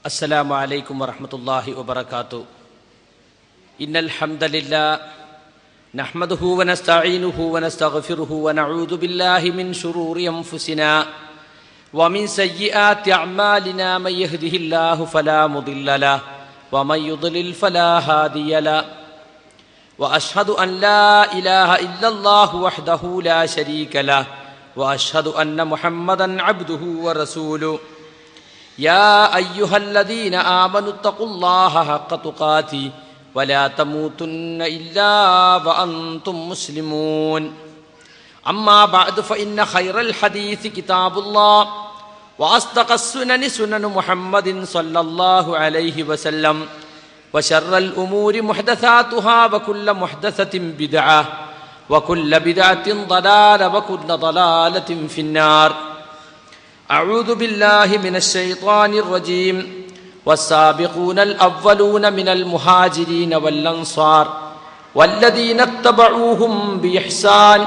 السلام عليكم ورحمة الله وبركاته. إن الحمد لله نحمده ونستعينه ونستغفره ونعوذ بالله من شرور أنفسنا ومن سيئات أعمالنا. من يهده الله فلا مضل له ومن يضلل فلا هادي له. وأشهد أن لا إله إلا الله وحده لا شريك له وأشهد أن محمدا عبده ورسوله. يا أيها الذين آمنوا اتقوا الله حق تقاته ولا تموتن إلا وأنتم مسلمون. أما بعد فإن خير الحديث كتاب الله وأصدق السنن سنن محمد صلى الله عليه وسلم وشر الأمور محدثاتها وكل محدثة بدعة وكل بدعة ضلالة وكل ضلالة في النار. أعوذ بالله من الشيطان الرجيم. والسابقون الأولون من المهاجرين والأنصار والذين اتبعوهم بإحسان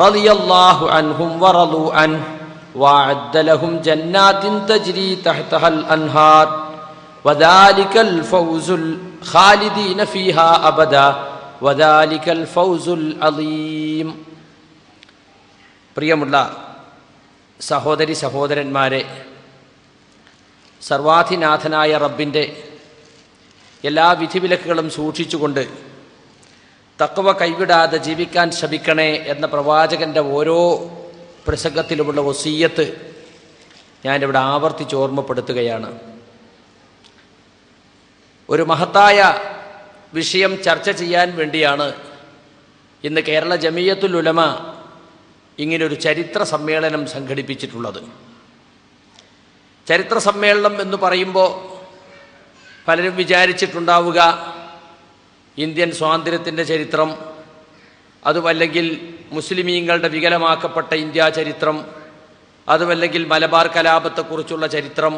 رضي الله عنهم ورضوا عنه وأعد لهم جنات تجري تحتها الأنهار وذلك الفوز الخالدين فيها أبدا وذلك الفوز العظيم. പ്രിയമുള്ള സഹോദരി സഹോദരന്മാരെ, സർവാധിനാഥനായ റബ്ബിൻ്റെ എല്ലാ വിധിവിലക്കുകളും സൂക്ഷിച്ചുകൊണ്ട് തഖ്വ കൈവിടാതെ ജീവിക്കാൻ ശ്രമിക്കണേ എന്ന പ്രവാചകൻ്റെ ഓരോ പ്രസംഗത്തിലുമുള്ള വസിയ്യത്ത് ഞാനിവിടെ ആവർത്തിച്ച് ഓർമ്മപ്പെടുത്തുകയാണ്. ഒരു മഹത്തായ വിഷയം ചർച്ച ചെയ്യാൻ വേണ്ടിയാണ് ഇന്ന് കേരള ജമിയത്തുൽ ഉലമ ഇങ്ങനൊരു ചരിത്ര സമ്മേളനം സംഘടിപ്പിച്ചിട്ടുള്ളത്. ചരിത്ര സമ്മേളനം എന്ന് പറയുമ്പോൾ പലരും വിചാരിച്ചിട്ടുണ്ടാവുക ഇന്ത്യൻ സ്വാതന്ത്ര്യത്തിൻ്റെ ചരിത്രം, അതുമല്ലെങ്കിൽ മുസ്ലിമീങ്ങളുടെ വികലമാക്കപ്പെട്ട ഇന്ത്യ ചരിത്രം, അതുമല്ലെങ്കിൽ മലബാർ കലാപത്തെക്കുറിച്ചുള്ള ചരിത്രം.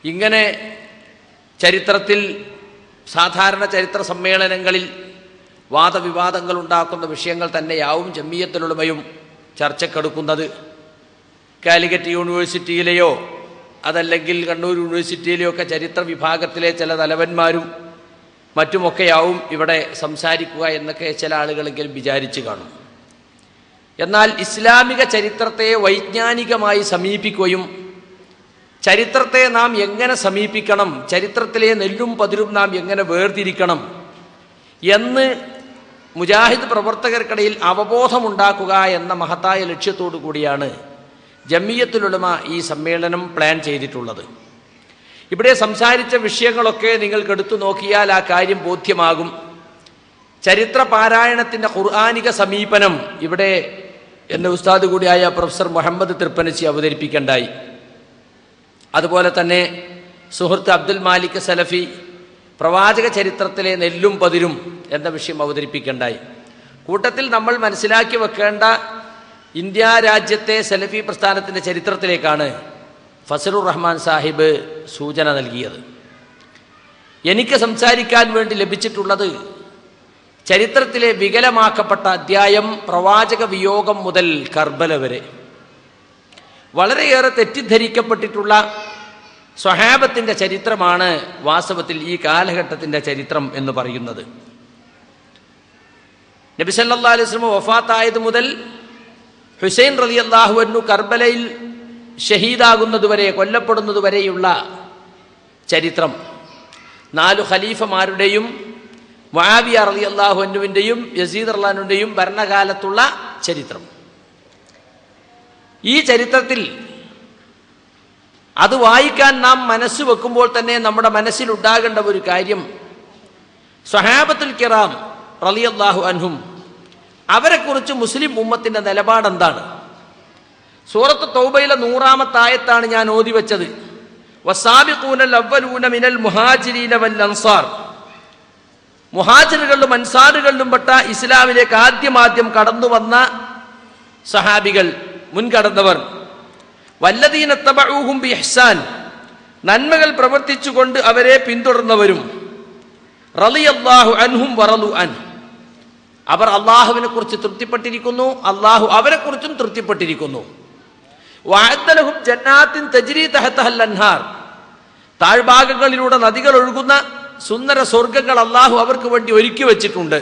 ഇങ്ങനെ ചരിത്രത്തിൽ സാധാരണ ചരിത്ര സമ്മേളനങ്ങളിൽ വാദവിവാദങ്ങൾ ഉണ്ടാക്കുന്ന വിഷയങ്ങൾ തന്നെയാവും ജമിയത്തുൽ ഉലമയും ചർച്ചക്കെടുക്കുന്നത്. കാലിക്കറ്റ് യൂണിവേഴ്സിറ്റിയിലെയോ അതല്ലെങ്കിൽ കണ്ണൂർ യൂണിവേഴ്സിറ്റിയിലെയോ ഒക്കെ ചരിത്ര വിഭാഗത്തിലെ ചില തലവന്മാരും മറ്റുമൊക്കെയാവും ഇവിടെ സംസാരിക്കുക എന്നൊക്കെ ചില ആളുകളെങ്കിലും വിചാരിച്ചു കാണും. എന്നാൽ ഇസ്ലാമിക ചരിത്രത്തെ വൈജ്ഞാനികമായി സമീപിക്കുകയും ചരിത്രത്തെ നാം എങ്ങനെ സമീപിക്കണം, ചരിത്രത്തിലെ നെല്ലും പതിരും നാം എങ്ങനെ വേർതിരിക്കണം എന്ന് മുജാഹിദ് പ്രവർത്തകർക്കിടയിൽ അവബോധമുണ്ടാക്കുക എന്ന മഹത്തായ ലക്ഷ്യത്തോടു കൂടിയാണ് ജമിയത്തുൽ ഉലമ ഈ സമ്മേളനം പ്ലാൻ ചെയ്തിട്ടുള്ളത്. ഇവിടെ സംസാരിച്ച വിഷയങ്ങളൊക്കെ നിങ്ങൾക്ക് എടുത്തു നോക്കിയാൽ ആ കാര്യം ബോധ്യമാകും. ചരിത്ര പാരായണത്തിൻ്റെ ഖുർആനിക സമീപനം ഇവിടെ എൻ്റെ ഉസ്താദ് കൂടിയായ പ്രൊഫസർ മുഹമ്മദ് തൃപ്പനച്ചി അവതരിപ്പിക്കേണ്ടായി. അതുപോലെ തന്നെ സുഹൃത്ത് അബ്ദുൽ മാലിക് സലഫി പ്രവാചക ചരിത്രത്തിലെ നെല്ലും പതിരും എന്ന വിഷയം അവതരിപ്പിക്കേണ്ടായി. കൂട്ടത്തിൽ നമ്മൾ മനസ്സിലാക്കി വെക്കേണ്ട ഇന്ത്യ രാജ്യത്തെ സലഫി പ്രസ്ഥാനത്തിൻ്റെ ചരിത്രത്തിലേക്കാണ് ഫസലുർ റഹ്മാൻ സാഹിബ് സൂചന നൽകിയത്. എനിക്ക് സംസാരിക്കാൻ വേണ്ടി ലഭിച്ചിട്ടുള്ളത് ചരിത്രത്തിലെ വികലമാക്കപ്പെട്ട അധ്യായം പ്രവാചക വിയോഗം മുതൽ കർബല വരെ വളരെയേറെ തെറ്റിദ്ധരിക്കപ്പെട്ടിട്ടുള്ള സ്വഹാബത്തിൻ്റെ ചരിത്രമാണ് വാസ്തവത്തിൽ ഈ കാലഘട്ടത്തിൻ്റെ ചരിത്രം എന്ന് പറയുന്നത്. നബി സല്ലല്ലാഹു അലൈഹി വസല്ലം വഫാത്തായത് മുതൽ ഹുസൈൻ റളിയല്ലാഹു അൻഹു കർബലയിൽ ഷഹീദാകുന്നതുവരെ, കൊല്ലപ്പെടുന്നതുവരെയുള്ള ചരിത്രം, 4 ഖലീഫമാരുടെയും മുആവിയ റളിയല്ലാഹു അൻഹുവിൻ്റെയും യസീദ് റളിയല്ലാഹു അൻഹുവിൻ്റെയും ഭരണകാലത്തുള്ള ചരിത്രം. ഈ ചരിത്രത്തിൽ അത് വായിക്കാൻ നാം മനസ്സ് വെക്കുമ്പോൾ തന്നെ നമ്മുടെ മനസ്സിലുണ്ടാകേണ്ട ഒരു കാര്യം, സ്വഹാബത്തുൽ കിറാം റളിയല്ലാഹു അൻഹും അവരെക്കുറിച്ച് മുസ്ലിം ഉമ്മത്തിൻ്റെ നിലപാടെന്താണ്. സൂറത്ത് തൗബയിലെ 100-ാമത്തെ ആയത്താണ് ഞാൻ ഓതി വെച്ചത്. വസാബിഖൂനൽ അവ്വലൂന മിനൽ മുഹാജിരീന വൽ അൻസാർ. മുഹാജിറുകളിലും അൻസാറുകളിലും പെട്ട ഇസ്ലാമിലേക്ക് ആദ്യം കടന്നു വന്ന സഹാബികൾ, മുൻകടന്നവർ. വല്ലദീന തബഊഹും ബിഇഹ്സാൻ, നന്മകൾ പ്രവർത്തിച്ചുകൊണ്ട് അവരെ പിന്തുടർന്നവരും. റളിയല്ലാഹു അൻഹും വറളു അൻ, അവർ അള്ളാഹുവിനെ കുറിച്ച് തൃപ്തിപ്പെട്ടിരിക്കുന്നു, അള്ളാഹു അവരെക്കുറിച്ചും തൃപ്തിപ്പെട്ടിരിക്കുന്നു. വഅദ്ദ ലഹും ജന്നാത്തിൻ തജ്രി തഹ്തഹൽ അൻഹാർ, താഴ്ഭാഗങ്ങളിലൂടെ നദികൾ ഒഴുകുന്ന സുന്ദര സ്വർഗങ്ങൾ അള്ളാഹു അവർക്ക് വേണ്ടി ഒരുക്കി വെച്ചിട്ടുണ്ട്.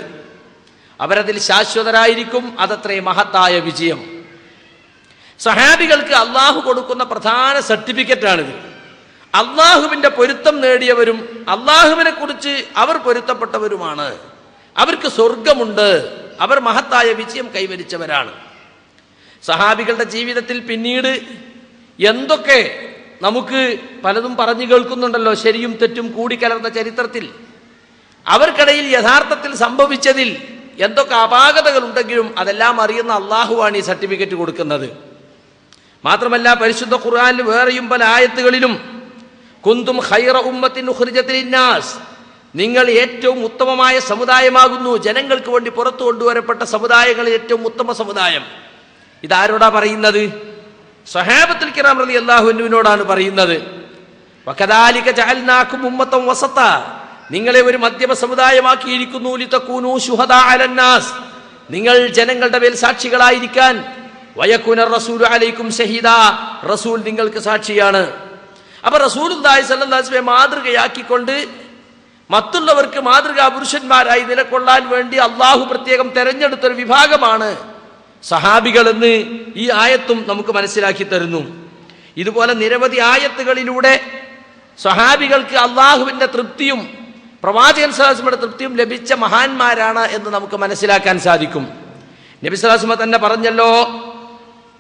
അവരതിൽ ശാശ്വതരായിരിക്കും. അതത്രേ മഹത്തായ വിജയം. സഹാബികൾക്ക് അള്ളാഹു കൊടുക്കുന്ന പ്രധാന സർട്ടിഫിക്കറ്റാണിത്. അള്ളാഹുവിന്റെ പൊരുത്തം നേടിയവരും അള്ളാഹുവിനെ കുറിച്ച് അവർ പൊരുത്തപ്പെട്ടവരുമാണ്. അവർക്ക് സ്വർഗമുണ്ട്. അവർ മഹത്തായ വിജയം കൈവരിച്ചവരാണ്. സഹാബികളുടെ ജീവിതത്തിൽ പിന്നീട് എന്തൊക്കെ നമുക്ക് പലതും പറഞ്ഞു കേൾക്കുന്നുണ്ടല്ലോ, ശരിയും തെറ്റും കൂടിക്കലർന്ന ചരിത്രത്തിൽ. അവർക്കിടയിൽ യഥാർത്ഥത്തിൽ സംഭവിച്ചതിൽ എന്തൊക്കെ അപാകതകൾ ഉണ്ടെങ്കിലും അതെല്ലാം അറിയുന്ന അള്ളാഹുവാണ് ഈ സർട്ടിഫിക്കറ്റ് കൊടുക്കുന്നത്. മാത്രമല്ല പരിശുദ്ധ ഖുർആനിൽ വേറെയും പല ആയത്തുകളിലും കുന്തും ഖൈറ ഉമ്മത്തിൻ ഉഖ്രിജത് ലിന്നാസ്, നിങ്ങൾ ഏറ്റവും ഉത്തമമായ സമുദായമാകുന്നു, ജനങ്ങൾക്ക് വേണ്ടി പുറത്തു കൊണ്ടുവരപ്പെട്ട സമുദായങ്ങളിൽ ഏറ്റവും ഉത്തമ സമുദായം. ഇതാരോടാ പറയുന്നത്? സ്വഹാബത്തുൽ കിറാം റളിയല്ലാഹു അൻഹുവിനോടാണ് പറയുന്നത്. വകദാലിക ജഅൽനാകും ഉമ്മത്തൻ വസത, നിങ്ങളെ ഒരു മധ്യമ സമുദായമാക്കിയിരിക്കുന്നു. ലിതകൂനൂ ശുഹദാ അലന്നാസ്, നിങ്ങൾ ജനങ്ങളുടെ മേൽ സാക്ഷികളായിരിക്കാൻ. വയകുന റസൂലു അലൈക്കും ഷഹീദാ, റസൂൽ നിങ്ങൾക്ക് സാക്ഷിയാണ്. അപ്പൊ റസൂലുള്ളാഹി സ്വല്ലല്ലാഹു അലൈഹി വസല്ലം മാതൃകയാക്കിക്കൊണ്ട് മറ്റുള്ളവർക്ക് മാതൃകാ പുരുഷന്മാരായി നിലകൊള്ളാൻ വേണ്ടി അള്ളാഹു പ്രത്യേകം തെരഞ്ഞെടുത്തൊരു വിഭാഗമാണ് സഹാബികൾ എന്ന് ഈ ആയത്തും നമുക്ക് മനസ്സിലാക്കി തരുന്നു. ഇതുപോലെ നിരവധി ആയത്തുകളിലൂടെ സഹാബികൾക്ക് അള്ളാഹുവിന്റെ തൃപ്തിയും പ്രവാചകൻ സ്വല്ലല്ലാഹു അലൈഹി വസല്ലമയുടെ തൃപ്തിയും ലഭിച്ച മഹാന്മാരാണ് എന്ന് നമുക്ക് മനസ്സിലാക്കാൻ സാധിക്കും. നബി സ്വല്ലല്ലാഹു അലൈഹി വസല്ലം തന്നെ പറഞ്ഞല്ലോ,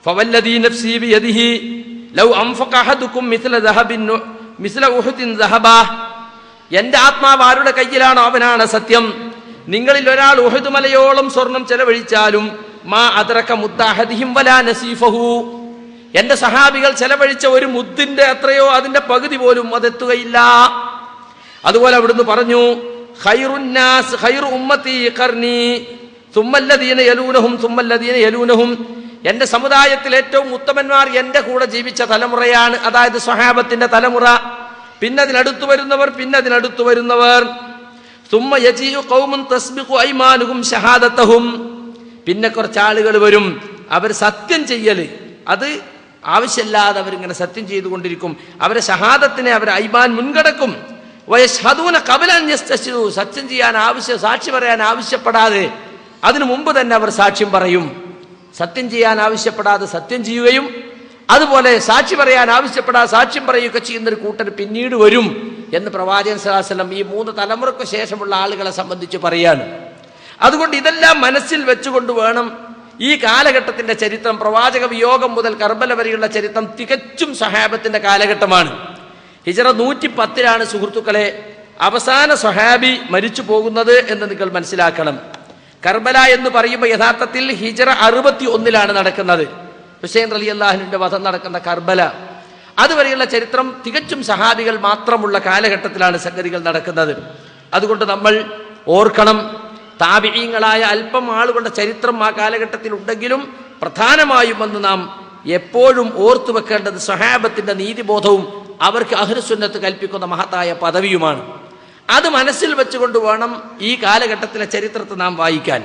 ഫവല്ലദീ നഫ്സി ബിയദിഹി ലൗ അൻഫഖ അഹദുകും മിസ്ല ഉഹുദിൻ ദഹബാ, എന്റെ ആത്മാവ് ആരുടെ കയ്യിലാണോ അവനാണ് സത്യം. നിങ്ങളിൽ ഒരാൾ ഉഹദ് മലയോളം സ്വർണം ചെലവഴിച്ചാലും മാ അദ്റക മുദ്ദ അഹദിഹിം വലാ നസീഫഹു, എന്റെ സഹാബികൾ ചെലവഴിച്ച ഒരു മുദ്ദിന്റെ അത്രയോ അതിന്റെ പകുതി പോലും അതെത്തുകയില്ല. അതുപോലെ അവിടുന്ന് പറഞ്ഞു, ഖൈറുന്നാസ് ഖൈറു ഉമ്മത്തി ഖർനി സുമ്മല്ലദീന യലൂനഹും സുമ്മല്ലദീന യലൂനഹും, എന്റെ സമുദായത്തിൽ ഏറ്റവും ഉത്തമന്മാർ എന്റെ കൂടെ ജീവിച്ച തലമുറയാണ്, അതായത് സ്വഹാബത്തിന്റെ തലമുറ. പിന്നെ അതിനടുത്തു വരുന്നവർ, പിന്നെ അതിനടുത്തു വരുന്നവർ. സുമ്മ യജീഉ ഖൗമുൻ തസ്ബിഖു അയ്മാനുഹും ഷഹാദതഹും, പിന്നെ കുറച്ച് ആളുകൾ വരും, അവർ സത്യം ചെയ്യല് അത് ആവശ്യമില്ലാതെ അവരിങ്ങനെ സത്യം ചെയ്തുകൊണ്ടിരിക്കും. അവരെ ഷഹാദത്തിനെ അവർ ഐമാൻ മുൻകടക്കും. വയശ്ഹദൂന ഖബല അൻ യസ്തശ്ഹിദൂ, സത്യം ചെയ്യാൻ സാക്ഷി പറയാൻ ആവശ്യപ്പെടാതെ അതിനു മുമ്പ് തന്നെ അവർ സാക്ഷ്യം പറയും. സത്യം ചെയ്യാൻ ആവശ്യപ്പെടാതെ സത്യം ചെയ്യുകയും അതുപോലെ സാക്ഷി പറയാൻ ആവശ്യപ്പെടാതെ സാക്ഷ്യം പറയുകയൊക്കെ ചെയ്യുന്നൊരു കൂട്ടർ പിന്നീട് വരും എന്ന് പ്രവാചകൻ സ്വല്ലല്ലാഹു അലൈഹി വസല്ലം ഈ 3 തലമുറയ്ക്ക് ശേഷമുള്ള ആളുകളെ സംബന്ധിച്ച് പറയാണ്. അതുകൊണ്ട് ഇതെല്ലാം മനസ്സിൽ വെച്ചുകൊണ്ട് വേണം ഈ കാലഘട്ടത്തിന്റെ ചരിത്രം, പ്രവാചക വിയോഗം മുതൽ കർബല വരെയുള്ള ചരിത്രം തികച്ചും സ്വഹാബത്തിന്റെ കാലഘട്ടമാണ്. ഹിജ്റ 110 സുഹൃത്തുക്കളെ അവസാന സ്വഹാബി മരിച്ചു പോകുന്നത് എന്ന് നിങ്ങൾ മനസ്സിലാക്കണം. കർബല എന്ന് പറയുമ്പോൾ യഥാർത്ഥത്തിൽ ഹിജ്റ 61 നടക്കുന്നത്. ഹുസൈൻ റളിയല്ലാഹു അൻഹുവിന്റെ വധം നടക്കുന്ന കർബല. അതുവരെയുള്ള ചരിത്രം തികച്ചും സഹാബികൾ മാത്രമുള്ള കാലഘട്ടത്തിലാണ് സംഗതികൾ നടക്കുന്നത്. അതുകൊണ്ട് നമ്മൾ ഓർക്കണം, താബിഈങ്ങളായ അല്പം ആളുകളുടെ ചരിത്രം ആ കാലഘട്ടത്തിൽ ഉണ്ടെങ്കിലും പ്രധാനമായും വന്ന് നാം എപ്പോഴും ഓർത്തു വെക്കേണ്ടത് സ്വഹാബത്തിന്റെ നീതിബോധവും അവർക്ക് അഹ്ലുസുന്നത്ത് കൽപ്പിക്കുന്ന മഹത്തായ പദവിയുമാണ്. അത് മനസ്സിൽ വെച്ചുകൊണ്ട് വേണം ഈ കാലഘട്ടത്തിലെ ചരിത്രത്തെ നാം വായിക്കാൻ.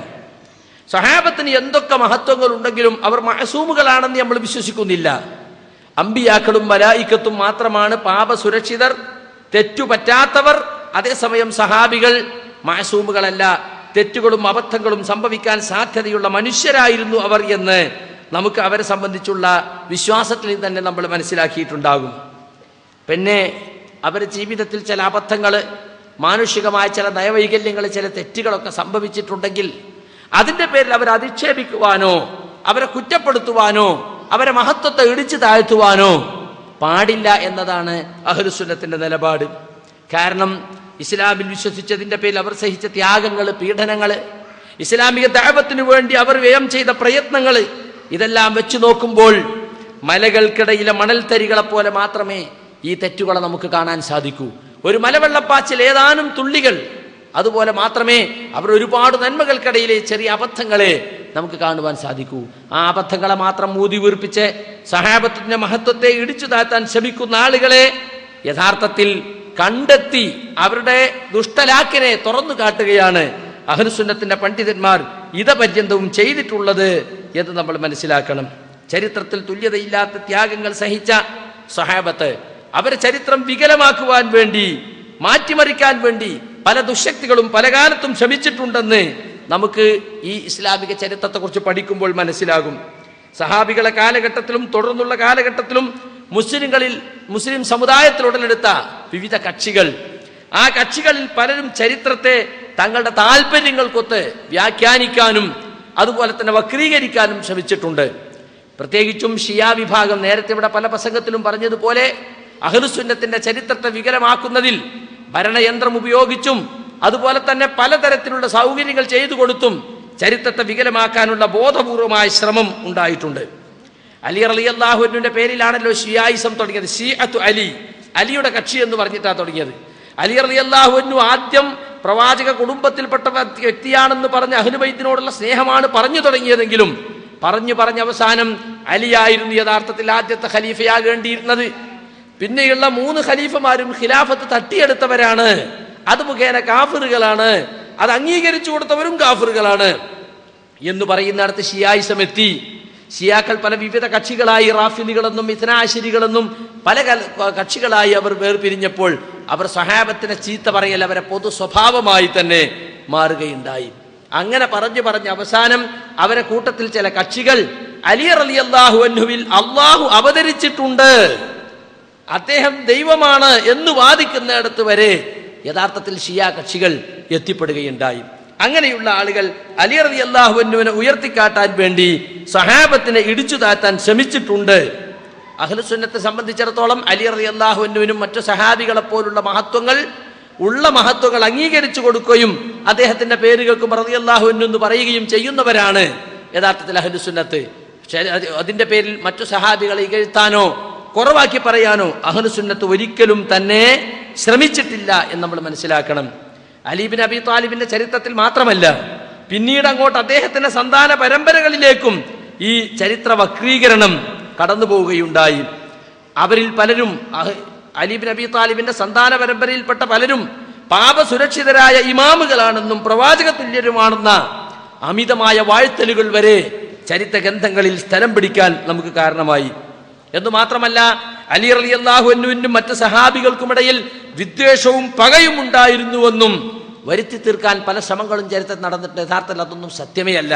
സ്വഹാബത്തിന് എന്തൊക്കെ മഹത്വങ്ങൾ ഉണ്ടെങ്കിലും അവർ മഅസൂമുകളാണെന്ന് നമ്മൾ വിശ്വസിക്കുന്നില്ല. അമ്പിയാക്കളും മലായിക്കത്തും മാത്രമാണ് പാപസുരക്ഷിതർ, തെറ്റുപറ്റാത്തവർ. അതേസമയം സഹാബികൾ മഅസൂമുകളല്ല, തെറ്റുകളും അബദ്ധങ്ങളും സംഭവിക്കാൻ സാധ്യതയുള്ള മനുഷ്യരായിരുന്നു അവർ എന്ന് നമുക്ക് അവരെ സംബന്ധിച്ചുള്ള വിശ്വാസത്തിൽ തന്നെ നമ്മൾ മനസ്സിലാക്കിയിട്ടുണ്ടാകും. പിന്നെ അവരുടെ ജീവിതത്തിൽ ചില അബദ്ധങ്ങൾ, മാനുഷികമായ ചില നയവൈകല്യങ്ങൾ, ചില തെറ്റുകളൊക്കെ സംഭവിച്ചിട്ടുണ്ടെങ്കിൽ അതിൻ്റെ പേരിൽ അവരെ അധിക്ഷേപിക്കുവാനോ അവരെ കുറ്റപ്പെടുത്തുവാനോ അവരെ മഹത്വത്തെ ഇടിച്ചു താഴ്ത്തുവാനോ പാടില്ല എന്നതാണ് അഹ്ലുസുന്നത്തിന്റെ നിലപാട്. കാരണം ഇസ്ലാമിൽ വിശ്വസിച്ചതിൻ്റെ പേരിൽ അവർ സഹിച്ച ത്യാഗങ്ങൾ, പീഡനങ്ങൾ, ഇസ്ലാമിക ദഅവത്തിനു വേണ്ടി അവർ വ്യയം ചെയ്ത പ്രയത്നങ്ങൾ, ഇതെല്ലാം വെച്ച് നോക്കുമ്പോൾ മലകൾക്കിടയിലെ മണൽത്തരികളെ പോലെ മാത്രമേ ഈ തെറ്റുകളെ നമുക്ക് കാണാൻ സാധിക്കൂ. ഒരു മലവെള്ളപ്പാച്ചിൽ ഏതാനും തുള്ളികൾ, അതുപോലെ മാത്രമേ അവർ ഒരുപാട് നന്മകൾക്കിടയിലെ ചെറിയ അബദ്ധങ്ങളെ നമുക്ക് കാണുവാൻ സാധിക്കൂ. ആ അബദ്ധങ്ങളെ മാത്രം ഊതി വീർപ്പിച്ച് സഹാബത്തിന്റെ മഹത്വത്തെ ഇടിച്ചു താഴ്ത്താൻ ശ്രമിക്കുന്ന ആളുകളെ യഥാർത്ഥത്തിൽ കണ്ടെത്തി അവരുടെ ദുഷ്ടലാക്കിനെ തുറന്നു കാട്ടുകയാണ് അഹ്ലുസുന്നത്തിന്റെ പണ്ഡിതന്മാർ ഇതപര്യന്തവും ചെയ്തിട്ടുള്ളത് എന്ന് നമ്മൾ മനസ്സിലാക്കണം. ചരിത്രത്തിൽ തുല്യതയില്ലാത്ത ത്യാഗങ്ങൾ സഹിച്ച സഹാബത്ത്, അവരെ ചരിത്രം വികലമാക്കുവാൻ വേണ്ടി, മാറ്റിമറിക്കാൻ വേണ്ടി പല ദുശക്തികളും പല കാലത്തും ശ്രമിച്ചിട്ടുണ്ടെന്ന് നമുക്ക് ഈ ഇസ്ലാമിക ചരിത്രത്തെക്കുറിച്ച് പഠിക്കുമ്പോൾ മനസ്സിലാകും. സഹാബികളെ കാലഘട്ടത്തിലും തുടർന്നുള്ള കാലഘട്ടത്തിലും മുസ്ലിം സമുദായത്തിൽ ഉടലെടുത്ത വിവിധ കക്ഷികൾ, ആ കക്ഷികളിൽ പലരും ചരിത്രത്തെ തങ്ങളുടെ താല്പര്യങ്ങൾക്കൊത്ത് വ്യാഖ്യാനിക്കാനും അതുപോലെ തന്നെ വക്രീകരിക്കാനും ശ്രമിച്ചിട്ടുണ്ട്. പ്രത്യേകിച്ചും ഷിയാ വിഭാഗം, നേരത്തെ ഇവിടെ പല പ്രസംഗത്തിലും പറഞ്ഞതുപോലെ അഹ്ലുസുന്നത്തിന്റെ ചരിത്രത്തെ വികലമാക്കുന്നതിൽ ഭരണയന്ത്രം ഉപയോഗിച്ചും അതുപോലെ തന്നെ പലതരത്തിലുള്ള സൗകര്യങ്ങൾ ചെയ്തു കൊടുത്തും ചരിത്രത്തെ വികലമാക്കാനുള്ള ബോധപൂർവമായ ശ്രമം ഉണ്ടായിട്ടുണ്ട്. അലി റളിയല്ലാഹു അൻഹുവിന്റെ പേരിലാണല്ലോ ഷിയായിസം തുടങ്ങിയത്. ഷിഅത്തു അലി, അലിയുടെ കക്ഷി എന്ന് പറഞ്ഞിട്ടാണ് തുടങ്ങിയത്. അലി റളിയല്ലാഹു അൻഹു ആദ്യം പ്രവാചക കുടുംബത്തിൽപ്പെട്ട വ്യക്തിയാണെന്ന് പറഞ്ഞ അഹ്ലു ബൈത്തിനോടുള്ള സ്നേഹമാണ് പറഞ്ഞു തുടങ്ങിയതെങ്കിലും പറഞ്ഞ് അവസാനം അലിയായിരുന്നു യഥാർത്ഥത്തിൽ ആദ്യത്തെ ഖലീഫയാകേണ്ടിയിരുന്നത്. പിന്നെയുള്ള 3 ഖലീഫമാരും ഖിലാഫത്ത് തട്ടിയെടുത്തവരാണ്. അത് മുഖേന കാഫിറുകളാണ്, അത് അംഗീകരിച്ചു കൊടുത്തവരും കാഫിറുകളാണ് എന്ന് പറയുന്നിടത്ത് ഷിയായിസം എത്തി. ഷിയാക്കൾ പല വിവിധ കക്ഷികളായി, റാഫിദികളെന്നും ഇത്നാശരികളെന്നും പല കക്ഷികളായി അവർ വേർപിരിഞ്ഞപ്പോൾ അവർ സ്വഹാബത്തിനെ ചീത്ത പറയൽ അവരെ പൊതു സ്വഭാവമായി തന്നെ മാറുകയുണ്ടായി. അങ്ങനെ പറഞ്ഞ് അവസാനം അവരെ കൂട്ടത്തിൽ ചില കക്ഷികൾ അലി റളിയല്ലാഹു അൻഹുവിൽ അള്ളാഹു അവതരിച്ചിട്ടുണ്ട്, അദ്ദേഹം ദൈവമാണ് എന്ന് വാദിക്കുന്നിടത്ത് വരെ യഥാർത്ഥത്തിൽ ഷിയാ കക്ഷികൾ എത്തിപ്പെടുകയുണ്ടായി. അങ്ങനെയുള്ള ആളുകൾ അലി റളിയല്ലാഹു അൻഹുവിനെ ഉയർത്തിക്കാട്ടാൻ വേണ്ടി സ്വഹാബത്തിനെ ഇടിച്ചു താഴ്ത്താൻ ശ്രമിച്ചിട്ടുണ്ട്. അഹ്ലുസുന്നത്തെ സംബന്ധിച്ചിടത്തോളം അലി റളിയല്ലാഹു അൻഹുവിനും മറ്റു സഹാബികളെ പോലുള്ള മഹത്വങ്ങൾ അംഗീകരിച്ചു കൊടുക്കുകയും അദ്ദേഹത്തിന്റെ പേര് കേൾക്കുമ്പോൾ റളിയല്ലാഹു അൻഹു എന്ന് പറയുകയും ചെയ്യുന്നവരാണ് യഥാർത്ഥത്തിൽ അഹ്ലുസുന്നത്ത്. അതിന്റെ പേരിൽ മറ്റു സഹാബികളെ ഇകഴ്ത്താനോ കുറവാക്കി പറയാനോ അഹ്ലുസുന്നത്ത് ഒരിക്കലും തന്നെ ശ്രമിച്ചിട്ടില്ല എന്ന് നമ്മൾ മനസ്സിലാക്കണം. അലി ഇബ്നു അബീ ത്വാലിബിന്റെ ചരിത്രത്തിൽ മാത്രമല്ല, പിന്നീട് അങ്ങോട്ട് അദ്ദേഹത്തിന്റെ സന്താന പരമ്പരകളിലേക്കും ഈ ചരിത്ര വക്രീകരണം കടന്നു പോവുകയുണ്ടായി. അവരിൽ പലരും, അലി ഇബ്നു അബീ ത്വാലിബിന്റെ സന്താന പരമ്പരയിൽപ്പെട്ട പലരും പാപസുരക്ഷിതരായ ഇമാമുകളാണെന്നും പ്രവാചക തുല്യരുമാണെന്ന അമിതമായ വാഴ്ത്തലുകൾ വരെ ചരിത്ര ഗ്രന്ഥങ്ങളിൽ സ്ഥലം പിടിക്കാൻ നമുക്ക് കാരണമായി. എന്നു മാത്രമല്ല, അലി റളിയല്ലാഹു അൻഹുവിനും മറ്റ് സഹാബികൾക്കുമിടയിൽ വിദ്വേഷവും പകയും ഉണ്ടായിരുന്നുവെന്നും വരുത്തി തീർക്കാൻ പല ശ്രമങ്ങളും ചരിത്രത്തിൽ നടന്നിട്ട് യഥാർത്ഥത്തിൽ അതൊന്നും സത്യമേ അല്ല.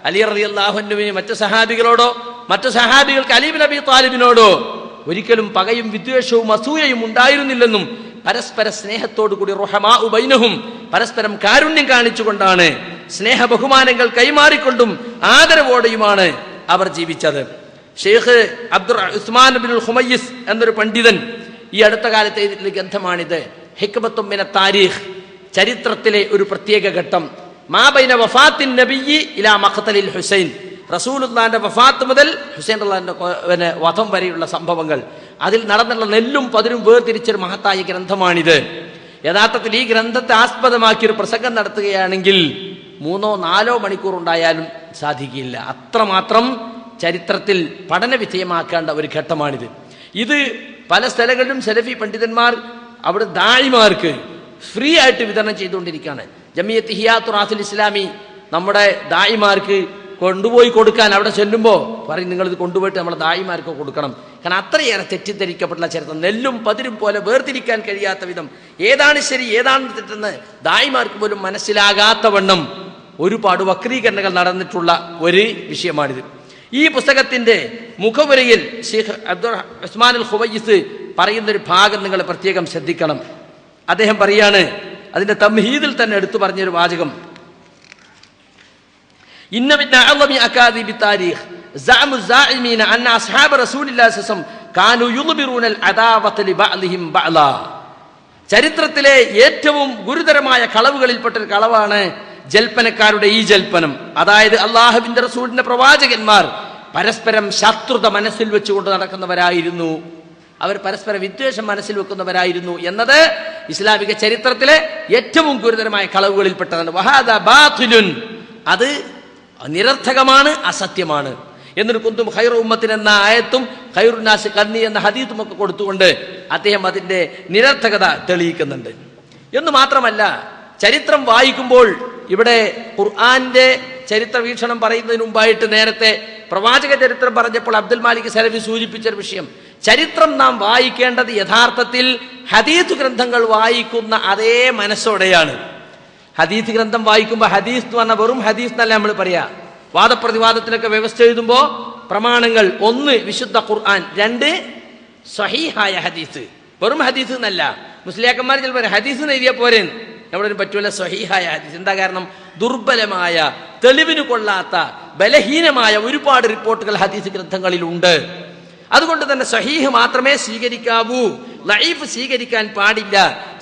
അലി റളിയല്ലാഹു അൻഹുവിന് മറ്റു സഹാബികളോടോ മറ്റു സഹാബികൾക്ക് അലി ഇബ്നു അബീ ത്വാലിബിനോടോ ഒരിക്കലും പകയും വിദ്വേഷവും അസൂയയും ഉണ്ടായിരുന്നില്ലെന്നും പരസ്പര സ്നേഹത്തോടു കൂടി റുഹമാഉ ബൈനഹും പരസ്പരം കാരുണ്യം കാണിച്ചുകൊണ്ടാണ്, സ്നേഹ ബഹുമാനങ്ങൾ കൈമാറിക്കൊണ്ടും ആദരവോടെയുമാണ് അവർ ജീവിച്ചത്. ഷെയ്ഖ് ഉസ്മാൻ ഇബ്നുൽ ഖുമയ്യിസ് എന്നൊരു പണ്ഡിതൻ ഈ അടുത്ത കാലത്ത് എഴുതിയിട്ടുള്ള ഗ്രന്ഥമാണിത്. ഹിക്മത്തും മിന താരീഖ്, ചരിത്രത്തിലെ ഒരു പ്രത്യേക ഘട്ടം. മാ ബൈന വഫാത്തിൻ നബിയ്യി ഇലാ മഖ്തലിൽ ഹുസൈൻ, റസൂലുള്ളാഹിന്റെ വഫാത്ത് മുതൽ ഹുസൈൻ റളിയല്ലാഹുവിന്റെ വധം വരെയുള്ള സംഭവങ്ങൾ, അതിൽ നടന്നുള്ള നെല്ലും പതിരും വേർതിരിച്ചൊരു മഹത്തായ ഗ്രന്ഥമാണിത്. യഥാർത്ഥത്തിൽ ഈ ഗ്രന്ഥത്തെ ആസ്പദമാക്കി ഒരു പ്രസംഗം നടത്തുകയാണെങ്കിൽ 3-4 മണിക്കൂർ ഉണ്ടായാലും സാധിക്കില്ല. അത്രമാത്രം ചരിത്രത്തിൽ പഠന വിധേയമാക്കേണ്ട ഒരു ഘട്ടമാണിത്. ഇത് പല സ്ഥലങ്ങളിലും സലഫി പണ്ഡിതന്മാർ അവിടെ ദായിമാർക്ക് ഫ്രീ ആയിട്ട് വിതരണം ചെയ്തുകൊണ്ടിരിക്കുകയാണ്. ജമിയത്ത് ഇഹ്യാത്തുർ റാസുൽ ഇസ്ലാമി നമ്മുടെ ദായിമാർക്ക് കൊണ്ടുപോയി കൊടുക്കാൻ അവിടെ ചെല്ലുമ്പോൾ പറയും, നിങ്ങളിത് കൊണ്ടുപോയിട്ട് നമ്മുടെ ദായിമാർക്ക് കൊടുക്കണം. കാരണം അത്രയേറെ തെറ്റിദ്ധരിക്കപ്പെട്ടുള്ള ചരിത്രം, നെല്ലും പതിരും പോലെ വേർതിരിക്കാൻ കഴിയാത്ത വിധം ഏതാണ് ശരി ഏതാണ് തെറ്റെന്ന് ദായിമാർക്ക് പോലും മനസ്സിലാകാത്ത വണ്ണം ഒരുപാട് വക്രീകരണങ്ങൾ നടന്നിട്ടുള്ള ഒരു വിഷയമാണിത്. ഈ പുസ്തകത്തിന്റെ മുഖവുരയിൽ ഷെയ്ഖ് ഉസ്മാൻ അൽ ഖുമയ്യിസ് പറയുന്നൊരു ഭാഗം നിങ്ങൾ പ്രത്യേകം ശ്രദ്ധിക്കണം. അദ്ദേഹം പറയാണ്, അതിന്റെ തംഹീദിൽ തന്നെ എടുത്തു പറഞ്ഞൊരു വാചകം, ഇന്ന മിൻ അഅ്ളമി അകാദിബി താരീഖ് സഅമു സാഇമീന അന്ന അസ്ഹാബ റസൂലില്ലാഹി സ്വല്ലല്ലാഹു അലൈഹി വസല്ലം കാനു യുദ്ബിറൂനൽ അദാവത ലിബഅദിഹിം ബഅലാ. ചരിത്രത്തിലെ ഏറ്റവും ഗുരുതരമായ കളവുകളിൽപ്പെട്ടൊരു കളവാണ് ജൽപ്പനക്കാരുടെ ഈ ജൽപ്പനം. അതായത് അള്ളാഹുവിന്റെ റസൂലിന്റെ പ്രവാചകന്മാർ പരസ്പരം ശത്രുത മനസ്സിൽ വെച്ചുകൊണ്ട് നടക്കുന്നവരായിരുന്നു, അവർ പരസ്പര വിദ്വേഷം മനസ്സിൽ വെക്കുന്നവരായിരുന്നു എന്നത് ഇസ്ലാമിക ചരിത്രത്തിലെ ഏറ്റവും ഗുരുതരമായ കളവുകളിൽപ്പെട്ടതാണ്. വഹാദാ ബാത്തിലുൻ, അത് നിരർത്ഥകമാണ്, അസത്യമാണ്. എന്നിട്ട് കുന്തും ഖൈറു ഉമ്മത്തിൻ എന്ന ആയത്തും ഖൈറുൻ നാസി ഖർനി എന്ന ഹദീസും ഒക്കെ കൊടുത്തുകൊണ്ട് അദ്ദേഹം അതിന്റെ നിരർത്ഥകത തെളിയിക്കുന്നുണ്ട്. എന്ന് മാത്രമല്ല, ചരിത്രം വായിക്കുമ്പോൾ ഇവിടെ ഖുർആന്റെ ചരിത്ര വീക്ഷണം പറയുന്നതിന് മുമ്പായിട്ട് നേരത്തെ പ്രവാചക ചരിത്രം പറഞ്ഞപ്പോൾ അബ്ദുൽ മാലിക് സലഫി സൂചിപ്പിച്ചൊരു വിഷയം, ചരിത്രം നാം വായിക്കേണ്ടത് യഥാർത്ഥത്തിൽ ഹദീസ് ഗ്രന്ഥങ്ങൾ വായിക്കുന്ന അതേ മനസ്സോടെയാണ്. ഹദീസ് ഗ്രന്ഥം വായിക്കുമ്പോൾ ഹദീസ് എന്ന് പറഞ്ഞാൽ വെറും ഹദീസ് എന്നല്ല നമ്മൾ പറയാ. വാദപ്രതിവാദത്തിനൊക്കെ വ്യവസ്ഥ എഴുതുമ്പോൾ പ്രമാണങ്ങൾ: 1 വിശുദ്ധ ഖുർആൻ, 2 സ്വഹീഹായ ഹദീസ്. വെറും ഹദീസ് എന്നല്ല. മുസ്ലിയാക്കന്മാർ ചിലപ്പോൾ ഹദീസ് എഴുതിയാൽ പോരെ, നമ്മളൊരു പറ്റൂല, സ്വഹീഹായ ഹദീസ്. എന്താ കാരണം? ദുർബലമായ, തെളിവിന് കൊള്ളാത്ത, ബലഹീനമായ ഒരുപാട് റിപ്പോർട്ടുകൾ ഹദീസ് ഗ്രന്ഥങ്ങളിലുണ്ട്. അതുകൊണ്ട് തന്നെ സ്വഹീഹ് മാത്രമേ സ്വീകരിക്കാവൂ, ലഈഫ് സ്വീകരിക്കാൻ പാടില്ല.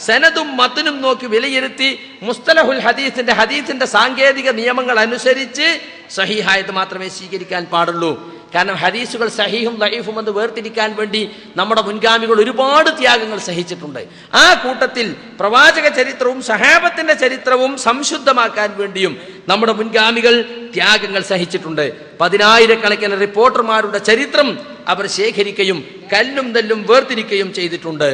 സനദും മത്നും നോക്കി വിലയിരുത്തി മുസ്തലഹുൽ ഹദീസിന്റെ സാങ്കേതിക നിയമങ്ങൾ അനുസരിച്ച് സ്വഹീഹായത് മാത്രമേ സ്വീകരിക്കാൻ പാടുള്ളൂ. കാരണം ഹദീസുകൾ സഹീഹും ലഈഫും എന്ന് വേർതിരിക്കാൻ വേണ്ടി നമ്മുടെ മുൻഗാമികൾ ഒരുപാട് ത്യാഗങ്ങൾ സഹിച്ചിട്ടുണ്ട്. ആ കൂട്ടത്തിൽ പ്രവാചക ചരിത്രവും സഹാബത്തിന്റെ ചരിത്രവും സംശുദ്ധമാക്കാൻ വേണ്ടിയും നമ്മുടെ മുൻഗാമികൾ ത്യാഗങ്ങൾ സഹിച്ചിട്ടുണ്ട്. 10,000-കണക്കിന് റിപ്പോർട്ടർമാരുടെ ചരിത്രം അവർ ശേഖരിക്കുകയും കല്ലും നെല്ലും വേർതിരിക്കുകയും ചെയ്തിട്ടുണ്ട്.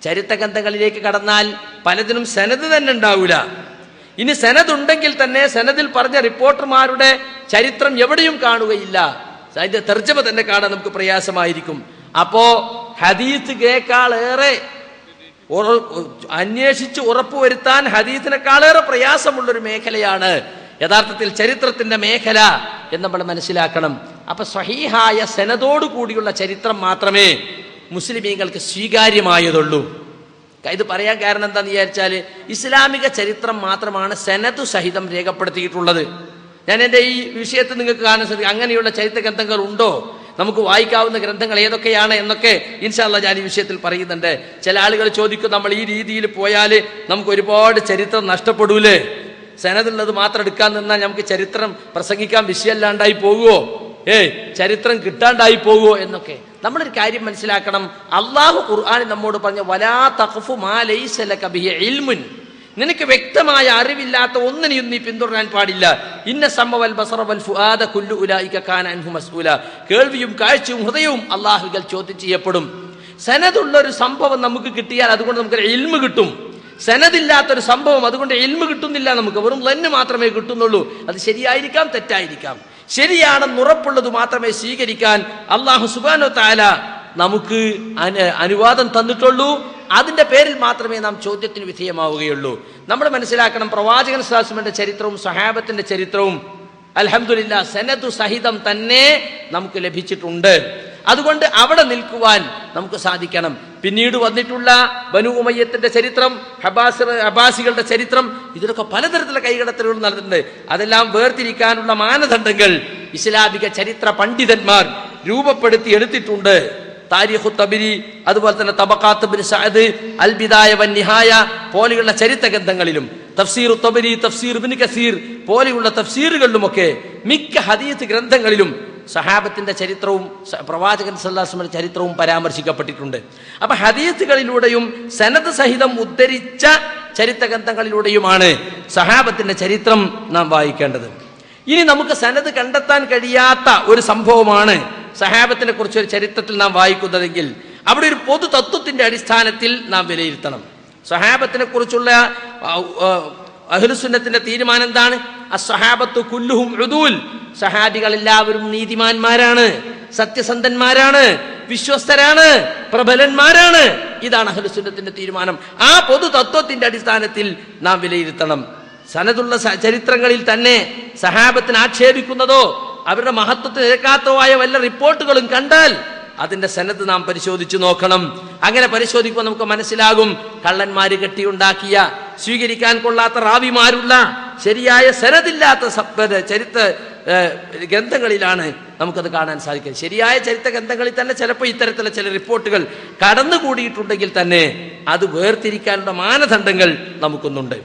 ചരിത്ര ഗ്രന്ഥങ്ങളിലേക്ക് കടന്നാൽ പലതിനും സനദ് തന്നെ ഉണ്ടാവില്ല. ഇനി സനദ് ഉണ്ടെങ്കിൽ തന്നെ സനദിൽ പറഞ്ഞ റിപ്പോർട്ടർമാരുടെ ചരിത്രം എവിടെയും കാണുകയില്ല. അതിന്റെ തർജ്ജമ തന്നെ കാണാൻ നമുക്ക് പ്രയാസമായിരിക്കും. അപ്പോ ഹദീസിനേക്കാളേറെ അന്വേഷിച്ച് ഉറപ്പുവരുത്താൻ ഹദീസിനേക്കാളേറെ പ്രയാസമുള്ളൊരു മേഖലയാണ് യഥാർത്ഥത്തിൽ ചരിത്രത്തിന്റെ മേഖല എന്ന് നമ്മൾ മനസ്സിലാക്കണം. അപ്പൊ സ്വഹീഹായ സനദോടു കൂടിയുള്ള ചരിത്രം മാത്രമേ മുസ്ലിമീങ്ങൾക്ക് സ്വീകാര്യമായതുള്ളൂ. ഇത് പറയാൻ കാരണം എന്താണെന്ന് വിചാരിച്ചാൽ ഇസ്ലാമിക ചരിത്രം മാത്രമാണ് സനദു സഹിതം രേഖപ്പെടുത്തിയിട്ടുള്ളത്. ഞാൻ എൻ്റെ ഈ വിഷയത്തിൽ നിങ്ങൾക്ക് കാണാൻ സാധിക്കും. അങ്ങനെയുള്ള ചരിത്ര ഗ്രന്ഥങ്ങൾ ഉണ്ടോ, നമുക്ക് വായിക്കാവുന്ന ഗ്രന്ഥങ്ങൾ ഏതൊക്കെയാണ് എന്നൊക്കെ ഇൻഷാ അല്ലാഹ് ഞാൻ ഈ വിഷയത്തിൽ പറയുന്നുണ്ട്. ചില ആളുകൾ ചോദിക്കും, നമ്മൾ ഈ രീതിയിൽ പോയാൽ നമുക്ക് ഒരുപാട് ചരിത്രം നഷ്ടപ്പെടൂലേ, സനദുള്ളത് മാത്രം എടുക്കാൻ നിന്നാൽ നമുക്ക് ചരിത്രം പ്രസംഗിക്കാൻ വിഷയമല്ലാണ്ടായി പോകുമോ, ചരിത്രം കിട്ടാണ്ടായി പോകുമോ എന്നൊക്കെ. നമ്മളൊരു കാര്യം മനസ്സിലാക്കണം. അള്ളാഹു ഖുർആനിൽ നമ്മോട് പറഞ്ഞ വലാ തഖ്ഫു മാ ലൈസ ലക ബിഹി ഇൽമുൻ, നിനക്ക് വ്യക്തമായ അറിവില്ലാത്ത ഒന്നിനെയും നീ പിന്തുടരാൻ പാടില്ല. ഇന്ന സമവൽ ബസറ വൽ ഫുആദ കുല്ലു ഉലൈക കാന അൻഹു മസ്ഊല, കേൾവിയും കാഴ്ചയും ഹൃദയവും അള്ളാഹുവിൽ ചോദ്യം ചെയ്യപ്പെടും. സനദുള്ള ഒരു സംഭവം നമുക്ക് കിട്ടിയാൽ അതുകൊണ്ട് നമുക്ക് ഇൽമു കിട്ടും. സനദില്ലാത്തൊരു സംഭവം അതുകൊണ്ട് ഇൽമു കിട്ടുന്നില്ല, നമുക്ക് വെറും ലന്ന് മാത്രമേ കിട്ടുന്നുള്ളൂ. അത് ശരിയായിരിക്കാം, തെറ്റായിരിക്കാം. ശരിയാണെന്ന് ഉറപ്പുള്ളത് മാത്രമേ സ്വീകരിക്കാൻ അല്ലാഹു സുബ്ഹാനഹു വ തആല നമുക്ക് അനുവാദം തന്നിട്ടുള്ളൂ. അതിന്റെ പേരിൽ മാത്രമേ നാം ചോദ്യത്തിന് വിധേയമാവുകയുള്ളൂ. നമ്മൾ മനസ്സിലാക്കണം, പ്രവാചകൻ സ്വല്ലല്ലാഹു അലൈഹി വസല്ലമയുടെ ചരിത്രവും സഹാബത്തിന്റെ ചരിത്രവും അൽഹംദുലില്ലാ സനദു സഹിതം തന്നെ നമുക്ക് ലഭിച്ചിട്ടുണ്ട്. അതുകൊണ്ട് അവിടെ നിൽക്കുവാൻ നമുക്ക് സാധിക്കണം. പിന്നീട് വന്നിട്ടുള്ള ബനു ഉമയ്യത്തിന്റെ ചരിത്രം, അബ്ബാസികളുടെ ചരിത്രം, ഇതിലൊക്കെ പലതരത്തിലുള്ള കൈകടത്തലുകൾ നടന്നിട്ടുണ്ട്. അതെല്ലാം വേർതിരിക്കാനുള്ള മാനദണ്ഡങ്ങൾ ഇസ്ലാമിക ചരിത്ര പണ്ഡിതന്മാർ രൂപപ്പെടുത്തി എടുത്തിട്ടുണ്ട്. താരിഖു തബരി, അതുപോലെ തന്നെ തബഖാത്ത് ഇബ്നു സഅദ്, അൽ ബിദായ വൻ നിഹായ പോലെയുള്ള ചരിത്ര ഗ്രന്ഥങ്ങളിലും തഫ്സീർ തബരി, തഫ്സീർ ഇബ്നു കസീർ പോലെയുള്ള തഫ്സീറുകളിലുമൊക്കെ മിക്ക ഹദീസ് ഗ്രന്ഥങ്ങളിലും സഹാബത്തിന്റെ ചരിത്രവും പ്രവാചകൻ സല്ലല്ലാഹു അലൈഹി വസല്ലം ചരിത്രവും പരാമർശിക്കപ്പെട്ടിട്ടുണ്ട്. അപ്പൊ ഹദീസുകളിലൂടെയും സനദ് സഹിതം ഉദ്ധരിച്ച ചരിത്ര ഗ്രന്ഥങ്ങളിലൂടെയുമാണ് സഹാബത്തിന്റെ ചരിത്രം നാം വായിക്കേണ്ടത്. ഇനി നമുക്ക് സനദ് കണ്ടെത്താൻ കഴിയാത്ത ഒരു സംഭവമാണ് സഹാബത്തിനെ കുറിച്ച് ഒരു ചരിത്രത്തിൽ നാം വായിക്കുന്നതെങ്കിൽ അവിടെ ഒരു പൊതു തത്വത്തിന്റെ അടിസ്ഥാനത്തിൽ നാം വിലയിരുത്തണം. സഹാബത്തിനെ കുറിച്ചുള്ള അഹ്ലുസുന്നത്തിന്റെ തീരുമാനം എന്താണ്? അസ്സഹാബത്തു കുല്ലുഹും ഉദൂൽ, സഹാബികൾ എല്ലാവരും നീതിമാന്മാരാണ്, സത്യസന്ധന്മാരാണ്, വിശ്വസ്തരാണ്, പ്രബലന്മാരാണ്. ഇതാണ് അഹ്ലുസുന്നത്തിന്റെ തീരുമാനം. ആ പൊതു തത്വത്തിന്റെ അടിസ്ഥാനത്തിൽ നാം വിലയിരുത്തണം. സനദുള്ള ചരിത്രങ്ങളിൽ തന്നെ സഹാബത്തിനെ ആക്ഷേപിക്കുന്നതോ അവരുടെ മഹത്വത്തിന് നിരക്കാത്തതോ ആയ വല്ല റിപ്പോർട്ടുകളും കണ്ടാൽ അതിന്റെ സനദ് നാം പരിശോധിച്ചു നോക്കണം. അങ്ങനെ പരിശോധിക്കുമ്പോൾ നമുക്ക് മനസ്സിലാകും, കള്ളന്മാര് കെട്ടിയുണ്ടാക്കിയ സ്വീകരിക്കാൻ കൊള്ളാത്ത റാവിമാരുള്ള ശരിയായ സനദില്ലാത്ത ചരിത്ര ഗ്രന്ഥങ്ങളിലാണ് നമുക്കത് കാണാൻ സാധിക്കുന്നത്. ശരിയായ ചരിത്ര ഗ്രന്ഥങ്ങളിൽ തന്നെ ചിലപ്പോൾ ഇത്തരത്തിലുള്ള ചില റിപ്പോർട്ടുകൾ കടന്നുകൂടിയിട്ടുണ്ടെങ്കിൽ തന്നെ അത് വേർതിരിക്കാനുള്ള മാനദണ്ഡങ്ങൾ നമുക്കൊന്നുണ്ട്.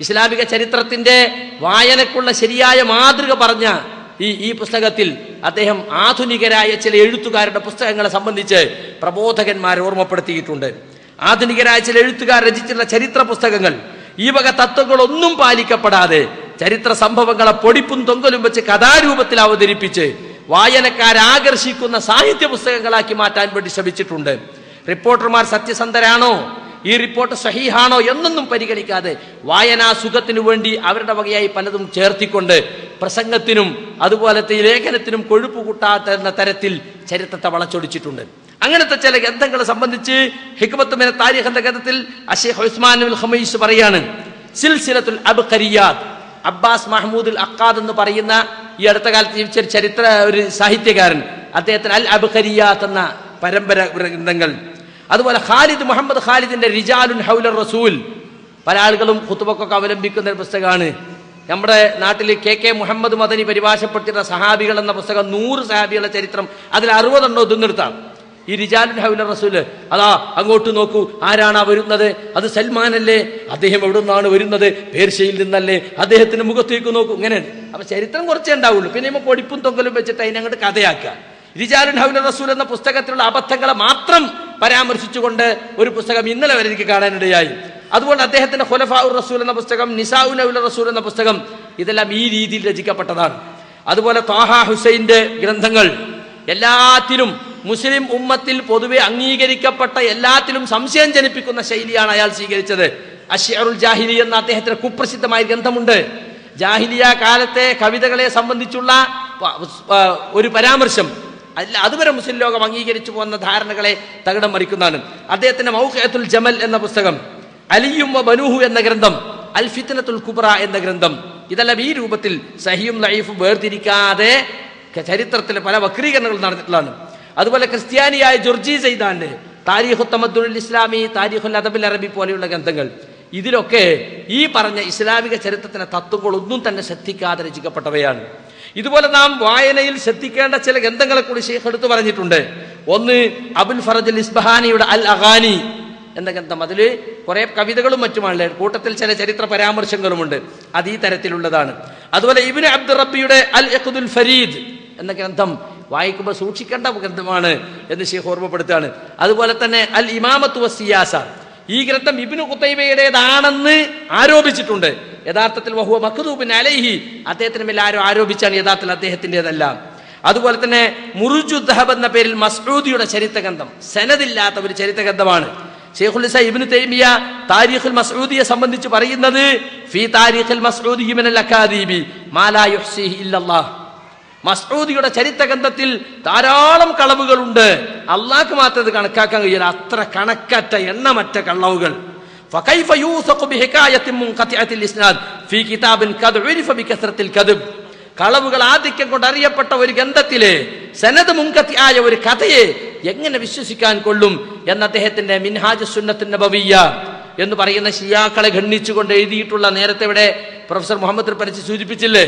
ഇസ്ലാമിക ചരിത്രത്തിന്റെ വായനക്കുള്ള ശരിയായ മാതൃക പറഞ്ഞ ഈ പുസ്തകത്തിൽ അദ്ദേഹം ആധുനികരായ ചില എഴുത്തുകാരുടെ പുസ്തകങ്ങളെ സംബന്ധിച്ച് പ്രബോധകന്മാരെ ഓർമ്മപ്പെടുത്തിയിട്ടുണ്ട്. ആധുനികരായ ചില എഴുത്തുകാർ രചിച്ചിട്ടുള്ള ചരിത്ര പുസ്തകങ്ങൾ ഈ വക തത്വങ്ങളൊന്നും പാലിക്കപ്പെടാതെ ചരിത്ര സംഭവങ്ങളെ പൊടിപ്പും തൊങ്കലും വെച്ച് കഥാരൂപത്തിൽ അവതരിപ്പിച്ച് വായനക്കാരെ ആകർഷിക്കുന്ന സാഹിത്യ പുസ്തകങ്ങളാക്കി മാറ്റാൻ വേണ്ടി ശ്രമിച്ചിട്ടുണ്ട്. റിപ്പോർട്ടർമാർ സത്യസന്ധരാണോ, ഈ റിപ്പോർട്ട് സഹീഹാണോ എന്നൊന്നും പരിഗണിക്കാതെ വായനാ സുഖത്തിനു വേണ്ടി അവരുടെ വകയായി പലതും ചേർത്തിക്കൊണ്ട് പ്രസംഗത്തിനും അതുപോലത്തെ ലേഖനത്തിനും കൊഴുപ്പ് കൂട്ടാത്ത തരത്തിൽ ചരിത്രത്തെ വളച്ചൊടിച്ചിട്ടുണ്ട്. അങ്ങനത്തെ ചില ഗ്രന്ഥങ്ങളെ സംബന്ധിച്ച് ഹിക്മത്ത് മിന താരിഖ് എന്ന ഗ്രന്ഥത്തിൽ അശൈഖ് ഉസ്മാൻ അൽ ഖമീസ് പറയാണ്, സിൽസിലത്തുൽ അബ്ഖരിയാത്ത്, അബ്ബാസ് മഹ്മൂദുൽ അഖാദ് എന്ന് പറയുന്ന ഈ അടുത്ത കാലത്ത് ജീവിച്ച ചരിത്ര ഒരു സാഹിത്യകാരൻ, അദ്ദേഹത്തിന് അൽ അബ്ഖരിയാത്ത് എന്ന പരമ്പര ഗ്രന്ഥങ്ങൾ. അതുപോലെ ഖാലിദ് മുഹമ്മദ് ഖാലിദിന്റെ റിജാലുൻ ഹൗല റസൂൽ, പല ആളുകളും ഖുതുബക്കൊക്കെ അവലംബിക്കുന്ന ഒരു പുസ്തകമാണ്. നമ്മുടെ നാട്ടിൽ കെ മുഹമ്മദ് മദനി പരിഭാഷപ്പെടുത്തിയ സഹാബികൾ എന്ന പുസ്തകം 100 സഹാബികളുടെ ചരിത്രം, അതിൽ 60 എണ്ണോ തിന്നെടുത്താണ്. ഈ റിജാലുൻ ഹൗല റസൂല്, അതാ അങ്ങോട്ട് നോക്കൂ, ആരാണ് വരുന്നത്? അത് സൽമാനല്ലേ? അദ്ദേഹം എവിടെ നിന്നാണ് വരുന്നത്? പേർഷ്യയിൽ നിന്നല്ലേ? അദ്ദേഹത്തിന്റെ മുഖത്തേക്ക് നോക്കൂ. ഇങ്ങനെയാണ്. അപ്പൊ ചരിത്രം കുറച്ചേ ഉണ്ടാവുള്ളൂ. പിന്നെ നമ്മൾ പൊടിപ്പും തൊങ്കലും വെച്ചിട്ട് അതിനങ്ങോട്ട് കഥയാക്കുക. റിജാലുൻ ഹൗല റസൂൽ എന്ന പുസ്തകത്തിലുള്ള അബദ്ധങ്ങളെ മാത്രം പരാമർശിച്ചുകൊണ്ട് ഒരു പുസ്തകം ഇന്നലെ വരെ എനിക്ക് കാണാനിടയായി. അതുകൊണ്ട് അദ്ദേഹത്തിന്റെ ഖുലഫാഉർ റസൂൽ എന്ന പുസ്തകം, നിസാഉൽ ഹൗല റസൂൽ എന്ന പുസ്തകം, ഇതെല്ലാം ഈ രീതിയിൽ രചിക്കപ്പെട്ടതാണ്. അതുപോലെ ത്വാഹ ഹുസൈന്റെ ഗ്രന്ഥങ്ങൾ, എല്ലാത്തിലും മുസ്ലിം ഉമ്മത്തിൽ പൊതുവെ അംഗീകരിക്കപ്പെട്ട എല്ലാത്തിലും സംശയം ജനിപ്പിക്കുന്ന ശൈലിയാണ് അയാൾ സ്വീകരിച്ചത്. അശ്ശഅറുൽ ജാഹിലി എന്ന അദ്ദേഹത്തിന് കുപ്രസിദ്ധമായ ഗ്രന്ഥമുണ്ട്. ജാഹിലിയ കാലത്തെ കവിതകളെ സംബന്ധിച്ചുള്ള ഒരു പരാമർശം, അല്ല അതുവരെ മുസ്ലിം ലോകം അംഗീകരിച്ചു പോകുന്ന ധാരണകളെ തകിടം മറിക്കുന്നതാണ്. അദ്ദേഹത്തിന്റെ മൗഖഅത്തുൽ ജമൽ എന്ന പുസ്തകം, അലിയും ബനൂഹു എന്ന ഗ്രന്ഥം, അൽ ഫിത്നത്തുൽ കുബ്ര എന്ന ഗ്രന്ഥം, ഇതെല്ലാം ഈ രൂപത്തിൽ സഹിയും ലഈഫും വേർതിരിക്കാതെ ചരിത്രത്തിലെ പല വക്രീകരണങ്ങൾ നടന്നിട്ടുള്ളതാണ്. അതുപോലെ ക്രിസ്ത്യാനിയായ ജോർജി സൈദാന്റെ താരീഖുൽ തമദ്ദുനുൽ ഇസ്ലാമി, താരീഖുൽ അദബുൽ അറബി പോലെയുള്ള ഗ്രന്ഥങ്ങൾ, ഇതിലൊക്കെ ഈ പറഞ്ഞ ഇസ്ലാമിക ചരിത്രത്തിന്റെ തത്വങ്ങളൊന്നും തന്നെ ശ്രദ്ധിക്കാതെ രചിക്കപ്പെട്ടവയാണ്. ഇതുപോലെ നാം വായനയിൽ ശ്രദ്ധിക്കേണ്ട ചില ഗ്രന്ഥങ്ങളെ കൂടി ശൈഖ് എടുത്തു പറഞ്ഞിട്ടുണ്ട്. ഒന്ന് അബുൽ ഫറജ് ഇസ്ബഹാനിയുടെ അൽ അഗാനി എന്ന ഗ്രന്ഥം. അതിൽ കുറെ കവിതകളും മറ്റുമാണ്, കൂട്ടത്തിൽ ചില ചരിത്ര പരാമർശങ്ങളുമുണ്ട്. അത് ഈ തരത്തിലുള്ളതാണ്. അതുപോലെ ഇബ്നു അബ്ദുർ റബ്ബിയുടെ അൽ ഇഖ്ദുൽ ഫരീദ് എന്ന ഗ്രന്ഥം വായിക്കുമ്പോൾ സൂക്ഷിക്കേണ്ട ഗ്രന്ഥമാണ് എന്ന് ശൈഖ് ഓർമ്മപ്പെടുത്തുകയാണ്. അതുപോലെ തന്നെ അൽ ഇമാമത്തു വസ്സിയാസ, ഈ ഗ്രന്ഥം ഇബ്നു ഖുതൈബയുടേതാണെന്ന് ആരോപിച്ചിട്ടുണ്ട്. യഥാർത്ഥത്തിൽ വഹുവ മക്ദൂബുൻ അലൈഹി, അദ്ദേഹത്തിന് മേൽ ആരോ ആരോപിച്ചാണ്, യഥാർത്ഥത്തിൽ അദ്ദേഹത്തിൻ്റെതല്ല. അതുപോലെ തന്നെ മുറുജു ദഹബ് എന്ന പേരിൽ മസ്ഊദിയുടെ ചരിത്ര ഗ്രന്ഥം, സനദില്ലാത്ത ഒരു ചരിത്ര ഗ്രന്ഥമാണ്. ശൈഖുൽ ഇസ്ലാം ഇബ്നു തൈമിയ താരീഖുൽ മസ്ഊദിയെ സംബന്ധിച്ച് പറയുന്നത്, ഫീ താരീഖിൽ മസ്ഊദി മിനൽ അകാദീബി മാ ലാ യുഹ്സിഹി ഇല്ലല്ലാഹ്. മസ്ഊദിയുടെ ചരിത്ര ഗ്രന്ഥത്തിൽ ധാരാളം കളവുകളുണ്ട്, അള്ളാഹ്ക്ക് മാത്രം ഇത് കണക്കാക്കാൻ കഴിയില്ല, അത്ര കണക്കറ്റ എണ്ണമറ്റ കളവുകൾ. فكيف يوثق بحكاية منقطعة الإسناد في كتاب قد عرف بكثرة الكذب. കളവുകൾ ആധിക്യം കൊണ്ട് അറിയപ്പെട്ട ഒരു ഗ്രന്ഥത്തിലെ സനദ് മുൻകത്തിയായ ഒരു കഥയെ എങ്ങനെ വിശ്വസിക്കാൻ കൊള്ളും എന്ന അദ്ദേഹത്തിന്റെ മിൻഹാജ് സുന്നത്തുൻ നബവിയ്യ എന്ന് പറയുന്ന ഷിയാക്കളെ ഖണ്ഡിച്ചുകൊണ്ട് എഴുതിയിട്ടുള്ള, നേരത്തെ ഇവിടെ പ്രൊഫസർ മുഹമ്മദ് റിപ്പനച്ചി സൂചിപ്പിച്ചില്ലേ,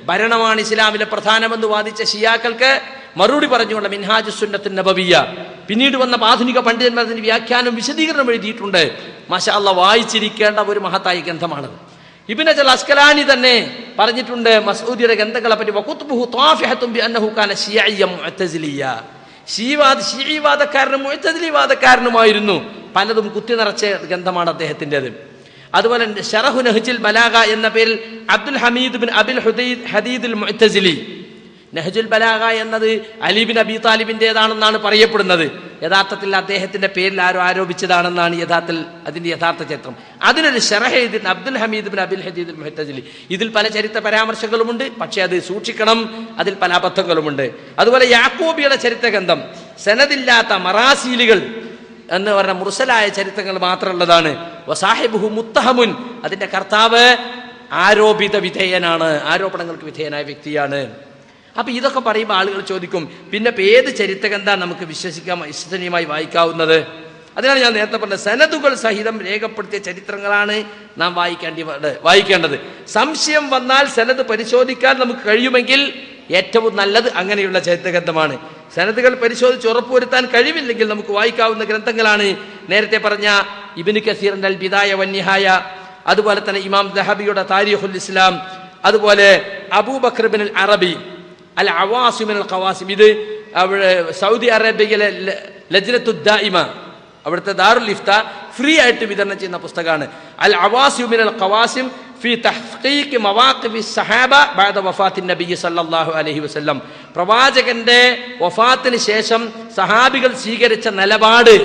ഭരണമാണ് ഇസ്ലാമിലെ പ്രധാനമെന്ന് വാദിച്ച ഷിയാക്കൾക്ക് മറുപടി പറഞ്ഞുകൊണ്ട് മിൻഹാജ് സുന്നത്തുൻ നബവിയ്യ. പിന്നീട് വന്ന ആധുനിക പണ്ഡിതന്മാർ അതിന് വ്യാഖ്യാനം വിശദീകരണം എഴുതിയിട്ടുണ്ട്. മാഷാ അല്ലാഹ്, വായിച്ചിരിക്കേണ്ട ഒരു മഹത്തായ ഗ്രന്ഥമാണത്. ഇബ്നു ഹജർ അസ്കലാനി തന്നെ പറഞ്ഞിട്ടുണ്ട് മസ്ഊദിയുടെ ഗ്രന്ഥങ്ങളെ പറ്റി, വഖുത്ബുഹു ത്വാഫിഹത്തുൻ ബിഅന്നഹു കാന ശിയഇയ്യ മുഅ്തസിലിയ്യ, ശീവാദക്കാരനും മുഅ്തസിലിവാദക്കാരനുമായിരുന്നു. പലതും കുത്തി നിറച്ച ഗ്രന്ഥമാണ് അദ്ദേഹത്തിൻ്റെത്. അതുപോലെ ശറഹു നഹ്ജുൽ ബലാഗ എന്ന പേരിൽ അബ്ദുൽ ഹമീദ് ബിൻ അബിൽ ഹദീദുൽ മുഅ്തസിലി, നഹ്ജുൽ ബലാഗ എന്നത് അലി ബിൻ അബി താലിബിൻ്റെതാണെന്നാണ് പറയപ്പെടുന്നത്. യഥാർത്ഥത്തിൽ അദ്ദേഹത്തിന്റെ പേരിൽ ആരോ ആരോപിച്ചതാണെന്നാണ് അതിന്റെ യഥാർത്ഥ ചരിത്രം. അതിനൊരു ശറഹ് എഴുതിയിട്ട് അബ്ദുൽ ഹമീദ് ബിൻ അബിൽ ഹദീദുൽ മുഅ്തസിലി. ഇതിൽ പല ചരിത്ര പരാമർശങ്ങളുമുണ്ട്, പക്ഷെ അത് സൂക്ഷിക്കണം, അതിൽ പല അബദ്ധങ്ങളുമുണ്ട്. അതുപോലെ യാക്കൂബിയുടെ ചരിത്ര ഗ്രന്ഥം, സനദില്ലാത്ത മറാസീലുകൾ എന്ന് പറഞ്ഞ മുർസലായ ചരിത്രങ്ങൾ മാത്രമുള്ളതാണ്. വസാഹിബുഹു മുത്തഹമുൻ, അതിന്റെ കർത്താവ് ആരോപിത വിധേയനാണ്, ആരോപണങ്ങൾക്ക് വിധേയനായ വ്യക്തിയാണ്. അപ്പൊ ഇതൊക്കെ പറയുമ്പോൾ ആളുകൾ ചോദിക്കും, പിന്നെ ഏത് ചരിത്രഗ്രന്ഥ നമുക്ക് വിശ്വസനീയമായി വായിക്കാവുന്നത്? അതിനാണ് ഞാൻ നേരത്തെ പറഞ്ഞത്, സനദുകൾ സഹിതം രേഖപ്പെടുത്തിയ ചരിത്രങ്ങളാണ് നാം വായിക്കേണ്ടത്. സംശയം വന്നാൽ സനദ് പരിശോധിക്കാൻ നമുക്ക് കഴിയുമെങ്കിൽ ഏറ്റവും നല്ലത് അങ്ങനെയുള്ള ചരിത്രഗ്രന്ഥമാണ്. സനദുകൾ പരിശോധിച്ച് ഉറപ്പുവരുത്താൻ കഴിവില്ലെങ്കിൽ നമുക്ക് വായിക്കാവുന്ന ഗ്രന്ഥങ്ങളാണ് നേരത്തെ പറഞ്ഞ ഇബ്നു കസീറിന്റെ അൽ ബിദായ വന്നിഹായ, അതുപോലെ തന്നെ ഇമാം ദഹബിയുടെ താരീഖുൽ ഇസ്ലാം, അതുപോലെ അബൂബക്കർ ബിൻ അൽ അറബി അൽ അവാസിം അൽ ഖവാസിം. ഇത് അവിടെ സൗദി അറേബ്യയിലെ ലജ്നത്തുദ് ദായിമ, അവിടുത്തെ ദാറുൽ ഇഫ്ത ഫ്രീ ആയിട്ട് വിതരണം ചെയ്യുന്ന പുസ്തകമാണ്. അൽ അവാസിം അൽ ഖവാസിം ഫി തഹ്ഖീഖ് മവാഖിഫി സഹാബ ബഅദ വഫാത്തിൻ നബി സല്ലല്ലാഹു അലൈഹി വസല്ലം. പ്രവാചകന്റെ വഫാത്തിന് ശേഷം സഹാബികൾ സ്വീകരിച്ച നിലപാട്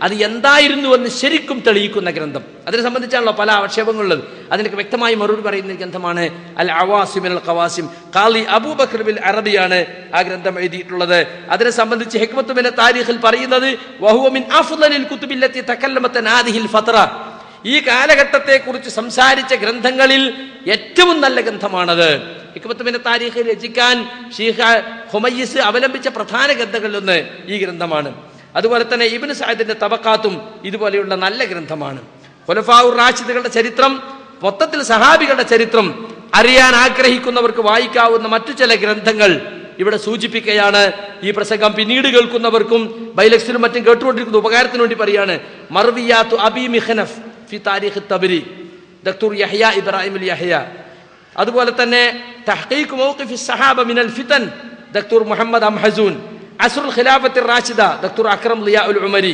അത് എന്തായിരുന്നുവെന്ന് ശരിക്കും തെളിയിക്കുന്ന ഗ്രന്ഥം. അതിനെ സംബന്ധിച്ചാണല്ലോ പല ആക്ഷേപങ്ങളുള്ളത്. അതിനൊക്കെ വ്യക്തമായി മറുപടി പറയുന്ന ഗ്രന്ഥമാണ് അൽ അവാസിം അൽ ഖവാസിം. ഖാലി അബൂബക്കർ ബിൽ അറബിയാണ് ആ ഗ്രന്ഥം എഴുതിയിട്ടുള്ളത്. അതിനെ സംബന്ധിച്ച് ഹിക്മത്ത് മിന താരീഖിൽ പറയുന്നത് വഹുവ മിൻ അഫ്ളലിൽ കുതുബില്ലത്തി തകല്ലമത ഹാദിഹിൽ ഫത്ര. ഈ കാലഘട്ടത്തെ കുറിച്ച് സംസാരിച്ച ഗ്രന്ഥങ്ങളിൽ ഏറ്റവും നല്ല ഗ്രന്ഥമാണത്. ഹിക്മത്ത് മിന താരീഖ് രചിക്കാൻ ഷീഖ് ഹുമയ്യിസ് അവലംബിച്ച പ്രധാന ഗ്രന്ഥങ്ങളിലൊന്ന് ഈ ഗ്രന്ഥമാണ്. അതുപോലെ തന്നെ ഇബ്നു സഅദിന്റെ തബഖാത്തും ഇതുപോലെയുള്ള നല്ല ഗ്രന്ഥമാണ്. ഖുലഫാഉർ റാഷിദുകളുടെ ചരിത്രം, മൊത്തത്തിൽ സഹാബികളുടെ ചരിത്രം അറിയാൻ ആഗ്രഹിക്കുന്നവർക്ക് വായിക്കാവുന്ന മറ്റു ചില ഗ്രന്ഥങ്ങൾ ഇവിടെ സൂചിപ്പിക്കുകയാണ്. ഈ പ്രസംഗം പിന്നീട് കേൾക്കുന്നവർക്കും ബൈലക്സിലും മറ്റും കേട്ടുകൊണ്ടിരിക്കുന്ന ഉപകാരത്തിന് വേണ്ടി പറയാണ്. മർവിയാത്തു അബി മിഖ്നഫ് ഫി താരീഖ് തബരി, doctor Yahya Ibrahim al Yahya. അതുപോലെ തന്നെ തഹ്ഖീഖ് മൗഖിഫ് സഹാബ മിനൽ ഫിതൻ, ഡോക്ടർ മുഹമ്മദ് അംഹസൂൻ. അസ്റുൽ ഖിലാഫത്തി റാഷിദ, doctor Akram Diya ul Umari.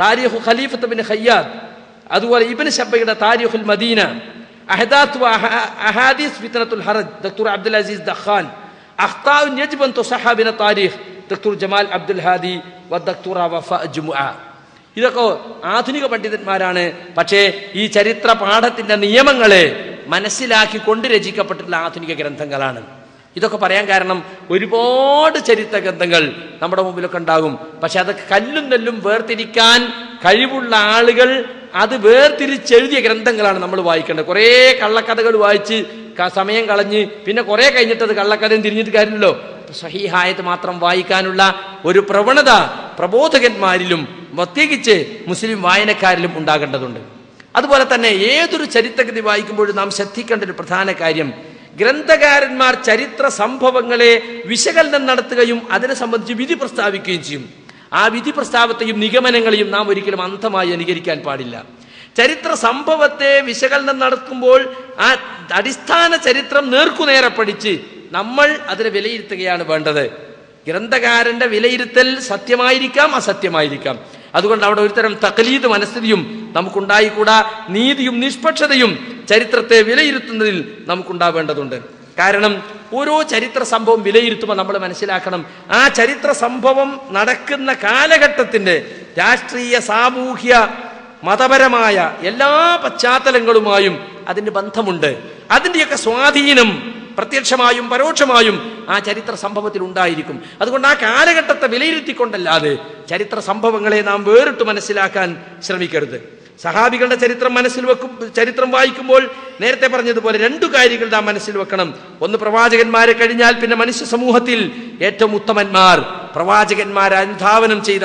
താരീഖ് ഖലീഫത്ത് ബിൻ ഖയ്യാദ്. അതുപോലെ ഇബ്നു ശബ്ബയുടെ താരീഖുൽ മദീന. അഹദാത്ത് വ അഹാദീസ് ഫിത്നത്തുൽ ഹറജ്, ഡോക്ടർ അബ്ദുൽ അസീസ് ദഖാൻ. അഖ്താഉ യജ്ബൻ തുസഹ ബിൻ താരീഖ്, ഡോക്ടർ ജമാൽ അബ്ദുൽ ഹാദി വ ഡോക്ടർ വഫ ജുമുഅ. ഇതൊക്കെ ആധുനിക പണ്ഡിതന്മാരാണ്. പക്ഷേ ഈ ചരിത്ര പാഠത്തിന്റെ നിയമങ്ങളെ മനസ്സിലാക്കി കൊണ്ട് രചിക്കപ്പെട്ടിട്ടുള്ള ആധുനിക ഗ്രന്ഥങ്ങളാണ്. ഇതൊക്കെ പറയാൻ കാരണം ഒരുപാട് ചരിത്ര ഗ്രന്ഥങ്ങൾ നമ്മുടെ മുമ്പിലൊക്കെ ഉണ്ടാകും. പക്ഷെ അതൊക്കെ കല്ലും നെല്ലും വേർതിരിക്കാൻ കഴിവുള്ള ആളുകൾ അത് വേർതിരിച്ചെഴുതിയ ഗ്രന്ഥങ്ങളാണ് നമ്മൾ വായിക്കേണ്ടത്. കുറേ കള്ളക്കഥകൾ വായിച്ച് സമയം കളഞ്ഞ് പിന്നെ കുറെ കഴിഞ്ഞിട്ട് അത് കള്ളക്കഥയും തിരിഞ്ഞിട്ട് കാര്യമില്ലല്ലോ. സഹീഹായത് മാത്രം വായിക്കാനുള്ള ഒരു പ്രവണത പ്രബോധകന്മാരിലും പ്രത്യേകിച്ച് മുസ്ലിം വായനക്കാരിലും ഉണ്ടാകേണ്ടതുണ്ട്. അതുപോലെ തന്നെ ഏതൊരു ചരിത്രകൃതി വായിക്കുമ്പോഴും നാം ശ്രദ്ധിക്കേണ്ട ഒരു പ്രധാന കാര്യം, ഗ്രന്ഥകാരന്മാർ ചരിത്ര സംഭവങ്ങളെ വിശകലനം നടത്തുകയും അതിനെ സംബന്ധിച്ച് വിധി പ്രസ്താവിക്കുകയും ചെയ്യും. ആ വിധി പ്രസ്താവത്തെയും നിഗമനങ്ങളെയും നാം ഒരിക്കലും അന്ധമായി അനുകരിക്കാൻ പാടില്ല. ചരിത്ര സംഭവത്തെ വിശകലനം നടത്തുമ്പോൾ ആ അടിസ്ഥാന ചരിത്രം നേർക്കുനേരെ പഠിച്ച് നമ്മൾ അതിനെ വിലയിരുത്തുകയാണ് വേണ്ടത്. ഗ്രന്ഥകാരന്റെ വിലയിരുത്തൽ സത്യമായിരിക്കാം, അസത്യമായിരിക്കാം. അതുകൊണ്ട് അവിടെ ഒരുതരം തഖ്ലീദ് മനസ്ഥിതിയും നമുക്കുണ്ടായിക്കൂടാ. നീതിയും നിഷ്പക്ഷതയും ചരിത്രത്തെ വിലയിരുത്തുന്നതിൽ നമുക്കുണ്ടാവേണ്ടതുണ്ട്. കാരണം ഓരോ ചരിത്ര സംഭവം വിലയിരുത്തുമ്പോൾ നമ്മൾ മനസ്സിലാക്കണം, ആ ചരിത്ര സംഭവം നടക്കുന്ന കാലഘട്ടത്തിന്റെ രാഷ്ട്രീയ, സാമൂഹ്യ, മതപരമായ എല്ലാ പശ്ചാത്തലങ്ങളുമായും അതിന് ബന്ധമുണ്ട്. അതിൻ്റെയൊക്കെ സ്വാധീനം പ്രത്യക്ഷമായും പരോക്ഷമായും ആ ചരിത്ര സംഭവത്തിൽ ഉണ്ടായിരിക്കും. അതുകൊണ്ട് ആ കാലഘട്ടത്തെ വിലയിരുത്തിക്കൊണ്ടല്ലാതെ ചരിത്ര സംഭവങ്ങളെ നാം വേറിട്ട് മനസ്സിലാക്കാൻ ശ്രമിക്കരുത്. സഹാബികളുടെ ചരിത്രം വായിക്കുമ്പോൾ നേരത്തെ പറഞ്ഞതുപോലെ രണ്ടു കാര്യങ്ങൾ നാം മനസ്സിൽ വെക്കണം. ഒന്ന്, പ്രവാചകന്മാരെ കഴിഞ്ഞാൽ പിന്നെ മനുഷ്യ സമൂഹത്തിൽ ഏറ്റവും ഉത്തമന്മാർ പ്രവാചകന്മാരെ അനുധാവനം ചെയ്ത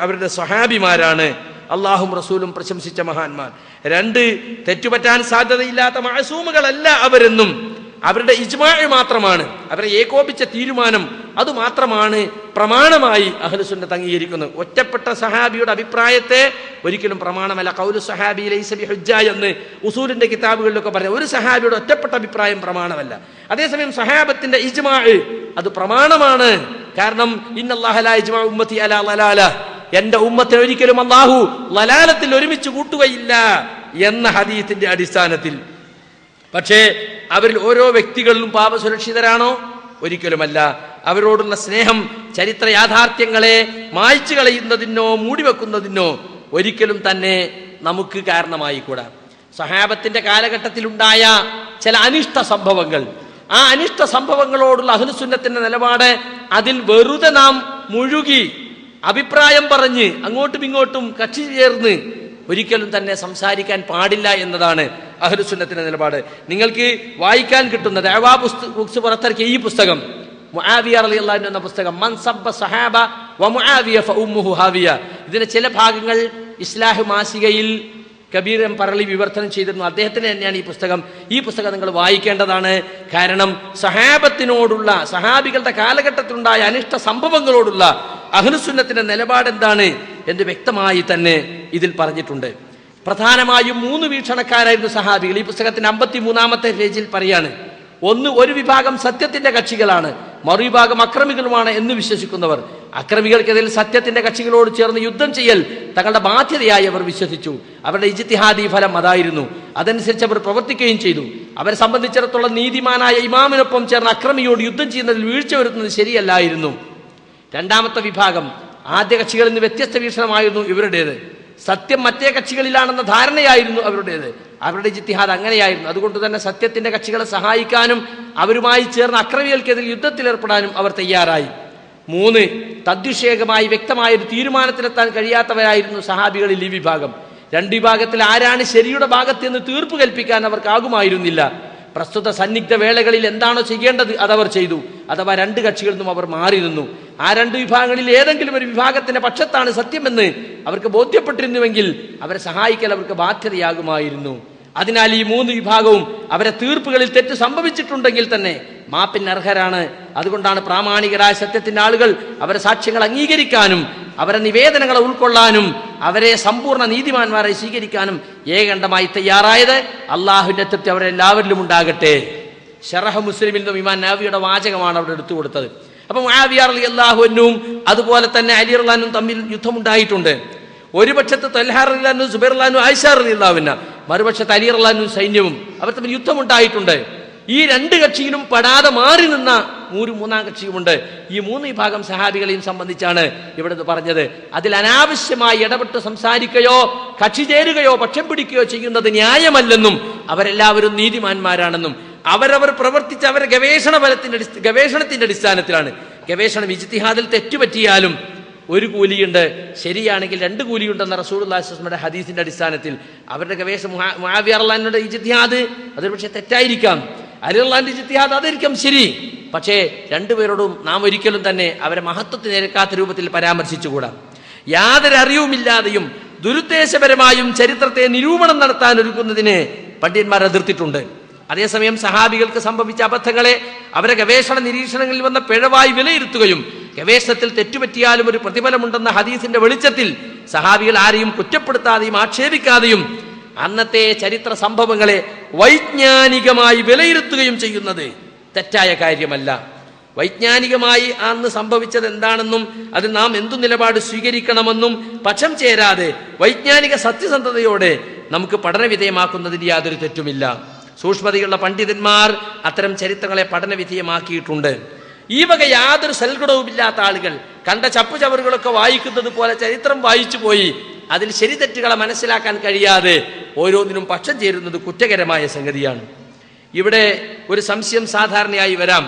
അവരുടെ സ്വഹാബിമാരാണ്, അള്ളാഹും റസൂലും പ്രശംസിച്ച മഹാന്മാർ. രണ്ട്, തെറ്റുപറ്റാൻ സാധ്യതയില്ലാത്ത മഅസൂമുകളല്ല അവരെന്നും അവരുടെ ഇജ്മാഅ് മാത്രമാണ്, അവരെ ഏകോപിച്ച തീരുമാനം അതുമാത്രമാണ് പ്രമാണമായി അഹ്ലുസുന്നത്ത് അംഗീകരിക്കുന്നത്. ഒറ്റപ്പെട്ട സഹാബിയുടെ അഭിപ്രായത്തെ ഒരിക്കലും പ്രമാണമല്ല. ഖൗലു സഹാബി ലൈസ ബിഹുജ്ജ എന്ന് ഉസൂലിന്റെ കിതാബുകളിലൊക്കെ പറയാം. ഒരു സഹാബിയുടെ ഒറ്റപ്പെട്ട അഭിപ്രായം പ്രമാണമല്ല. അതേസമയം സഹാബത്തിന്റെ ഇജ്മാഅ് അത് പ്രമാണമാണ്. കാരണം ഇന്നല്ലാഹ ലാ യജ്മഉ ഉമ്മത്തി അലാ ളലാല, എന്റെ ഉമ്മത്തെ ഒരിക്കലും അല്ലാഹു ളലാലത്തിൽ ഒരുമിച്ച് കൂട്ടുകയില്ല എന്ന ഹദീസിന്റെ അടിസ്ഥാനത്തിൽ. പക്ഷേ അവരിൽ ഓരോ വ്യക്തികളിലും പാപസുരക്ഷിതരാണോ? ഒരിക്കലുമല്ല. അവരോടുള്ള സ്നേഹം ചരിത്ര യാഥാർത്ഥ്യങ്ങളെ മായ്ച്ചു കളയുന്നതിനോ മൂടിവെക്കുന്നതിനോ ഒരിക്കലും തന്നെ നമുക്ക് കാരണമായിക്കൂടാ. സഹാബത്തിന്റെ കാലഘട്ടത്തിലുണ്ടായ ചില അനിഷ്ട സംഭവങ്ങൾ, ആ അനിഷ്ട സംഭവങ്ങളോടുള്ള അഹ്ലുസുന്നത്തിന്റെ നിലപാട് അതിൽ വെറുതെ നാം മുഴുകി അഭിപ്രായം പറഞ്ഞ് അങ്ങോട്ടും ഇങ്ങോട്ടും കക്ഷി ചേർന്ന് ഒരിക്കലും തന്നെ സംസാരിക്കാൻ പാടില്ല എന്നതാണ് അഹ്ലുസുന്നത്തിന്റെ നിലപാട്. നിങ്ങൾക്ക് വായിക്കാൻ കിട്ടുന്ന ദഅവാ ബുക്സ് പുറത്തിറക്കിയ ഈ പുസ്തകം, മുആവിയ റളിയല്ലാഹു അൻഹു എന്ന പുസ്തകം, മൻ സബ്ബ സഹാബ വ മുആവിയ ഫഉമ്മുഹു ഹാവിയ, ഇതിന്റെ ചില ഭാഗങ്ങൾ ഇസ്ലാഹ് മാസികയിൽ കബീർ എം പറളി വിവർത്തനം ചെയ്തിരുന്നു. അദ്ദേഹത്തിന് തന്നെയാണ് ഈ പുസ്തകം. ഈ പുസ്തകം നിങ്ങൾ വായിക്കേണ്ടതാണ്. കാരണം സഹാബത്തിനോടുള്ള, സഹാബികളുടെ കാലഘട്ടത്തിലുണ്ടായ അനിഷ്ട സംഭവങ്ങളോടുള്ള അഹ്ലുസുന്നത്തിന്റെ നിലപാട് എന്താണ് എന്ന് വ്യക്തമായി തന്നെ ഇതിൽ പറഞ്ഞിട്ടുണ്ട്. പ്രധാനമായും 3 വീക്ഷണക്കാരായിരുന്നു സഹാബികൾ. ഈ പുസ്തകത്തിന്റെ 53-ാമത്തെ പേജിൽ പറയാണ്, ഒന്ന്, ഒരു വിഭാഗം സത്യത്തിന്റെ കക്ഷികളാണ്, മറുവിഭാഗം അക്രമികളുമാണ് എന്ന് വിശ്വസിക്കുന്നവർ. അക്രമികൾക്കെതിരെ സത്യത്തിന്റെ കക്ഷികളോട് ചേർന്ന് യുദ്ധം ചെയ്യൽ തങ്ങളുടെ ബാധ്യതയായി അവർ വിശ്വസിച്ചു. അവരുടെ ഇജ്തിഹാദി ഫലം അതായിരുന്നു. അതനുസരിച്ച് അവർ പ്രവർത്തിക്കുകയും ചെയ്തു. അവരെ സംബന്ധിച്ചിടത്തോളം നീതിമാനായ ഇമാമിനൊപ്പം ചേർന്ന് അക്രമിയോട് യുദ്ധം ചെയ്യുന്നതിൽ വീഴ്ച വരുത്തുന്നത് ശരിയല്ലായിരുന്നു. രണ്ടാമത്തെ വിഭാഗം ആദ്യ കക്ഷികളിൽ നിന്ന് വ്യത്യസ്ത വീക്ഷണമായിരുന്നു ഇവരുടേത്. സത്യം മറ്റേ കക്ഷികളിലാണെന്ന ധാരണയായിരുന്നു അവരുടേത്. അവരുടെ ഇജ്തിഹാദ് അങ്ങനെയായിരുന്നു. അതുകൊണ്ട് തന്നെ സത്യത്തിന്റെ കക്ഷികളെ സഹായിക്കാനും അവരുമായി ചേർന്ന് അക്രമികൾക്കെതിരെ യുദ്ധത്തിലേർപ്പെടാനും അവർ തയ്യാറായി. 3, തദ്വിഷേകമായി വ്യക്തമായ ഒരു തീരുമാനത്തിലെത്താൻ കഴിയാത്തവരായിരുന്നു സഹാബികളിൽ ഈ വിഭാഗം. 2 വിഭാഗത്തിൽ ആരാണ് ശരിയുടെ ഭാഗത്തെന്ന് തീർപ്പ് കൽപ്പിക്കാൻ അവർക്കാകുമായിരുന്നില്ല. പ്രസ്തുത സന്നിഗ്ധ വേളകളിൽ എന്താണോ ചെയ്യേണ്ടത് അതവർ ചെയ്തു. അഥവാ 2 കക്ഷികളിൽ നിന്നും അവർ മാറി നിന്നു. ആ 2 വിഭാഗങ്ങളിൽ ഏതെങ്കിലും ഒരു വിഭാഗത്തിന്റെ പക്ഷത്താണ് സത്യമെന്ന് അവർക്ക് ബോധ്യപ്പെട്ടിരുന്നുവെങ്കിൽ അവരെ സഹായിക്കൽ അവർക്ക് ബാധ്യതയാകുമായിരുന്നു. അതിനാൽ ഈ 3 വിഭാഗവും അവരെ തീർപ്പുകളിൽ തെറ്റ് സംഭവിച്ചിട്ടുണ്ടെങ്കിൽ തന്നെ മാപ്പിന് അർഹരാണ്. അതുകൊണ്ടാണ് പ്രാമാണികരായ സത്യത്തിന്റെ ആളുകൾ അവരെ സാക്ഷ്യങ്ങൾ അംഗീകരിക്കാനും അവരെ നിവേദനങ്ങളെ ഉൾക്കൊള്ളാനും അവരെ സമ്പൂർണ്ണ നീതിമാന്മാരായി സ്വീകരിക്കാനും ഏകണ്ഠമായി തയ്യാറായത്. അള്ളാഹുവിന്റെ തൃപ്തി അവരെല്ലാവരിലും ഉണ്ടാകട്ടെ. ശറഹ് മുസ്ലിമിൽ നിന്നും ഇമാം നവവിയുടെ വാചകമാണ് അവിടെ എടുത്തു കൊടുത്തത്. അപ്പൊ മുആവിയ റളിയല്ലാഹു അൻഹുവും അതുപോലെ തന്നെ അലി റളിയല്ലാഹു അൻഹുവും തമ്മിൽ യുദ്ധമുണ്ടായിട്ടുണ്ട്. ഒരു പക്ഷത്ത് തൽഹാ റളിയല്ലാഹു അൻഹു, സുബൈർ റളിയല്ലാഹു അൻഹു, ആയിഷ റളിയല്ലാഹു അൻഹ, മറുപക്ഷത്ത് അലി റളിയല്ലാഹു അൻഹു സൈന്യവും അവർ തമ്മിൽ യുദ്ധമുണ്ടായിട്ടുണ്ട്. ഈ 2 കക്ഷിയിലും പെടാതെ മാറി നിന്ന 3 കക്ഷിയുമുണ്ട്. ഈ 3 വിഭാഗം സഹാബികളെയും സംബന്ധിച്ചാണ് ഇവിടെ പറഞ്ഞത്. അതിൽ അനാവശ്യമായി ഇടപെട്ട് സംസാരിക്കുകയോ കക്ഷി ചേരുകയോ പക്ഷം പിടിക്കുകയോ ചെയ്യുന്നത് ന്യായമല്ലെന്നും അവരെല്ലാവരും നീതിമാന്മാരാണെന്നും അവരവർ പ്രവർത്തിച്ച അവരുടെ ഗവേഷണത്തിന്റെ അടിസ്ഥാനത്തിലാണ്. ഗവേഷണം ഇജ്തിഹാദിൽ തെറ്റുപറ്റിയാലും 1 കൂലിയുണ്ട്, ശരിയാണെങ്കിൽ 2 കൂലിയുണ്ടെന്ന റസൂലുള്ളാഹി സ്വല്ലല്ലാഹു അലൈഹി വസല്ലമയുടെ ഹദീസിന്റെ അടിസ്ഥാനത്തിൽ അവരുടെ ഗവേഷണം മുആവിയ റളിയല്ലാഹു അൻഹുവിന്റെ ഇജ്തിഹാദ് അതൊരു പക്ഷേ തെറ്റായിരിക്കാം, അലി റളിയല്ലാഹു അൻഹുവിന്റെ ഇജ്തിഹാദ് അതായിരിക്കാം ശരി. പക്ഷേ 2 പേരോടും നാം ഒരിക്കലും തന്നെ അവരെ മഹത്വത്തിന് നിരക്കാത്ത രൂപത്തിൽ പരാമർശിച്ചുകൂടാ. യാതൊരു അറിവുമില്ലാതെയും ദുരുദ്ദേശപരമായും ചരിത്രത്തെ നിരൂപണം നടത്താൻ ഒരുക്കുന്നതിന് പണ്ഡിതന്മാർ എതിർത്തിട്ടുണ്ട്. അതേസമയം സഹാബികൾക്ക് സംഭവിച്ച അബദ്ധങ്ങളെ അവരെ ഗവേഷണ നിരീക്ഷണങ്ങളിൽ വന്ന പിഴവായി വിലയിരുത്തുകയും ഗവേഷണത്തിൽ തെറ്റുപറ്റിയാലും ഒരു പ്രതിഫലമുണ്ടെന്ന ഹദീസിന്റെ വെളിച്ചത്തിൽ സഹാബികൾ ആരെയും കുറ്റപ്പെടുത്താതെയും ആക്ഷേപിക്കാതെയും അന്നത്തെ ചരിത്ര സംഭവങ്ങളെ വൈജ്ഞാനികമായി വിലയിരുത്തുകയും ചെയ്യുന്നത് തെറ്റായ കാര്യമല്ല. വൈജ്ഞാനികമായി അന്ന് സംഭവിച്ചത് എന്താണെന്നും അതിൽ നാം എന്തു നിലപാട് സ്വീകരിക്കണമെന്നും പക്ഷം ചേരാതെ വൈജ്ഞാനിക സത്യസന്ധതയോടെ നമുക്ക് പഠനവിധേയമാക്കുന്നതിന് യാതൊരു തെറ്റുമില്ല. സൂക്ഷ്മതയുള്ള പണ്ഡിതന്മാർ അത്തരം ചരിത്രങ്ങളെ പഠനവിധേയമാക്കിയിട്ടുണ്ട്. ഈ വക യാതൊരു സൽഗുണവുമില്ലാത്ത ആളുകൾ കണ്ട ചപ്പുചവറുകളൊക്കെ വായിക്കുന്നത് പോലെ ചരിത്രം വായിച്ചു പോയി അതിൽ ശരി തെറ്റുകളെ മനസ്സിലാക്കാൻ കഴിയാതെ ഓരോന്നിനും പക്ഷം ചേരുന്നത് കുറ്റകരമായ സംഗതിയാണ്. ഇവിടെ ഒരു സംശയം സാധാരണയായി വരാം.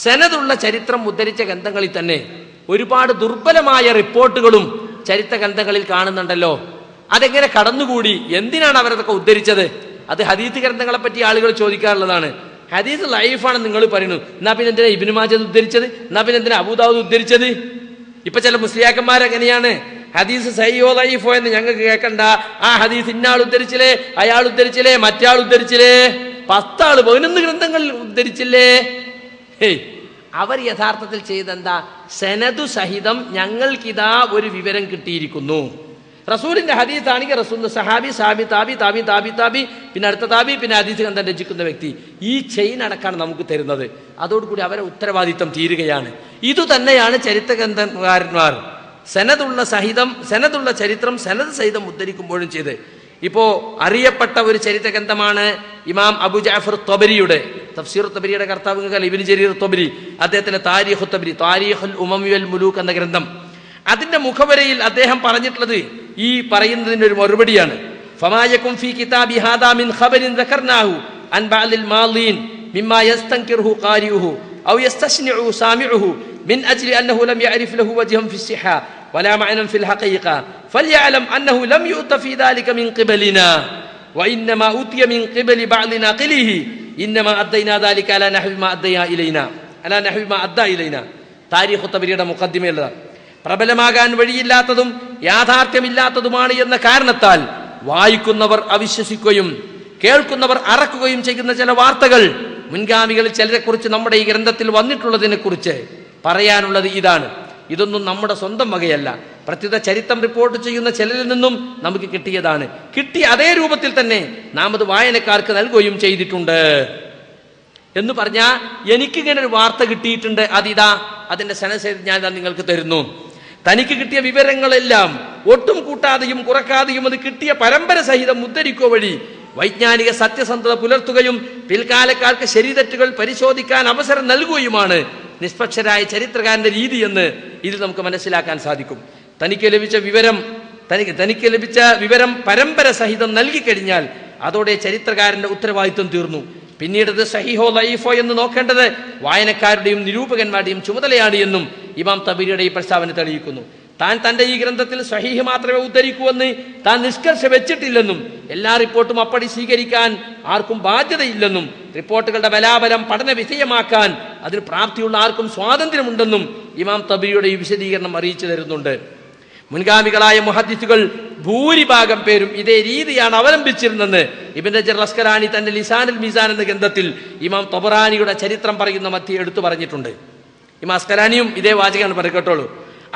സനദുള്ള ചരിത്രം ഉദ്ധരിച്ച ഗ്രന്ഥങ്ങളിൽ തന്നെ ഒരുപാട് ദുർബലമായ റിപ്പോർട്ടുകളും ചരിത്ര ഗ്രന്ഥങ്ങളിൽ കാണുന്നുണ്ടല്ലോ. അതെങ്ങനെ കടന്നുകൂടി? എന്തിനാണ് അവരതൊക്കെ ഉദ്ധരിച്ചത്? അത് ഹദീസ് ഗ്രന്ഥങ്ങളെ പറ്റി ആളുകൾ ചോദിക്കാറുള്ളതാണ്. ഹദീസ് ലൈഫാണ് നിങ്ങൾ പറയുന്നു, എന്നാ പിന്നെ എന്തിനാ ഇബ്നു മാജ ഉദ്ധരിച്ചത്? എന്നാ പിന്നെ എന്തിനാ അബൂദാവൂദ് ഉദ്ധരിച്ചത്? ഇപ്പൊ ചില മുസ്ലിയാക്കന്മാരെങ്ങനെയാണ് ഹദീസ് സഹീഹോ ലൈഫോ എന്ന് ഞങ്ങൾക്ക് കേൾക്കണ്ട, ആ ഹദീസ് ഇന്നാൾ ഉദ്ധരിച്ചില്ലേ, അയാൾ ഉദ്ധരിച്ചില്ലേ, മറ്റയാൾ ഉദ്ധരിച്ചില്ലേ, 10 ആള് 11 ഗ്രന്ഥങ്ങൾ ഉദ്ധരിച്ചില്ലേ? അവർ യഥാർത്ഥത്തിൽ ചെയ്തെന്താ? സനദു സഹിതം ഞങ്ങൾക്കിതാ ഒരു വിവരം കിട്ടിയിരിക്കുന്നു. റസൂലിന്റെ ഹദീസ് ആണെങ്കിൽ റസൂൽ, സഹാബി, സാബി, താബി, താബി, താബി, താബി, പിന്നെ അടുത്ത താബി, പിന്നെ ഹദീസ് ഗ്രന്ഥം രചിക്കുന്ന വ്യക്തി, ഈ ചെയിൻ അടക്കാണ് നമുക്ക് തരുന്നത്. അതോടുകൂടി അവരെ ഉത്തരവാദിത്വം തീരുകയാണ്. ഇതുതന്നെയാണ് ചരിത്ര ഗ്രന്ഥകാരന്മാർ സനദുള്ള ചരിത്രം സനദ് സഹിതം ഉദ്ധരിക്കുമ്പോഴും ചെയ്ത്. ഇപ്പോ അറിയപ്പെട്ട ഒരു ചരിത്ര ഗ്രന്ഥമാണ് ഇമാം അബു ജഅഫർ ത്വബരിയുടെ തഫ്സീർ ത്വബരിയുടെ കർത്താവ് ഇബ്നു ജരീർ ത്വബരി, അദ്ദേഹത്തിന്റെ താരീഖു ത്വബരി, താരീഖുൽ ഉമമി വൽ മുലൂക്ക് എന്ന ഗ്രന്ഥം. അതിന്റെ മുഖവരയിൽ അദ്ദേഹം പറഞ്ഞിട്ടുള്ളത് ഈ പറയുന്നതിന്റെ ഒരു മറുപടിയാണ്. ഫമായകും ഫീ കിതാബി ഹാദാ മിൻ ഖബരിൻ ദക്കർനാഹു അൻ ബഅദിൽ മാളീൻ മിമ്മാ യസ്തൻകിറുഹു ഖാരിഉഹു ഔ യസ്തശ്നിഉ സാമിഉഹു മിൻ അജ്ലി അന്നഹു ലം യഅരിഫ് ലഹു വജ്ഹൻ ഫി സിഹ വലാ മഅനൻ ഫിൽ ഹഖീഖ ഫൽയഅലം അന്നഹു ലം യുഅത ഫീ ദാലിക മിൻ ഖിബലിനാ വഇന്നമാ ഉതിയ മിൻ ഖിബലി ബഅദി നഖലിഹി ഇന്നമാ അദ്ദൈനാ ദാലിക അലാ നഹ്വി മാ അദ്ദയ ഇലൈനാ. താരീഖു തബരിയുടെ മുഖദ്ദിമയിലുള്ളതാണ്. പ്രബലമാകാൻ വഴിയില്ലാത്തതും യാഥാർത്ഥ്യമില്ലാത്തതുമാണ് എന്ന കാരണത്താൽ വായിക്കുന്നവർ അവിശ്വസിക്കുകയും കേൾക്കുന്നവർ അറക്കുകയും ചെയ്യുന്ന ചില വാർത്തകൾ മുൻഗാമികളിൽ ചിലരെക്കുറിച്ച് നമ്മുടെ ഈ ഗ്രന്ഥത്തിൽ വന്നിട്ടുള്ളതിനെ കുറിച്ച് പറയാനുള്ളത് ഇതാണ്. ഇതൊന്നും നമ്മുടെ സ്വന്തം വകയല്ല, പ്രത്യേക ചരിത്രം റിപ്പോർട്ട് ചെയ്യുന്ന ചിലരിൽ നിന്നും നമുക്ക് കിട്ടിയതാണ്. കിട്ടിയ അതേ രൂപത്തിൽ തന്നെ നാം അത് വായനക്കാർക്ക് നൽകുകയും ചെയ്തിട്ടുണ്ട് എന്ന് പറഞ്ഞാൽ, എനിക്കിങ്ങനെ ഒരു വാർത്ത കിട്ടിയിട്ടുണ്ട്, അതിതാ അതിന്റെ സനസ ഞാൻ നിങ്ങൾക്ക് തരുന്നു. തനിക്ക് കിട്ടിയ വിവരങ്ങളെല്ലാം ഒട്ടും കൂട്ടാതെയും കുറക്കാതെയും അത് കിട്ടിയ പരമ്പര സഹിതം ഉദ്ധരിക്കുക വഴി വൈജ്ഞാനിക സത്യസന്ധത പുലർത്തുകയും പിൽക്കാലക്കാർക്ക് ശരിതെറ്റുകൾ പരിശോധിക്കാൻ അവസരം നൽകുകയുമാണ് നിഷ്പക്ഷരായ ചരിത്രകാരന്റെ രീതി എന്ന് ഇതിൽ നമുക്ക് മനസ്സിലാക്കാൻ സാധിക്കും. തനിക്ക് ലഭിച്ച വിവരം തനിക്ക് ലഭിച്ച വിവരം പരമ്പര സഹിതം നൽകിക്കഴിഞ്ഞാൽ അതോടെ ചരിത്രകാരന്റെ ഉത്തരവാദിത്വം തീർന്നു. പിന്നീട് സഹീഹോ ലഈഫോ എന്ന് നോക്കേണ്ടത് വായനക്കാരുടെയും നിരൂപകന്മാരുടെയും ചുമതലയാണ് എന്നും ഇമാം തബരിയുടെ ഈ പ്രസ്താവന തെളിയിക്കുന്നു. താൻ തന്റെ ഈ ഗ്രന്ഥത്തിൽ സ്വഹീഹ് മാത്രമേ ഉദ്ധരിക്കൂവെന്ന് താൻ നിഷ്കർഷ വെച്ചിട്ടില്ലെന്നും എല്ലാ റിപ്പോർട്ടും അപ്പടി സ്വീകരിക്കാൻ ആർക്കും ബാധ്യതയില്ലെന്നും റിപ്പോർട്ടുകളുടെ ബലാബലം പഠന വിധേയമാക്കാൻ അതിന് പ്രാപ്തിയുള്ള ആർക്കും സ്വാതന്ത്ര്യമുണ്ടെന്നും ഇമാം തബരിയുടെ ഈ വിശദീകരണം അറിയിച്ചു തരുന്നുണ്ട്. മുൻഗാമികളായ മുഹദ്ദിസുകൾ ഭൂരിഭാഗം പേരും ഇതേ രീതിയാണ് അവലംബിച്ചിരുന്നെന്ന് ഇബ്നു ഹജർ അസ്കലാനി തന്റെ ലിസാനുൽ മീസാൻ എന്ന ഗ്രന്ഥത്തിൽ ഇമാം തബറാനിയുടെ ചരിത്രം പറയുന്ന മധ്യേ എടുത്തു പറഞ്ഞിട്ടുണ്ട്. ഇമാം അസ്കലാനിയും ഇതേ വാചകമാണ് പറഞ്ഞു കേട്ടോളൂ.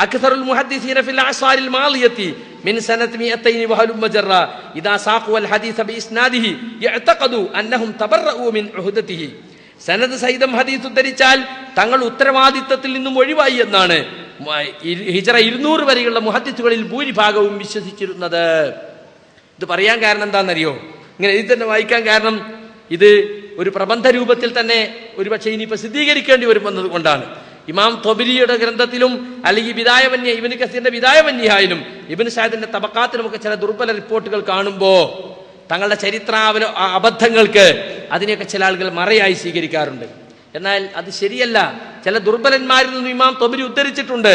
അക്സറുൽ മുഹദ്ദിസീന ഫിൽ അഅ്സാരിൽ മാളിയത്തി മിൻ സനത്ത് 200 വഹലും മജറ ഇദാ സാഖു അൽ ഹദീസ ബിഇസ്നാദിഹി യഅതഖദു അന്നഹും തബറഉ മിൻ ഉഹദതിഹി. സനദ് സഹിതം ഹദീസ് ഉദ്ധരിച്ചാൽ തങ്ങൾ ഉത്തരവാദിത്തത്തിൽ നിന്നും ഒഴിവായി എന്നാണ് ഹിജറ 200 വരെയുള്ള മുഹദ്ദിസുകളിൽ ഭൂരിഭാഗവും വിശ്വസിച്ചിരുന്നത്. ഇത് പറയാൻ കാരണം എന്താണെന്നറിയോ? ഇങ്ങനെ എഴുതി തന്നെ വായിക്കാൻ കാരണം ഇത് ഒരു പ്രബന്ധ രൂപത്തിൽ തന്നെ ഒരുപക്ഷെ ഇനി പ്രസിദ്ധീകരിക്കേണ്ടി വരുമെന്നത് കൊണ്ടാണ്. ഇമാം തൊബരിയുടെ ഗ്രന്ഥത്തിലും അല്ലെങ്കിൽ ബിദായവന്യ ഇബ്നു കസീറിന്റെ ബിദായവന്യായാലും ഇബ്നു സഅദിന്റെ തബഖാത്തിലുമൊക്കെ ചില ദുർബല റിപ്പോർട്ടുകൾ കാണുമ്പോൾ തങ്ങളുടെ അബദ്ധങ്ങൾക്ക് അതിനെയൊക്കെ ചില ആളുകൾ മറയായി സ്വീകരിക്കാറുണ്ട്. എന്നാൽ അത് ശരിയല്ല. ചില ദുർബലന്മാരിൽ നിന്നും ഇമാം തൊബരി ഉദ്ധരിച്ചിട്ടുണ്ട്.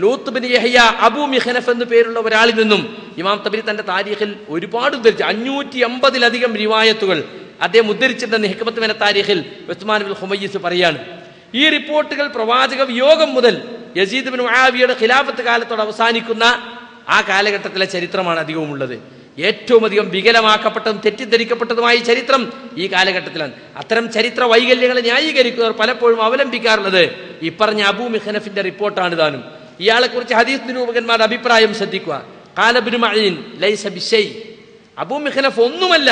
ലൂത്ത് ബിൻ യഹ്യ അബൂ മിഖ്നഫ് എന്നു പേരുള്ള ഒരാളിൽ നിന്നും ഇമാം തൊബരി തന്റെ താരീഖിൽ ഒരുപാട് ഉദ്ധരിച്ചു. 550-ലധികം റിവായത്തുകൾ അദ്ദേഹം ഉദ്ധരിച്ചിട്ടുണ്ടെന്ന് ഹിക്മത്ത് മിന താരീഖിൽ ഉസ്മാൻ ബിൻ ഖുമയ്യിസ് പറയാണ്. ഈ റിപ്പോർട്ടുകൾ പ്രവാചക വിയോഗം മുതൽ യസീദ് ബിൻ മുആവിയയുടെ ഖിലാഫത്ത് കാലത്തോട് അവസാനിക്കുന്ന ആ കാലഘട്ടത്തിലെ ചരിത്രമാണ് അധികവും ഉള്ളത്. ഏറ്റവും അധികം വികലമാക്കപ്പെട്ടതും തെറ്റിദ്ധരിക്കപ്പെട്ടതുമായ ചരിത്രം ഈ കാലഘട്ടത്തിലാണ്. അത്തരം ചരിത്ര വൈകല്യങ്ങളെ ന്യായീകരിക്കുന്നവർ പലപ്പോഴും അവലംബിക്കാറുള്ളത് ഈ പറഞ്ഞ അബൂ മിഖ്നഫിന്റെ റിപ്പോർട്ടാണ് താനും. ഇയാളെ കുറിച്ച് ഹദീസ് നിരൂപകന്മാരുടെ അഭിപ്രായം ശ്രദ്ധിക്കുക. ഖാല ഇബ്നു മഈൻ ലൈസ ബിശൈ, അബൂ മിഖ്നഫ് ഒന്നുമല്ല,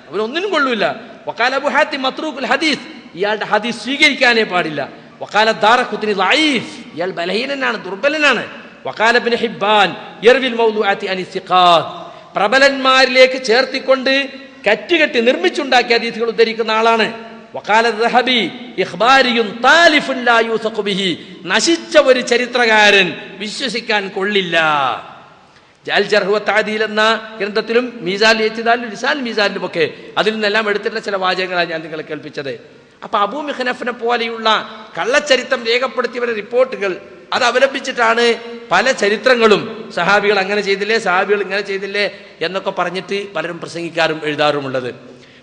അവനൊന്നിനും കൊള്ളൂല. വഖാല അബൂ ഹാത്തിം മത്റൂഖുൽ ഹദീസ്, ഇയാളുടെ ഹദീസ് സ്വീകരിക്കാനേ പാടില്ല. വഖാല ദാറഖുത്നി ദഈഫ്, ഇയാൾ ബലഹീനനാണ്, ദുർബലനാണ്. വഖാല ഇബ്നു ഹിബ്ബാൻ യർവിൽ മൗദൂഅത്തി അനി സിഖാത്ത്, പ്രബലന്മാരിലേക്ക് ചേർത്തിക്കൊണ്ട് കറ്റുകെട്ടി നിർമ്മിച്ചുണ്ടാക്കിയ ഹദീസുകൾ ഉദ്ധരിക്കുന്ന ആളാണ്. വഖാല ദഹബി ഇഖ്ബാരിയുൻ താലിഫുൻ ലാ യൂസഖു ബിഹി, നശിച്ച ഒരു ചരിത്രകാരൻ വിശ്വസിക്കാൻ കൊള്ളില്ല. അൽ ജർഹ് വ തഅദീൽ എന്ന ഗ്രന്ഥത്തിലും മീസാൻ ഇഅ്തിദാലും ലിസാൻ മീസാനിലും ഒക്കെ അതിൽ നിന്നെല്ലാം എടുത്തിട്ടുള്ള ചില വാചകങ്ങളാണ് ഞാൻ നിങ്ങളെ കേൾപ്പിച്ചത്. അപ്പൊ അബൂ മിഖ്നഫിനെ പോലെയുള്ള കള്ളച്ചരിത്രം രേഖപ്പെടുത്തിയവരുടെ റിപ്പോർട്ടുകൾ അത് അവലംബിച്ചിട്ടാണ് പല ചരിത്രങ്ങളും സഹാബികൾ അങ്ങനെ ചെയ്തില്ലേ, സഹാബികൾ ഇങ്ങനെ ചെയ്തില്ലേ എന്നൊക്കെ പറഞ്ഞിട്ട് പലരും പ്രസംഗിക്കാറും എഴുതാറുമുള്ളത്.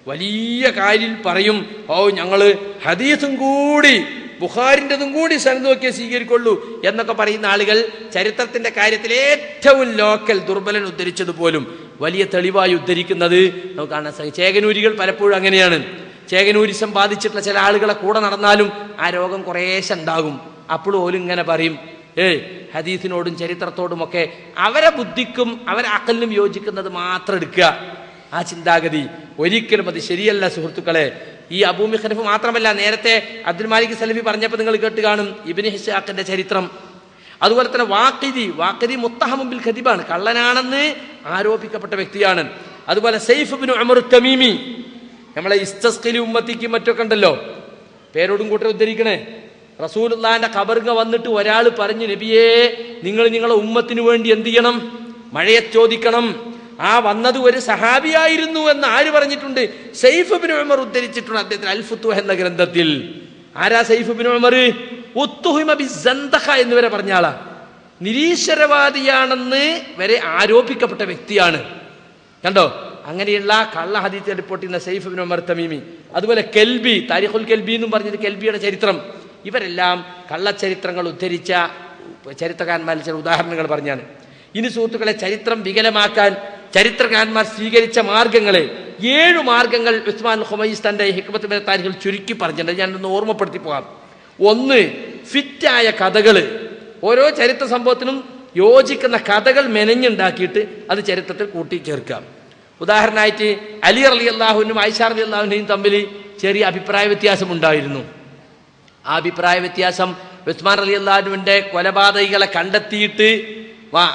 വലിയ കാര്യം പറയും, ഓ ഞങ്ങള് ഹദീസും കൂടി ബുഖാരിൻ്റെതും കൂടി സനദ് നോക്കിയേ സ്വീകരിക്കൊള്ളൂ എന്നൊക്കെ പറയുന്ന ആളുകൾ ചരിത്രത്തിന്റെ കാര്യത്തിൽ ഏറ്റവും ലോക്കൽ ദുർബലൻ ഉദ്ധരിച്ചതുപോലും വലിയ തെളിവായി ഉദ്ധരിക്കുന്നത് നമുക്ക് കാണാൻ സാധിക്കും. ചേകനൂരികൾ പലപ്പോഴും അങ്ങനെയാണ്. ചേകനൂരിസം ബാധിച്ചിട്ടുള്ള ചില ആളുകളെ കൂടെ നടന്നാലും ആ രോഗം കുറേശ്ശെ ഉണ്ടാകും. അപ്പോഴും ഓലും ഇങ്ങനെ പറയും, ഹദീസിനോടും ചരിത്രത്തോടുമൊക്കെ അവരെ ബുദ്ധിക്കും അവരെ അക്കലിനും യോജിക്കുന്നത് മാത്രം എടുക്കുക. ആ ചിന്താഗതി ഒരിക്കലും അത് ശരിയല്ല സുഹൃത്തുക്കളെ. ഈ അബൂ മിഖ്നഫ് മാത്രമല്ല, നേരത്തെ അബ്ദുൽ മാലിക് സലഫി പറഞ്ഞപ്പോൾ നിങ്ങൾ കേട്ട് കാണും ഇബ്നു ഹിസ്ഹാഖിന്റെ ചരിത്രം. അതുപോലെ തന്നെ വാഖിദി മുത്തഹമുൻ ബിൽ കദിബാണ്, കള്ളനാണെന്ന് ആരോപിക്കപ്പെട്ട വ്യക്തിയാണ്. അതുപോലെ സൈഫ് ഇബ്നു ഉമർ തമീമി, നമ്മളെ ഇസ്തസ്ഖിലി ഉമ്മത്തിക്ക് മറ്റൊക്കെ ഉണ്ടല്ലോ, പേരോടും കൂട്ടരെ ഉദ്ധരിക്കണേ. റസൂലുള്ളാഹിന്റെ ഖബറിങ്ങ വന്നിട്ട് ഒരാൾ പറഞ്ഞു, നബിയേ നിങ്ങൾ നിങ്ങളെ ഉമ്മത്തിന് വേണ്ടി എന്ത് ചെയ്യണം? മഴയെ ചോദിക്കണം. ആ വന്നത് ഒരു സഹാബിയായിരുന്നു എന്ന് ആര് പറഞ്ഞിട്ടുണ്ട്? സൈഫ് ഇബ്നു ഉമർ ഉദ്ധരിച്ചിട്ടുണ്ട് അദ്ദേഹത്തിന് അൽ ഫുതുഹ് എന്ന ഗ്രന്ഥത്തിൽ. ആരാ സൈഫ് ഇബ്നു ഉമർ? ഉത്തുഹിമ ബിസ്സന്തഖ എന്നിവരെ പറഞ്ഞ ആളാ, നിരീശ്വരവാദിയാണെന്ന് വരെ ആരോപിക്കപ്പെട്ട വ്യക്തിയാണ്. കണ്ടോ, അങ്ങനെയുള്ള കള്ള ഹദീസ് റിപ്പോർട്ട് ചെയ്യുന്ന സൈഫ് ഇബ്നു ഉമർ തമീമി. അതുപോലെ കെൽബി, താരിഖുൽ കെൽബി എന്നും പറഞ്ഞിട്ട് കെൽബിയുടെ ചരിത്രം. ഇവരെല്ലാം കള്ളച്ചരിത്രങ്ങൾ ഉദ്ധരിച്ച ചരിത്രകാരന്മാരിൽ ചില ഉദാഹരണങ്ങൾ പറഞ്ഞാണ്. ഇനി സുഹൃത്തുക്കളെ, ചരിത്രം വികലമാക്കാൻ ചരിത്രകാരന്മാർ സ്വീകരിച്ച മാർഗങ്ങളെ 7 മാർഗങ്ങൾ ഉസ്മാൻ ഖുമൈസ് തന്റെ ഹിക്മത്ത് മിന താരിഖിൽ ചുരുക്കി പറഞ്ഞിട്ടുണ്ട്. ഞാനൊന്ന് ഓർമ്മപ്പെടുത്തി പോകാം. 1, ഫിറ്റായ കഥകൾ. ഓരോ ചരിത്ര സംഭവത്തിനും യോജിക്കുന്ന കഥകൾ മെനഞ്ഞുണ്ടാക്കിയിട്ട് അത് ചരിത്രത്തിൽ കൂട്ടിച്ചേർക്കാം. ഉദാഹരണമായിട്ട് അലി റളിയല്ലാഹുവിനും ആയിഷ റളിയല്ലാഹുവിനെയും തമ്മിൽ ചെറിയ അഭിപ്രായ വ്യത്യാസം ഉണ്ടായിരുന്നു. ആ അഭിപ്രായ വ്യത്യാസം ഉസ്മാൻ റളിയല്ലാഹുവിന്റെ കൊലപാതകികളെ കണ്ടെത്തിയിട്ട്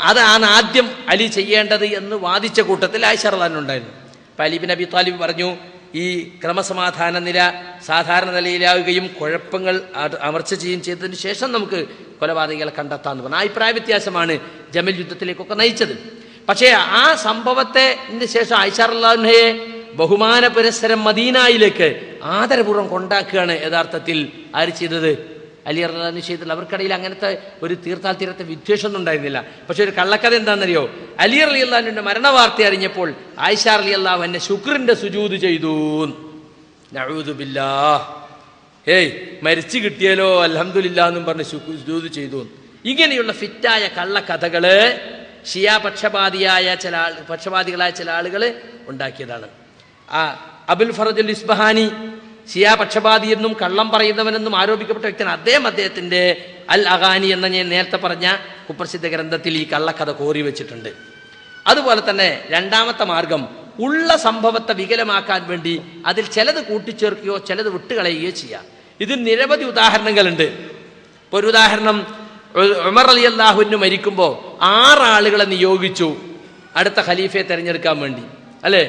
അതാണ് ആദ്യം അലി ചെയ്യേണ്ടത് എന്ന് വാദിച്ച കൂട്ടത്തിൽ ആയിഷ റളിയല്ലാഹു ഉണ്ടായിരുന്നു. അപ്പം അലി ബിൻ അബി ത്വാലിബ് പറഞ്ഞു, ഈ ക്രമസമാധാന നില സാധാരണ നിലയിലാവുകയും കുഴപ്പങ്ങൾ അമർച്ച ചെയ്യുകയും ചെയ്തതിന് ശേഷം നമുക്ക് കൊലപാതകികളെ കണ്ടെത്താമെന്ന് പറഞ്ഞു. ആ അഭിപ്രായ വ്യത്യാസമാണ് ജമൽ യുദ്ധത്തിലേക്കൊക്കെ നയിച്ചത്. പക്ഷേ ആ സംഭവത്തിന് ശേഷം ആയിഷ റളിയല്ലാഹു അൻഹയെ ബഹുമാന പുരസ്സരം മദീനയിലേക്ക് ആദരപൂർവ്വം കൊണ്ടാക്കുകയാണ് യഥാർത്ഥത്തിൽ ആര് ചെയ്തത്? അലി റളിയല്ലാഹു അൻഹു ചെയ്തത്. അവർക്കിടയിൽ അങ്ങനത്തെ ഒരു തീർത്താൽ വിദ്വേഷമൊന്നും ഉണ്ടായിരുന്നില്ല. പക്ഷെ ഒരു കള്ളക്കഥ എന്താണെന്നറിയോ? അലി റളിയല്ലാഹു അൻഹുവിന്റെ മരണവാർത്ത അറിഞ്ഞപ്പോൾ ആയിഷ റളിയല്ലാഹു അൻഹ ശുക്രിന്റെ സുജൂദ് ചെയ്തു. നഊദു ബില്ലാഹ്, മരിച്ചു കിട്ടിയാലോ അൽഹംദുലില്ലാ എന്നും പറഞ്ഞ് സുജൂദ് ചെയ്തു. ഇങ്ങനെയുള്ള ഫിറ്റായ കള്ളക്കഥകള് ഷിയ പക്ഷപാതികളായ ചില ആളുകൾ ഉണ്ടാക്കിയതാണ്. അബുൽ ഫറജുൽ ഇസ്ബഹാനി ഷിയ പക്ഷപാതി എന്നും കള്ളം പറയുന്നവനെന്നും ആരോപിക്കപ്പെട്ട വ്യക്തിയാണ്. അദ്ദേഹത്തിന്റെ അൽ അഗാനി എന്ന ഞാൻ നേരത്തെ പറഞ്ഞ കുപ്രസിദ്ധ ഗ്രന്ഥത്തിൽ ഈ കള്ളക്കഥ കോറി വെച്ചിട്ടുണ്ട്. അതുപോലെ തന്നെ രണ്ടാമത്തെ മാർഗം, ഉള്ള സംഭവത്തെ വികലമാക്കാൻ വേണ്ടി അതിൽ ചിലത് കൂട്ടിച്ചേർക്കുകയോ ചിലത് വിട്ടുകളയുകയോ ചെയ്യാം. ഇതിൽ നിരവധി ഉദാഹരണങ്ങളുണ്ട്. ഇപ്പോൾ ഒരു ഉദാഹരണം, ഉമർ റളിയല്ലാഹു അൻഹു മരിക്കുമ്പോൾ 6 ആളുകളെ നിയോഗിച്ചു അടുത്ത ഖലീഫയെ തെരഞ്ഞെടുക്കാൻ വേണ്ടി, അല്ലേ?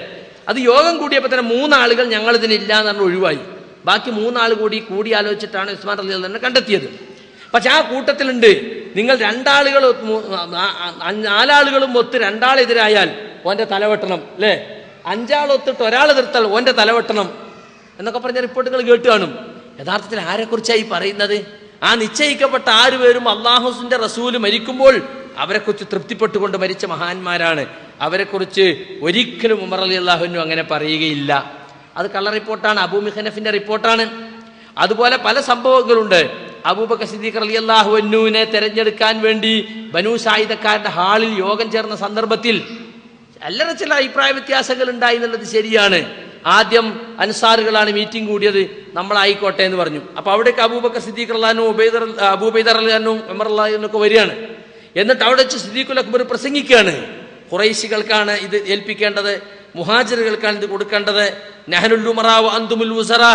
അത് യോഗം കൂടിയപ്പോൾ തന്നെ 3 ആളുകൾ ഞങ്ങൾ ഇതിനില്ല എന്ന് പറഞ്ഞ് ഒഴിവായി. ബാക്കി 3 ആൾ കൂടി ആലോചിച്ചിട്ടാണ് ഉസ്മാൻ റളിയല്ലാഹു അൻഹു കണ്ടെത്തിയത്. പക്ഷെ ആ കൂട്ടത്തിലുണ്ട്, നിങ്ങൾ 2 ആളുകൾ 4 ആളുകളും ഒത്ത് 2 ആളെതിരായാൽ ഓന്റെ തലവെട്ടണം, അല്ലേ? 5 ആൾ ഒത്തിട്ട് 1 ആൾ എതിർത്താൽ ഓന്റെ തലവെട്ടണം എന്നൊക്കെ പറഞ്ഞ റിപ്പോർട്ടുകൾ കേട്ട് കാണും. യഥാർത്ഥത്തിൽ ആരെക്കുറിച്ചായി പറയുന്നത്? ആ നിശ്ചയിക്കപ്പെട്ട 6 പേരും അല്ലാഹുവിന്റെ റസൂല് മരിക്കുമ്പോൾ അവരെക്കുറിച്ച് തൃപ്തിപ്പെട്ടുകൊണ്ട് മരിച്ച മഹാന്മാരാണ്. അവരെക്കുറിച്ച് ഒരിക്കലും ഉമർ റളിയല്ലാഹു അൻഹു അങ്ങനെ പറയുകയില്ല. അത് കള്ള റിപ്പോർട്ടാണ്, അബൂ മിഖ്നഫിന്റെ റിപ്പോർട്ടാണ്. അതുപോലെ പല സംഭവങ്ങളുണ്ട്. അബൂബക്കർ സിദ്ദീഖ് റളിയല്ലാഹു അൻഹുവിനെ തെരഞ്ഞെടുക്കാൻ വേണ്ടി ബനൂ സായിദക്കാരുടെ ഹാളിൽ യോഗം ചേർന്ന സന്ദർഭത്തിൽ അല്ലറ ചില അഭിപ്രായ വ്യത്യാസങ്ങൾ ഉണ്ടായി എന്നുള്ളത് ശരിയാണ്. ആദ്യം അൻസാറുകളാണ് മീറ്റിംഗ് കൂടിയത്, നമ്മളായിക്കോട്ടെ എന്ന് പറഞ്ഞു. അപ്പൊ അവിടേക്ക് അബൂബക്കർ സിദ്ദീഖ് റളിയല്ലാഹു അൻഹു, അബൂബൈദർ റളിയല്ലാഹു അൻഹു, ഉമർ റളിയല്ലാഹു അൻഹു ഒക്കെ വരികയാണ്. എന്നിട്ട് അവിടെ വെച്ച് സിദ്ദീഖുൽ അക്ബർ പ്രസംഗിക്കുകയാണ്. ഖുറൈശികൾക്കാണ് ഇത് ഏൽപ്പിക്കേണ്ടത്, മുഹാജിറുകൾക്കാണ് ഇത് കൊടുക്കേണ്ടത്. നഹ്നുൽ ഉമറാ വ അൻതുമുൽ വുസറാ,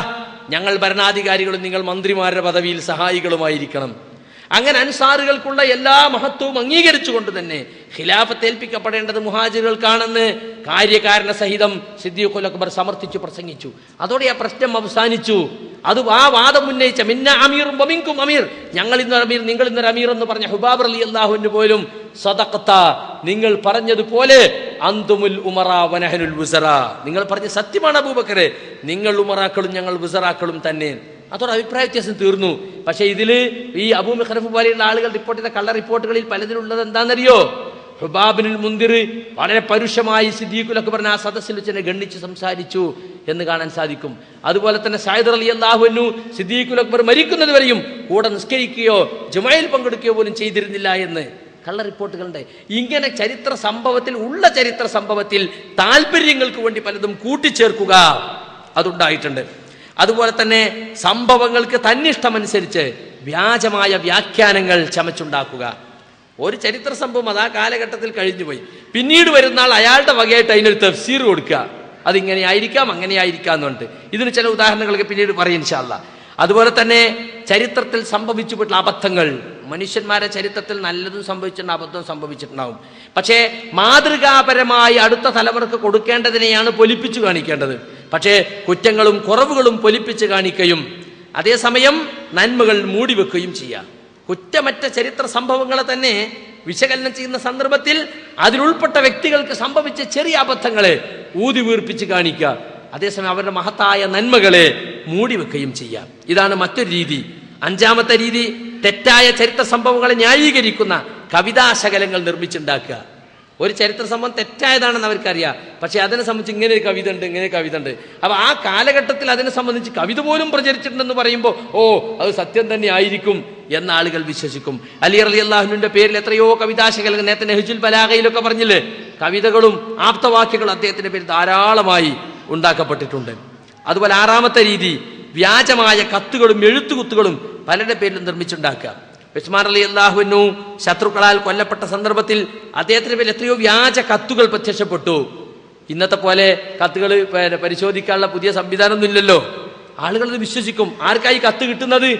ഞങ്ങൾ ഭരണാധികാരികളും നിങ്ങൾ മന്ത്രിമാരുടെ പദവിയിൽ സഹായികളുമായിരിക്കണം. അങ്ങനെ അൻസാറുകൾക്കുള്ള എല്ലാ മഹത്വവും അംഗീകരിച്ചുകൊണ്ട് തന്നെ ഖിലാഫത്ത് ഏൽപ്പിക്കപ്പെടേണ്ടത് മുഹാജിറുകൾക്കാണെന്ന് കാര്യകാരണ സഹിതം സിദ്ദീഖുൽ അക്ബർ സമർത്ഥിച്ചു പ്രസംഗിച്ചു. അതോടെ ആ പ്രശ്നം അവസാനിച്ചു. അത് ആ വാദം ഉന്നയിച്ച മിന്ന അമീറും വമിൻകും അമീർ, ഞങ്ങൾ ഇന്നൊരു അമീർ നിങ്ങൾ ഇന്നൊരു അമീർ എന്ന് പറഞ്ഞ ഹുബാബ് റളിയല്ലാഹു അൻഹു പോലും സദഖത, നിങ്ങൾ പറഞ്ഞതുപോലെ അന്തുമുൽ ഉമറാ വനഹനുൽ വുസറാ, നിങ്ങൾ പറഞ്ഞ സത്യമാണ് അബൂബക്കറെ, നിങ്ങൾ ഉമറാക്കളും ഞങ്ങൾ വുസറാക്കളും തന്നെ. അതോടെ അഭിപ്രായ വ്യത്യാസം തീർന്നു. പക്ഷെ ഇതില് ഈ അബൂ മിഖ്നഫ് പോലെയുള്ള ആളുകൾ റിപ്പോർട്ട് ചെയ്ത കള്ള റിപ്പോർട്ടുകളിൽ പലതിലുള്ളത് എന്താണെന്നറിയോ? ഹുബാബിനുൽ മുൻദിർ വളരെ പരുഷമായി സിദ്ദീഖുൽ അക്ബറിനെ ആ സദസ്സിൽ വെച്ച് ഗണ്ണിച്ച് സംസാരിച്ചു എന്ന് കാണാൻ സാധിക്കും. അതുപോലെ തന്നെ സഅദ് റളിയല്ലാഹു അൻഹു സിദ്ദീഖുൽ അക്ബർ മരിക്കുന്നത് വരെയും കൂടെ നിസ്കരിക്കുകയോ ജുമയിൽ പങ്കെടുക്കുകയോ പോലും ചെയ്തിരുന്നില്ല എന്ന് കള്ള റിപ്പോർട്ടുകളുണ്ട്. ഇങ്ങനെ ചരിത്ര സംഭവത്തിൽ താല്പര്യങ്ങൾക്ക് വേണ്ടി പലതും കൂട്ടിച്ചേർക്കുക അതുണ്ടായിട്ടുണ്ട്. അതുപോലെ തന്നെ സംഭവങ്ങൾക്ക് തന്നിഷ്ടമനുസരിച്ച് വ്യാജമായ വ്യാഖ്യാനങ്ങൾ ചമച്ചുണ്ടാക്കുക. ഒരു ചരിത്ര സംഭവം അത് ആ കാലഘട്ടത്തിൽ കഴിഞ്ഞുപോയി, പിന്നീട് വരുന്ന ആൾ അയാളുടെ വകയായിട്ട് അതിനൊരു തഫ്സീർ കൊടുക്കുക. അതിങ്ങനെ ആയിരിക്കാം അങ്ങനെ ആയിരിക്കാം എന്ന് പറഞ്ഞിട്ട്. ഇതിന് ചില ഉദാഹരണങ്ങളൊക്കെ പിന്നീട് പറയും ഇൻഷാ അല്ലാഹ്. അതുപോലെ തന്നെ ചരിത്രത്തിൽ സംഭവിച്ചു പോയിട്ടുള്ള അബദ്ധങ്ങൾ, മനുഷ്യന്മാരുടെ ചരിത്രത്തിൽ നല്ലതും സംഭവിച്ചിട്ടുണ്ട്, അബദ്ധവും സംഭവിച്ചിട്ടുണ്ടാവും. പക്ഷേ മാതൃകാപരമായി അടുത്ത തലമുറക്ക് കൊടുക്കേണ്ടതിനെയാണ് പൊലിപ്പിച്ചു കാണിക്കേണ്ടത്. പക്ഷേ കുറ്റങ്ങളും കുറവുകളും പൊലിപ്പിച്ച് കാണിക്കുകയും അതേസമയം നന്മകൾ മൂടിവെക്കുകയും ചെയ്യാം. കുറ്റമറ്റ ചരിത്ര സംഭവങ്ങളെ തന്നെ വിശകലനം ചെയ്യുന്ന സന്ദർഭത്തിൽ അതിലുൾപ്പെട്ട വ്യക്തികൾക്ക് സംഭവിച്ച ചെറിയ അബദ്ധങ്ങളെ ഊതി വീർപ്പിച്ച് കാണിക്കുക, അതേസമയം അവരുടെ മഹത്തായ നന്മകളെ മൂടിവെക്കുകയും ചെയ്യാം. ഇതാണ് മറ്റൊരു രീതി. 5ാമത്തെ രീതി, തെറ്റായ ചരിത്ര സംഭവങ്ങളെ ന്യായീകരിക്കുന്ന കവിതാശകലങ്ങൾ നിർമ്മിച്ചുണ്ടാക്കുക. ഒരു ചരിത്ര സംഭവം തെറ്റായതാണെന്ന് അവർക്കറിയാം, പക്ഷെ അതിനെ സംബന്ധിച്ച് ഇങ്ങനെ ഒരു കവിത ഉണ്ട്, ഇങ്ങനെ കവിത ഉണ്ട്. അപ്പൊ ആ കാലഘട്ടത്തിൽ അതിനെ സംബന്ധിച്ച് കവിത പോലും പ്രചരിച്ചിട്ടുണ്ടെന്ന് പറയുമ്പോൾ അത് സത്യം തന്നെ ആയിരിക്കും എന്ന ആളുകൾ വിശ്വസിക്കും. അലി റളിയല്ലാഹു അൻഹുവിന്റെ പേരിൽ എത്രയോ കവിതാശകലങ്ങൾ, നേരത്തെ നഹ്ജുൽ ബലാഗയിലൊക്കെ പറഞ്ഞില്ലേ, കവിതകളും ആപ്തവാക്യങ്ങളും അദ്ദേഹത്തിന്റെ പേരിൽ ധാരാളമായി ഉണ്ടാക്കപ്പെട്ടിട്ടുണ്ട്. അതുപോലെ 6ാമത്തെ രീതി, വ്യാജമായ കത്തുകളും എഴുത്തുകുത്തുകളും പലരുടെ പേരിലും നിർമ്മിച്ചുണ്ടാക്കുക. ഉസ്മാൻ റളിയല്ലാഹു അൻഹു ശത്രുക്കളാൽ കൊല്ലപ്പെട്ട സന്ദർഭത്തിൽ അദ്ദേഹത്തിന്റെ പേരിൽ എത്രയോ വ്യാജ കത്തുകൾ പ്രത്യക്ഷപ്പെട്ടു. ഇന്നത്തെ പോലെ കത്തുകൾ പരിശോധിക്കാനുള്ള പുതിയ സംവിധാനമൊന്നും ഇല്ലല്ലോ. ആളുകൾ വിശ്വസിക്കും. ആർക്കായി കത്ത് കിട്ടുന്നത്?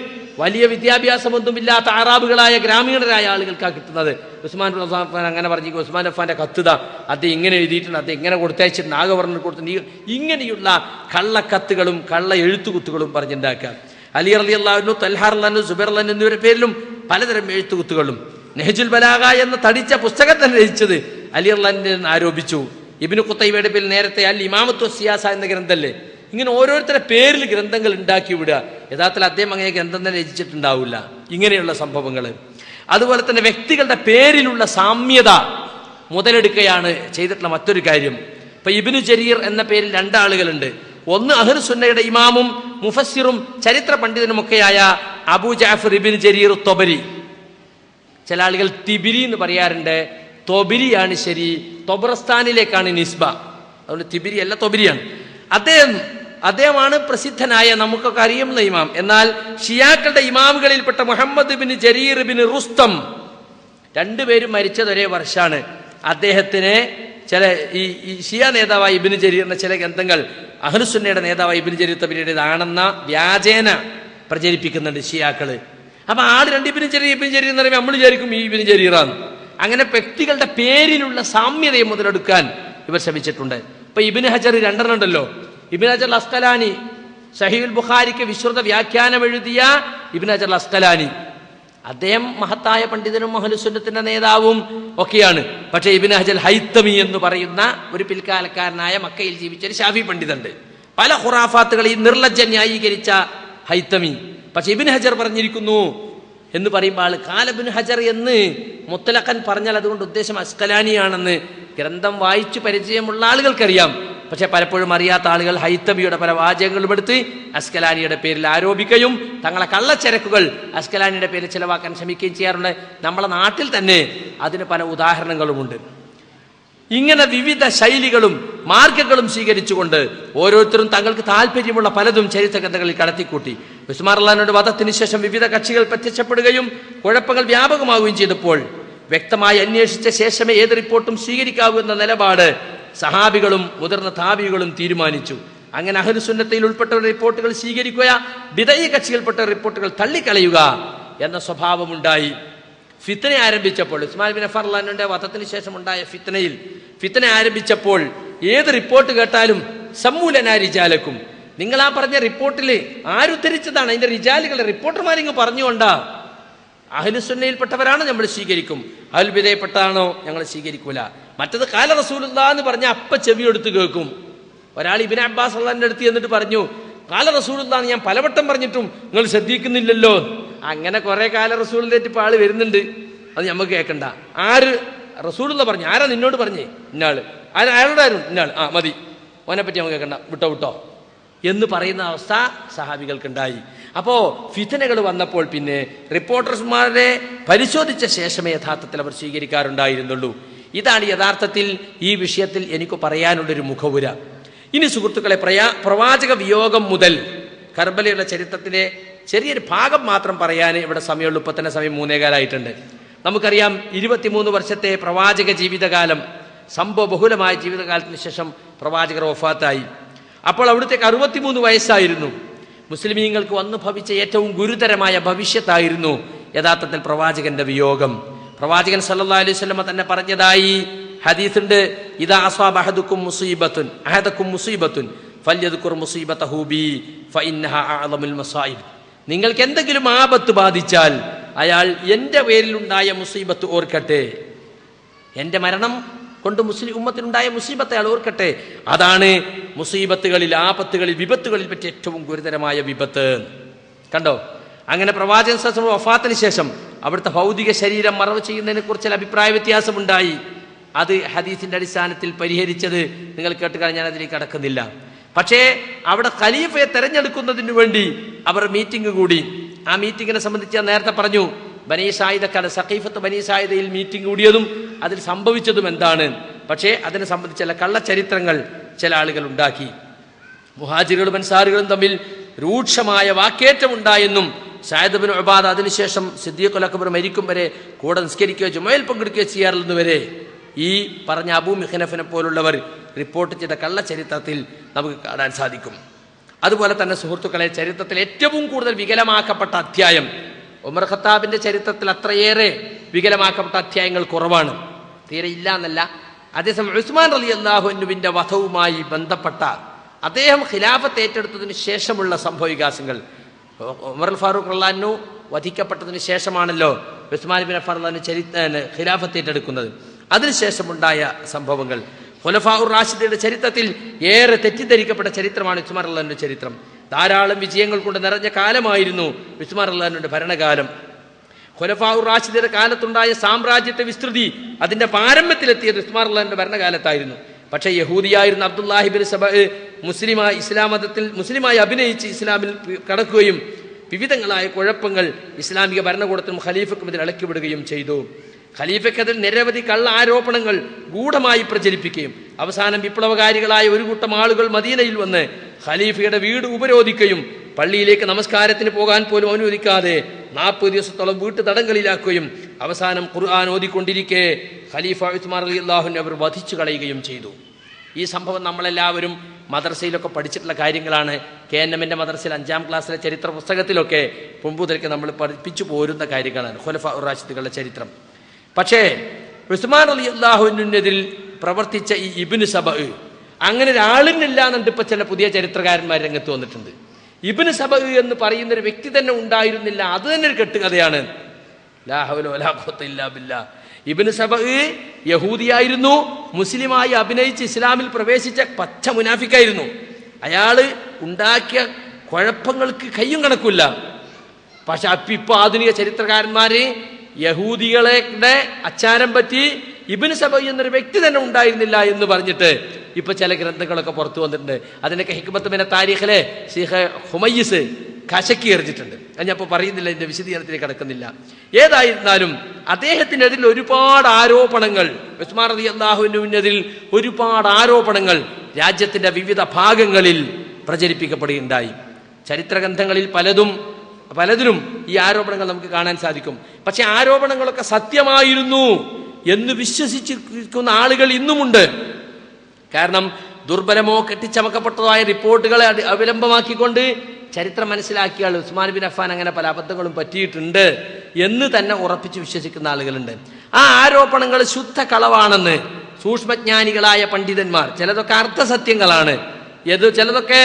വലിയ വിദ്യാഭ്യാസമൊന്നുമില്ലാത്ത അറാബുകളായ ഗ്രാമീണരായ ആളുകൾക്കാണ് കിട്ടുന്നത്. ഉസ്മാൻ അഫ്ഫാൻ അങ്ങനെ പറഞ്ഞു, ഉസ്മാൻ അഫ്ഫാന്റെ കത്തുത അത് ഇങ്ങനെ എഴുതിയിട്ടുണ്ട്, അത് ഇങ്ങനെ കൊടുത്തയച്ചിട്ടുണ്ട്, ആകവർണ്ണ കൊടുത്തു. ഇങ്ങനെയുള്ള കള്ളക്കത്തുകളും കള്ള എഴുത്തുകുത്തുകളും പറഞ്ഞുണ്ടാക്കുക. അലി റളിയല്ലാഹു അൻഹു, തൽഹ റളിയല്ലാഹു അൻഹു, സുബൈർ റളിയല്ലാഹു അൻഹു എന്നിവരുടെ പേരിലും പലതരം എഴുത്തുകുത്തുകളും. നഹ്ജുൽ ബലാഗ എന്ന തടിച്ച പുസ്തകം തന്നെ രചിച്ചത് അലി അള്ളാഹിനെ ആരോപിച്ചു. ഇബ്നു ഖുതൈബയുടെ പേരിൽ നേരത്തെ അൽ ഇമാമത്തു സിയാസ എന്ന ഗ്രന്ഥമല്ലേ, ഇങ്ങനെ ഓരോരുത്തരുടെ പേരിൽ ഗ്രന്ഥങ്ങൾ ഉണ്ടാക്കി വിടുക. യഥാർത്ഥത്തിൽ അദ്ദേഹം അങ്ങനെ ഗ്രന്ഥം തന്നെ രചിച്ചിട്ടുണ്ടാവില്ല. ഇങ്ങനെയുള്ള സംഭവങ്ങൾ. അതുപോലെ തന്നെ വ്യക്തികളുടെ പേരിലുള്ള സാമ്യത മുതലെടുക്കുകയാണ് ചെയ്തിട്ടുള്ള മറ്റൊരു കാര്യം. ഇപ്പൊ ഇബ്നു ജരീർ എന്ന പേരിൽ രണ്ടാളുകളുണ്ട്. ഒന്ന് അഹ്ലു സുന്നയുടെ ഇമാമും മുഫസ്സിറും ചരിത്ര പണ്ഡിതനുമൊക്കെയായ അബൂ ജഅഫർ ഇബ്നു ജരീർ തൊബരി. ചില ആളുകൾ തിബിരി എന്ന് പറയാറുണ്ട്. തൊബിരിയാണ് ശരി, തൊബ്രസ്ഥാനിലേക്കാണ് നിസ്ബ. അതുകൊണ്ട് തിബിരി അല്ല, തൊബിരിയാണ്. അദ്ദേഹമാണ് പ്രസിദ്ധനായ നമുക്കൊക്കെ അറിയുന്ന ഇമാം. എന്നാൽ ഷിയാക്കളുടെ ഇമാമുകളിൽപ്പെട്ട Muhammad bin Jarir bin Rustam രണ്ടുപേരും മരിച്ചത് ഒരേ വർഷമാണ്. അദ്ദേഹത്തിന് ചില ഈ ഷിയ നേതാവായ ഇബ്നു ജരീറിന്റെ ചില ഗ്രന്ഥങ്ങൾ അഹ്ലുസുന്നയുടെ നേതാവായ ഇബ്നു ജരീർ തബരിയുടേതാണെന്ന വ്യാജേന പ്രചരിപ്പിക്കുന്നുണ്ട് ഷിയാക്കള്. അപ്പൊ ആള് രണ്ട് ഇബ്നു ജരീർ എന്ന് പറയുമ്പോൾ നമ്മൾ വിചാരിക്കും ഈ ഇബ്നു ജരീറാണ്. അങ്ങനെ വ്യക്തികളുടെ പേരിലുള്ള സാമ്യതയെ മുതലെടുക്കാൻ ഇവർ ശ്രമിച്ചിട്ടുണ്ട്. ഇപ്പൊ ഇബ്നു ഹജർ രണ്ടെണ്ണം ഉണ്ടല്ലോ. ഇബ്നു ഹജർ അസ്കലാനി, സഹീഹുൽ ബുഖാരിക്ക് വിശ്രുത വ്യാഖ്യാനം എഴുതിയ ഇബ്നു ഹജർ അസ്കലാനി, അദ്ദേഹം മഹത്തായ പണ്ഡിതനും അഹ്ലുസുന്നത്തിന്റെ നേതാവും ഒക്കെയാണ്. പക്ഷേ ഇബ്നു ഹജർ ഹൈത്തമി എന്ന് പറയുന്ന ഒരു പിൽക്കാലക്കാരനായ മക്കയിൽ ജീവിച്ച ഒരു ഷാഫി പണ്ഡിതണ്ട്. പല ഖുറാഫാത്തുകളെയും നിർലജ്ജ ന്യായീകരിച്ച ഹൈത്തമി. പക്ഷെ ഇബ്നു ഹജർ പറഞ്ഞിരിക്കുന്നു എന്ന് പറയുമ്പോൾ കാല ഇബ്നു ഹജർ എന്ന് മുത്തലഖൻ പറഞ്ഞാൽ അതുകൊണ്ട് ഉദ്ദേശം അസ്കലാനിയാണെന്ന് ഗ്രന്ഥം വായിച്ചു പരിചയമുള്ള ആളുകൾക്കറിയാം. പക്ഷെ പലപ്പോഴും അറിയാത്ത ആളുകൾ ഹൈത്തമിയുടെ പല വാചകങ്ങളും എടുത്ത് അസ്കലാനിയുടെ പേരിൽ ആരോപിക്കുകയും തങ്ങളെ കള്ളച്ചരക്കുകൾ അസ്കലാനിയുടെ പേരിൽ ചിലവാക്കാൻ ശ്രമിക്കുകയും ചെയ്യാറുണ്ട്. നമ്മളെ നാട്ടിൽ തന്നെ അതിന് പല ഉദാഹരണങ്ങളുമുണ്ട്. ഇങ്ങനെ വിവിധ ശൈലികളും മാർഗങ്ങളും സ്വീകരിച്ചുകൊണ്ട് ഓരോരുത്തരും തങ്ങൾക്ക് താല്പര്യമുള്ള പലതും ചരിത്ര ഗ്രന്ഥങ്ങളിൽ കടത്തിക്കൂട്ടി. ഉസ്മാൻ റളിയല്ലാഹുവിന്റെ വധത്തിന് ശേഷം വിവിധ കക്ഷികൾ പ്രത്യക്ഷപ്പെടുകയും കുഴപ്പങ്ങൾ വ്യാപകമാവുകയും ചെയ്തപ്പോൾ വ്യക്തമായി അന്വേഷിച്ച ശേഷമേ ഏത് റിപ്പോർട്ടും സ്വീകരിക്കാവൂ എന്ന നിലപാട് സഹാബികളും മുതിർന്ന താബികളും തീരുമാനിച്ചു. അങ്ങനെ അഹ്ലുസുന്നത്തിൽ ഉൾപ്പെട്ടവരുടെ റിപ്പോർട്ടുകൾ സ്വീകരിക്കുക, ബിദഈ കക്ഷികൾപ്പെട്ട റിപ്പോർട്ടുകൾ തള്ളിക്കളയുക എന്ന സ്വഭാവമുണ്ടായി. ഫിത്ന ആരംഭിച്ചപ്പോൾ ഉസ്മാൻ ബിൻ അഫ്ഫാൻ റളിയല്ലാഹുവിന്റെ വധത്തിന് ശേഷം ഉണ്ടായ ഫിത്ന ആരംഭിച്ചപ്പോൾ ഏത് റിപ്പോർട്ട് കേട്ടാലും സമ്മൂലനാ റിജാലക്കും, നിങ്ങൾ ആ പറഞ്ഞ റിപ്പോർട്ടിൽ ആരുദ്ധരിച്ചതാണ് അതിന്റെ റിജാലുകളെ റിപ്പോർട്ടർമാരിങ്ങ് പറഞ്ഞുകൊണ്ടാ അഹ്ലുസുന്നയിൽപ്പെട്ടവരാണ് നമ്മൾ സ്വീകരിക്കും, അഹ്ലുൽ ബിദഅത്താണോ ഞങ്ങൾ സ്വീകരിക്കൂല. മറ്റത് കാല റസൂലുള്ളാഹി എന്ന് പറഞ്ഞ അപ്പ ചെവിയെടുത്ത് കേൾക്കും. ഒരാൾ ഇബ്നു അബ്ബാസ് റളിയല്ലാഹുവിന്റെ അടുത്ത് എന്നിട്ട് പറഞ്ഞു, കാല റസൂലുള്ളാഹി ഞാൻ പലവട്ടം പറഞ്ഞിട്ടും നിങ്ങൾ ശ്രദ്ധിക്കുന്നില്ലല്ലോ. അങ്ങനെ കുറെ കാല റസൂലിന്റെ ഇപ്പൊ ആള് വരുന്നുണ്ട്, അത് നമുക്ക് കേൾക്കണ്ട. ആര് റസൂലുള്ള പറഞ്ഞു, ആരാ നിന്നോട് പറഞ്ഞേ ഇന്നാള്, അയാളോടായിരുന്നു ഇന്നാള്, ആ മതി, ഓനെ പറ്റി നമുക്ക് കേൾക്കണ്ട, വിട്ടോ എന്ന് പറയുന്ന അവസ്ഥ സഹാബികൾക്കുണ്ടായി. അപ്പോ ഫിത്നകൾ വന്നപ്പോൾ പിന്നെ റിപ്പോർട്ടർമാരെ പരിശോധിച്ച ശേഷമേ യഥാർത്ഥത്തിൽ അവർ സ്വീകരിക്കാറുണ്ടായിരുന്നുള്ളൂ. ഇതാണ് യഥാർത്ഥത്തിൽ ഈ വിഷയത്തിൽ എനിക്ക് പറയാനുള്ളൊരു മുഖവുര. ഇനി സുഹൃത്തുക്കളെ, പ്രവാചക വിയോഗം മുതൽ കർബലയുടെ ചരിത്രത്തിലെ ചെറിയൊരു ഭാഗം മാത്രം പറയാൻ ഇവിടെ സമയമുള്ളൂ. ഇപ്പൊ തന്നെ സമയം 3:15 നമുക്കറിയാം 23 വർഷത്തെ പ്രവാചക ജീവിതകാലം, സംഭവബഹുലമായ ജീവിതകാലത്തിന് ശേഷം പ്രവാചകർ വഫാത്തായി. അപ്പോൾ അവിടുത്തേക്ക് 63 വയസ്സായിരുന്നു. മുസ്ലിമീങ്ങൾക്ക് വന്നു ഭവിച്ച ഏറ്റവും ഗുരുതരമായ ഭവിഷ്യത്തായിരുന്നു യഥാർത്ഥത്തിൽ പ്രവാചകന്റെ വിയോഗം. പ്രവാചകൻ സല്ലല്ലാഹു അലൈഹി വസല്ലം തന്നെ പറഞ്ഞതായി ഹദീസുണ്ട്, ഇദാ അസ്വാബ അഹദുക്കും മുസീബത്തുൻ ഫല്യദ്കുർ മുസീബതഹു ബി ഫഇന്നഹാ അഅ്ളമുൽ മസായിബ്. നിങ്ങൾക്ക് എന്തെങ്കിലും ആപത്ത് ബാധിച്ചാൽ അയാൾ എൻ്റെ പേരിലുണ്ടായ മുസീബത്ത് ഓർക്കട്ടെ, എൻ്റെ മരണം കൊണ്ട് മുസ്ലിം ഉമ്മത്തിനുണ്ടായ മുസീബത്ത് അയാൾ ഓർക്കട്ടെ. അതാണ് മുസീബത്തുകളിൽ, ആപത്തുകളിൽ, വിപത്തുകളിൽ പറ്റിയ ഏറ്റവും ഗുരുതരമായ വിപത്ത്. കണ്ടോ? അങ്ങനെ പ്രവാചകൻ സല്ലല്ലാഹു അലൈഹി വസല്ലം വഫാത്തിന് ശേഷം അവിടുത്തെ ഭൗതിക ശരീരം മറവ് ചെയ്യുന്നതിനെ കുറിച്ചുള്ള അഭിപ്രായ വ്യത്യാസമുണ്ടായി. അത് ഹദീസിന്റെ അടിസ്ഥാനത്തിൽ പരിഹരിച്ചത് നിങ്ങൾ കേട്ടുകാൻ ഞാൻ അതിലേക്ക് കടക്കുന്നില്ല. പക്ഷേ അവിടെ ഖലീഫയെ തെരഞ്ഞെടുക്കുന്നതിന് വേണ്ടി അവർ മീറ്റിംഗ് കൂടി. ആ മീറ്റിങ്ങിനെ സംബന്ധിച്ച് നേരത്തെ പറഞ്ഞു, ബനീ സായിദക്കാണ് സഖീഫത്ത് ബനീ സായിദയിൽ മീറ്റിംഗ് കൂടിയതും അതിൽ സംഭവിച്ചതും എന്താണ്. പക്ഷേ അതിനെ സംബന്ധിച്ച ചില കള്ളച്ചരിത്രങ്ങൾ ചില ആളുകൾ ഉണ്ടാക്കി. മുഹാജിറുകളും അൻസാറുകളും തമ്മിൽ രൂക്ഷമായ വാക്കേറ്റം ഉണ്ടായെന്നും സഅദ് ഇബ്നു ഉബാദ അതിനുശേഷം സിദ്ദീഖുൽ അക്ബർ മരിക്കും വരെ കൂടെ നിസ്കരിക്കുകയോ ജുമയിൽ പങ്കെടുക്കുകയോ ചെയ്യാറുള്ളെന്ന് വരെ ഈ പറഞ്ഞ അബൂ മിഖ്നഫിനെ പോലുള്ളവർ റിപ്പോർട്ട് ചെയ്ത കള്ളച്ചരിത്രത്തിൽ നമുക്ക് കാണാൻ സാധിക്കും. അതുപോലെ തന്നെ സുഹൃത്തുക്കളെ, ചരിത്രത്തിൽ ഏറ്റവും കൂടുതൽ വികലമാക്കപ്പെട്ട അധ്യായം, ഉമർ ഖത്താബിന്റെ ചരിത്രത്തിൽ അത്രയേറെ വികലമാക്കപ്പെട്ട അധ്യായങ്ങൾ കുറവാണ്, തീരെ ഇല്ല എന്നല്ല. അതേസമയം ഉസ്മാൻ റളിയല്ലാഹു അൻഹുവിന്റെ വധവുമായി ബന്ധപ്പെട്ട അദ്ദേഹം ഖിലാഫത്ത് ഏറ്റെടുത്തതിന് ശേഷമുള്ള സംഭവവികാസങ്ങൾ, ഉമർ ഫാറൂഖ് റളിയല്ലാഹു അൻഹു വധിക്കപ്പെട്ടതിന് ശേഷമാണല്ലോ ഉസ്മാൻ ബിൻ അഫ്ഫാൻ റളിയല്ലാഹു അൻഹു ഖിലാഫത്ത് ഏറ്റെടുക്കുന്നത്. അതിനുശേഷമുണ്ടായ സംഭവങ്ങൾ. ഖുലഫാഉർ റാഷിദയുടെ ചരിത്രത്തിൽ ഏറെ തെറ്റിദ്ധരിക്കപ്പെട്ട ചരിത്രമാണ് ഉസ്മാൻ റളിയല്ലാഹുവിന്റെ ചരിത്രം. ധാരാളം വിജയങ്ങൾ കൊണ്ട് നിറഞ്ഞ കാലമായിരുന്നു ഉസ്മാൻ റളിയല്ലാഹുവിന്റെ ഭരണകാലം. ഖുലഫാഉർ റാഷിദയുടെ കാലത്തുണ്ടായ സാമ്രാജ്യത്തെ വിസ്തൃതി അതിന്റെ പാരമ്യത്തിലെത്തിയത് ഉസ്മാൻ റളിയല്ലാഹുവിന്റെ ഭരണകാലത്തായിരുന്നു. പക്ഷേ യഹൂദിയായിരുന്ന അബ്ദുല്ലാഹി ബിൻ സബ ഇസ്ലാം മതത്തിൽ മുസ്ലിമായി അഭിനയിച്ച് ഇസ്ലാമിൽ കടക്കുകയും വിവിധങ്ങളായ കുഴപ്പങ്ങൾ ഇസ്ലാമിക ഭരണകൂടത്തിനും ഖലീഫക്കും ഇതിൽ ഇളക്കിവിടുകയും ചെയ്തു. ഖലീഫയ്ക്കതിൽ നിരവധി കള്ള ആരോപണങ്ങൾ ഗൂഢമായി പ്രചരിപ്പിക്കുകയും അവസാനം വിപ്ലവകാരികളായ ഒരു കൂട്ടം ആളുകൾ മദീനയിൽ വന്ന് ഖലീഫയുടെ വീട് ഉപരോധിക്കുകയും പള്ളിയിലേക്ക് നമസ്കാരത്തിന് പോകാൻ പോലും അനുവദിക്കാതെ 40 ദിവസത്തോളം വീട്ടു തടങ്കലിലാക്കുകയും അവസാനം ഖുർആൻ ഓതിക്കൊണ്ടിരിക്കെ ഖലീഫ ഉസ്മാൻ റളിയല്ലാഹു അൻഹു അവർ വധിച്ചു കളയുകയും ചെയ്തു. ഈ സംഭവം നമ്മളെല്ലാവരും മദ്രസയിലൊക്കെ പഠിച്ചിട്ടുള്ള കാര്യങ്ങളാണ്. KNM മദ്രസയിൽ 5ാം ക്ലാസ്സിലെ ചരിത്ര പുസ്തകത്തിലൊക്കെ മുമ്പുതൽക്ക് നമ്മൾ പഠിപ്പിച്ചു പോരുന്ന കാര്യങ്ങളാണ് ഖുലഫാഉർ റാഷിദുകളുടെ ചരിത്രം. പക്ഷേ ഉസ്മാൻ റളിയല്ലാഹു അൻഹുവിനെതിരിൽ പ്രവർത്തിച്ച ഈ ഇബ്നു സബ അങ്ങനെ ഒരാളിനില്ല എന്നുണ്ട് ഇപ്പൊ ചില പുതിയ ചരിത്രകാരന്മാർ രംഗത്ത് വന്നിട്ടുണ്ട്. ഇബ്നു സബ എന്ന് പറയുന്ന ഒരു വ്യക്തി തന്നെ ഉണ്ടായിരുന്നില്ല, അത് തന്നെ ഒരു കെട്ടുകഥയാണ്. ലാ ഹൗല വലാ ഖുവത ഇല്ലാ ബില്ലാ. ഇബ്നു സബ യഹൂദിയായിരുന്നു, മുസ്ലിമായി അഭിനയിച്ച് ഇസ്ലാമിൽ പ്രവേശിച്ച പച്ച മുനാഫിക്കായിരുന്നു. അയാള് ഉണ്ടാക്കിയ കുഴപ്പങ്ങൾക്ക് കയ്യും കണക്കില്ല. പക്ഷെ ഇപ്പൊ ആധുനിക ചരിത്രകാരന്മാര് യഹൂദികളുടെ അച്ചാരം പറ്റി ഇബ്നു സബ എന്നൊരു വ്യക്തി തന്നെ ഉണ്ടായിരുന്നില്ല എന്ന് പറഞ്ഞിട്ട് ഇപ്പൊ ചില ഗ്രന്ഥങ്ങളൊക്കെ പുറത്തു വന്നിട്ടുണ്ട്. അതിനൊക്കെ ഹിക്മത്ത് മിന താരീഖിലെ ശൈഖ് ഹുമയ്യിസ് കശക്കി എറിഞ്ഞിട്ടുണ്ട്. അത് ഞാൻ ഇപ്പോൾ പറയുന്നില്ല, ഇതിന്റെ വിശദീകരണത്തിലേക്ക് കടക്കുന്നില്ല. ഏതായിരുന്നാലും അദ്ദേഹത്തിനെതിൽ ഒരുപാട് ആരോപണങ്ങൾ, ഉസ്മാൻ റളിയല്ലാഹു അൻഹുവിനെതിൽ ഒരുപാട് ആരോപണങ്ങൾ രാജ്യത്തിന്റെ വിവിധ ഭാഗങ്ങളിൽ പ്രചരിപ്പിക്കപ്പെടുകയുണ്ടായി. ചരിത്ര ഗ്രന്ഥങ്ങളിൽ പലതിലും ഈ ആരോപണങ്ങൾ നമുക്ക് കാണാൻ സാധിക്കും. പക്ഷെ ആരോപണങ്ങളൊക്കെ സത്യമായിരുന്നു എന്ന് വിശ്വസിച്ചിരിക്കുന്ന ആളുകൾ ഇന്നുമുണ്ട്. കാരണം ദുർബലമോ കെട്ടിച്ചമക്കപ്പെട്ടതായ റിപ്പോർട്ടുകളെ അവലംബമാക്കിക്കൊണ്ട് ചരിത്രം മനസ്സിലാക്കിയ ആൾ ഉസ്മാൻ ബിൻ അഫ്ഫാൻ അങ്ങനെ പല അബദ്ധങ്ങളും പറ്റിയിട്ടുണ്ട് എന്ന് തന്നെ ഉറപ്പിച്ച് വിശ്വസിക്കുന്ന ആളുകളുണ്ട്. ആ ആരോപണങ്ങൾ ശുദ്ധ കളവാണെന്ന് സൂക്ഷ്മജ്ഞാനികളായ പണ്ഡിതന്മാർ, ചിലതൊക്കെ അർത്ഥസത്യങ്ങളാണ്, ചിലതൊക്കെ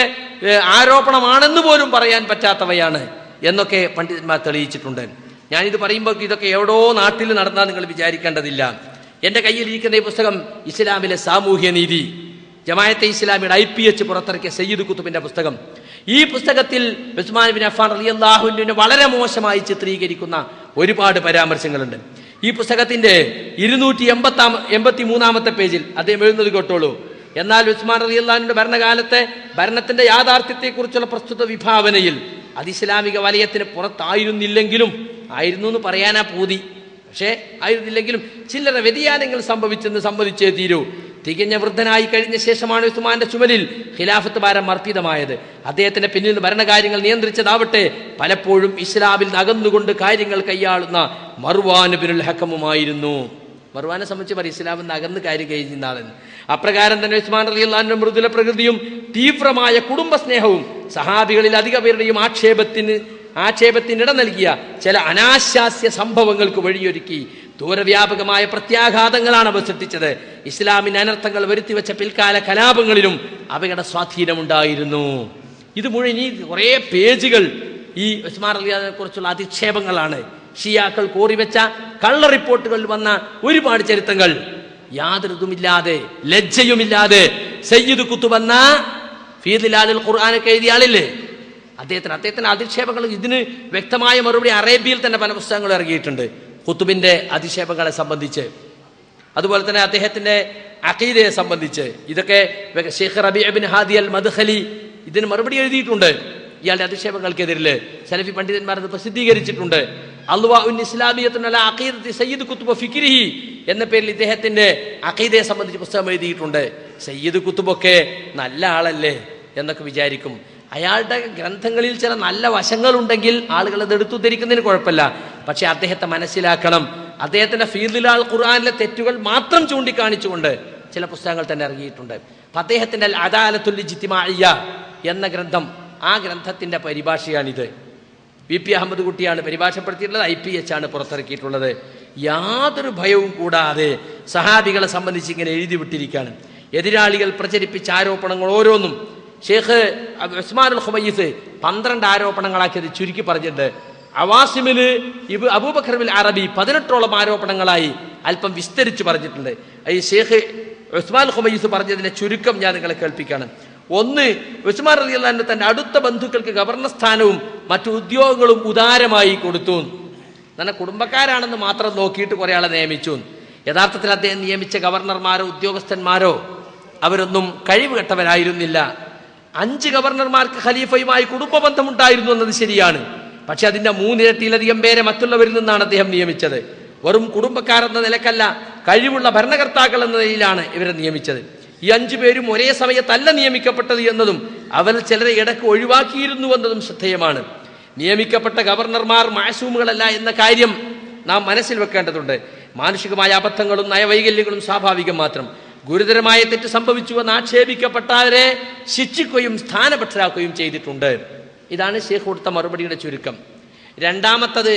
ആരോപണമാണെന്ന് പോലും പറയാൻ പറ്റാത്തവയാണ് എന്നൊക്കെ പണ്ഡിതന്മാർ തെളിയിച്ചിട്ടുണ്ട്. ഞാനിത് പറയുമ്പോൾ ഇതൊക്കെ എവിടോ നാട്ടിൽ നടന്നാൽ നിങ്ങൾ വിചാരിക്കേണ്ടതില്ല. എൻ്റെ കയ്യിലിരിക്കുന്ന ഈ പുസ്തകം ഇസ്ലാമിലെ സാമൂഹ്യ നീതി, ജമാഅത്തെ ഇസ്ലാമിയുടെ IPH പുറത്തിറക്കിയ സയ്യിദ് കുത്തുബിന്റെ പുസ്തകം. ഈ പുസ്തകത്തിൽ ഉസ്മാൻ ബിൻ അഫ്ഫാൻ റളിയല്ലാഹു അൻഹുവിനെ വളരെ മോശമായി ചിത്രീകരിക്കുന്ന ഒരുപാട് പരാമർശങ്ങളുണ്ട്. ഈ പുസ്തകത്തിന്റെ 283 പേജിൽ അദ്ദേഹം എഴുതുന്നത് കേട്ടോളൂ. എന്നാൽ ഉസ്മാൻ റളിയല്ലാഹു അൻഹുവിന്റെ ഭരണകാലത്തെ ഭരണത്തിന്റെ യാഥാർത്ഥ്യത്തെക്കുറിച്ചുള്ള പ്രസ്തുത വിഭാവനയിൽ അത് ഇസ്ലാമിക വലയത്തിന് പുറത്തായിരുന്നില്ലെങ്കിലും, ആയിരുന്നു എന്ന് പറയാനാ പൂതി, പക്ഷേ ആയിരുന്നില്ലെങ്കിലും ചില്ലറ വ്യതിയാനങ്ങൾ സംഭവിച്ചെന്ന് സമ്മതിച്ചേ തീരൂ. തികഞ്ഞ വൃദ്ധനായി കഴിഞ്ഞ ശേഷമാണ് ഉസ്മാന്റെ ചുമലിൽ ഖിലാഫത്ത് ഭാരം അർപ്പിതമായത്. അദ്ദേഹത്തിന്റെ പിന്നിൽ നിന്ന് ഭരണകാര്യങ്ങൾ നിയന്ത്രിച്ചതാവട്ടെ പലപ്പോഴും ഇസ്ലാമിൽ അകന്നുകൊണ്ട് കാര്യങ്ങൾ കൈയാളുന്ന മർവാൻ ഇബ്നുൽ ഹക്കമുമായിരുന്നു. മർവാനെ സംബന്ധിച്ച് പറയും ഇസ്ലാമിൽ നിന്ന് അകന്ന് കാര്യം കഴിയുന്ന ആളെന്ന്. അപ്രകാരം തന്നെ ഉസ്മാൻ റളിയല്ലാഹു അൻഹു മൃദുല പ്രകൃതിയും തീവ്രമായ കുടുംബസ്നേഹവും സഹാബികളിൽ അധിക പേരുടെയും ആക്ഷേപത്തിനിട നൽകിയ ചില അനാശാസ്യ സംഭവങ്ങൾക്ക് വഴിയൊരുക്കി. ദൂരവ്യാപകമായ പ്രത്യാഘാതങ്ങളാണ് അവ സൃഷ്ടിച്ചത്. ഇസ്ലാമിന് അനർത്ഥങ്ങൾ വരുത്തിവെച്ച പിൽക്കാല കലാപങ്ങളിലും അവയുടെ സ്വാധീനമുണ്ടായിരുന്നു. ഇത് മുഴുവൻ ഈ കുറേ പേജുകൾ ഈ ഉസ്മാൻ റളിയല്ലാഹുവിനെ കുറിച്ചുള്ള അധിക്ഷേപങ്ങളാണ്. ഷിയാക്കൾ കോറിവെച്ച കള്ള റിപ്പോർട്ടുകളിൽ വന്ന ഒരുപാട് ചരിത്രങ്ങൾ യാതൊരുതുമില്ലാതെ ലജ്ജയുമില്ലാതെ സയ്യിദ് കുത്തുബ് എന്ന ഫീ ദിലാലിൽ ഖുർആനൊക്കെ എഴുതിയ ആളില്ലേ, അദ്ദേഹത്തിന് അധിക്ഷേപങ്ങൾ, ഇതിന് വ്യക്തമായ മറുപടി അറേബ്യയിൽ തന്നെ പല പുസ്തകങ്ങൾ ഇറങ്ങിയിട്ടുണ്ട് കുത്തുബിന്റെ അധിക്ഷേപങ്ങളെ സംബന്ധിച്ച്. അതുപോലെ തന്നെ അദ്ദേഹത്തിന്റെ അഖീദയെ സംബന്ധിച്ച് ഇതൊക്കെ ഷെയ്ഖ് റബീഅ ഇബ്നു ഹാദി അൽ മദ്ഖലി ഇതിന് മറുപടി എഴുതിയിട്ടുണ്ട്. ഇയാളുടെ അധിക്ഷേപങ്ങൾക്കെതിരിൽ സലഫി പണ്ഡിതന്മാർ അത് പ്രസിദ്ധീകരിച്ചിട്ടുണ്ട്. അൽവാഉൻ ഇസ്ലാമിയ്യത്തുൻ അലാ അഖീദത്തി സയ്യിദ് കുത്തുബ് ഫിക്രിഹി എന്ന പേരിൽ ഇദ്ദേഹത്തിന്റെ അഖീദയെ സംബന്ധിച്ച് പുസ്തകം എഴുതിയിട്ടുണ്ട്. സയ്യിദ് കുത്തുബൊക്കെ നല്ല ആളല്ലേ എന്നൊക്കെ വിചാരിക്കും. അയാളുടെ ഗ്രന്ഥങ്ങളിൽ ചില നല്ല വശങ്ങളുണ്ടെങ്കിൽ ആളുകൾ അത് എടുത്തുദ്ധരിക്കുന്നതിന് കുഴപ്പമില്ല. പക്ഷെ അദ്ദേഹത്തെ മനസ്സിലാക്കണം. അദ്ദേഹത്തിന്റെ ഫീദിലാൽ ഖുർആനിലെ തെറ്റുകൾ മാത്രം ചൂണ്ടിക്കാണിച്ചുകൊണ്ട് ചില പുസ്തകങ്ങൾ തന്നെ ഇറങ്ങിയിട്ടുണ്ട്. അദ്ദേഹത്തിന്റെ അൽ അദാലത്തുൽ ഇജ്തിമാഇയ്യ എന്ന ഗ്രന്ഥം, ആ ഗ്രന്ഥത്തിന്റെ പരിഭാഷയാണിത്. VP അഹമ്മദ് കുട്ടിയാണ് പരിഭാഷപ്പെടുത്തിയിട്ടുള്ളത്, IPH ആണ് പുറത്തിറക്കിയിട്ടുള്ളത്. യാതൊരു ഭയവും കൂടാതെ സഹാബികളെ സംബന്ധിച്ച് ഇങ്ങനെ എഴുതി വിട്ടിരിക്കുകയാണ്. എതിരാളികൾ പ്രചരിപ്പിച്ച ആരോപണങ്ങൾ ഓരോന്നും ഷെയ്ഖ് ഉസ്മാനുൽ ഖുമയ്യിസ് 12 ആരോപണങ്ങളാക്കിയത് ചുരുക്കി പറഞ്ഞിട്ടുണ്ട്. അവാസിമില് അബൂബക്കർ ബിൻ അറബി 18ഓളം ആരോപണങ്ങളായി അല്പം വിസ്തരിച്ച് പറഞ്ഞിട്ടുണ്ട്. ഈ ഷേഖ് ഉസ്മാൻ ഖുമൈസ് പറഞ്ഞതിന്റെ ചുരുക്കം ഞാൻ നിങ്ങളെ കേൾപ്പിക്കാണ്. ഒന്ന്, ഉസ്മാൻ റളിയല്ലാഹു അൻഹു തന്റെ അടുത്ത ബന്ധുക്കൾക്ക് ഗവർണർ സ്ഥാനവും മറ്റു ഉദ്യോഗങ്ങളും ഉദാരമായി കൊടുത്തു. തന്നെ കുടുംബക്കാരാണെന്ന് മാത്രം നോക്കിയിട്ട് കുറെ ആളെ നിയമിച്ചു. യഥാർത്ഥത്തിൽ അദ്ദേഹം നിയമിച്ച ഗവർണർമാരോ ഉദ്യോഗസ്ഥന്മാരോ അവരൊന്നും കഴിവുകെട്ടവരായിരുന്നില്ല. 5 ഗവർണർമാർക്ക് ഖലീഫയുമായി കുടുംബ ബന്ധമുണ്ടായിരുന്നു എന്നത് ശരിയാണ്. പക്ഷെ അതിന്റെ 3 ഇരട്ടിയിലധികം പേരെ മറ്റുള്ളവരിൽ നിന്നാണ് അദ്ദേഹം നിയമിച്ചത്. വെറും കുടുംബക്കാരെന്ന നിലക്കല്ല, കഴിവുള്ള ഭരണകർത്താക്കൾ എന്ന നിലയിലാണ് ഇവരെ നിയമിച്ചത്. ഈ 5 പേരും ഒരേ സമയത്തല്ല നിയമിക്കപ്പെട്ടത് എന്നതും അവർ ചിലരെ ഇടയ്ക്ക് ഒഴിവാക്കിയിരുന്നു എന്നതും ശ്രദ്ധേയമാണ്. നിയമിക്കപ്പെട്ട ഗവർണർമാർ മാസൂമുകളല്ല എന്ന കാര്യം നാം മനസ്സിൽ വെക്കേണ്ടതുണ്ട്. മാനുഷികമായ അബദ്ധങ്ങളും നയവൈകല്യങ്ങളും സ്വാഭാവികം മാത്രം. ഗുരുതരമായ തെറ്റ് സംഭവിച്ചുവെന്ന് ആക്ഷേപിക്കപ്പെട്ടവരെ ശിക്ഷിക്കുകയും സ്ഥാനപക്ഷരാക്കുകയും ചെയ്തിട്ടുണ്ട്. ഇതാണ് ശേഖ് കൊടുത്ത മറുപടിയുടെ ചുരുക്കം. രണ്ടാമത്തത്,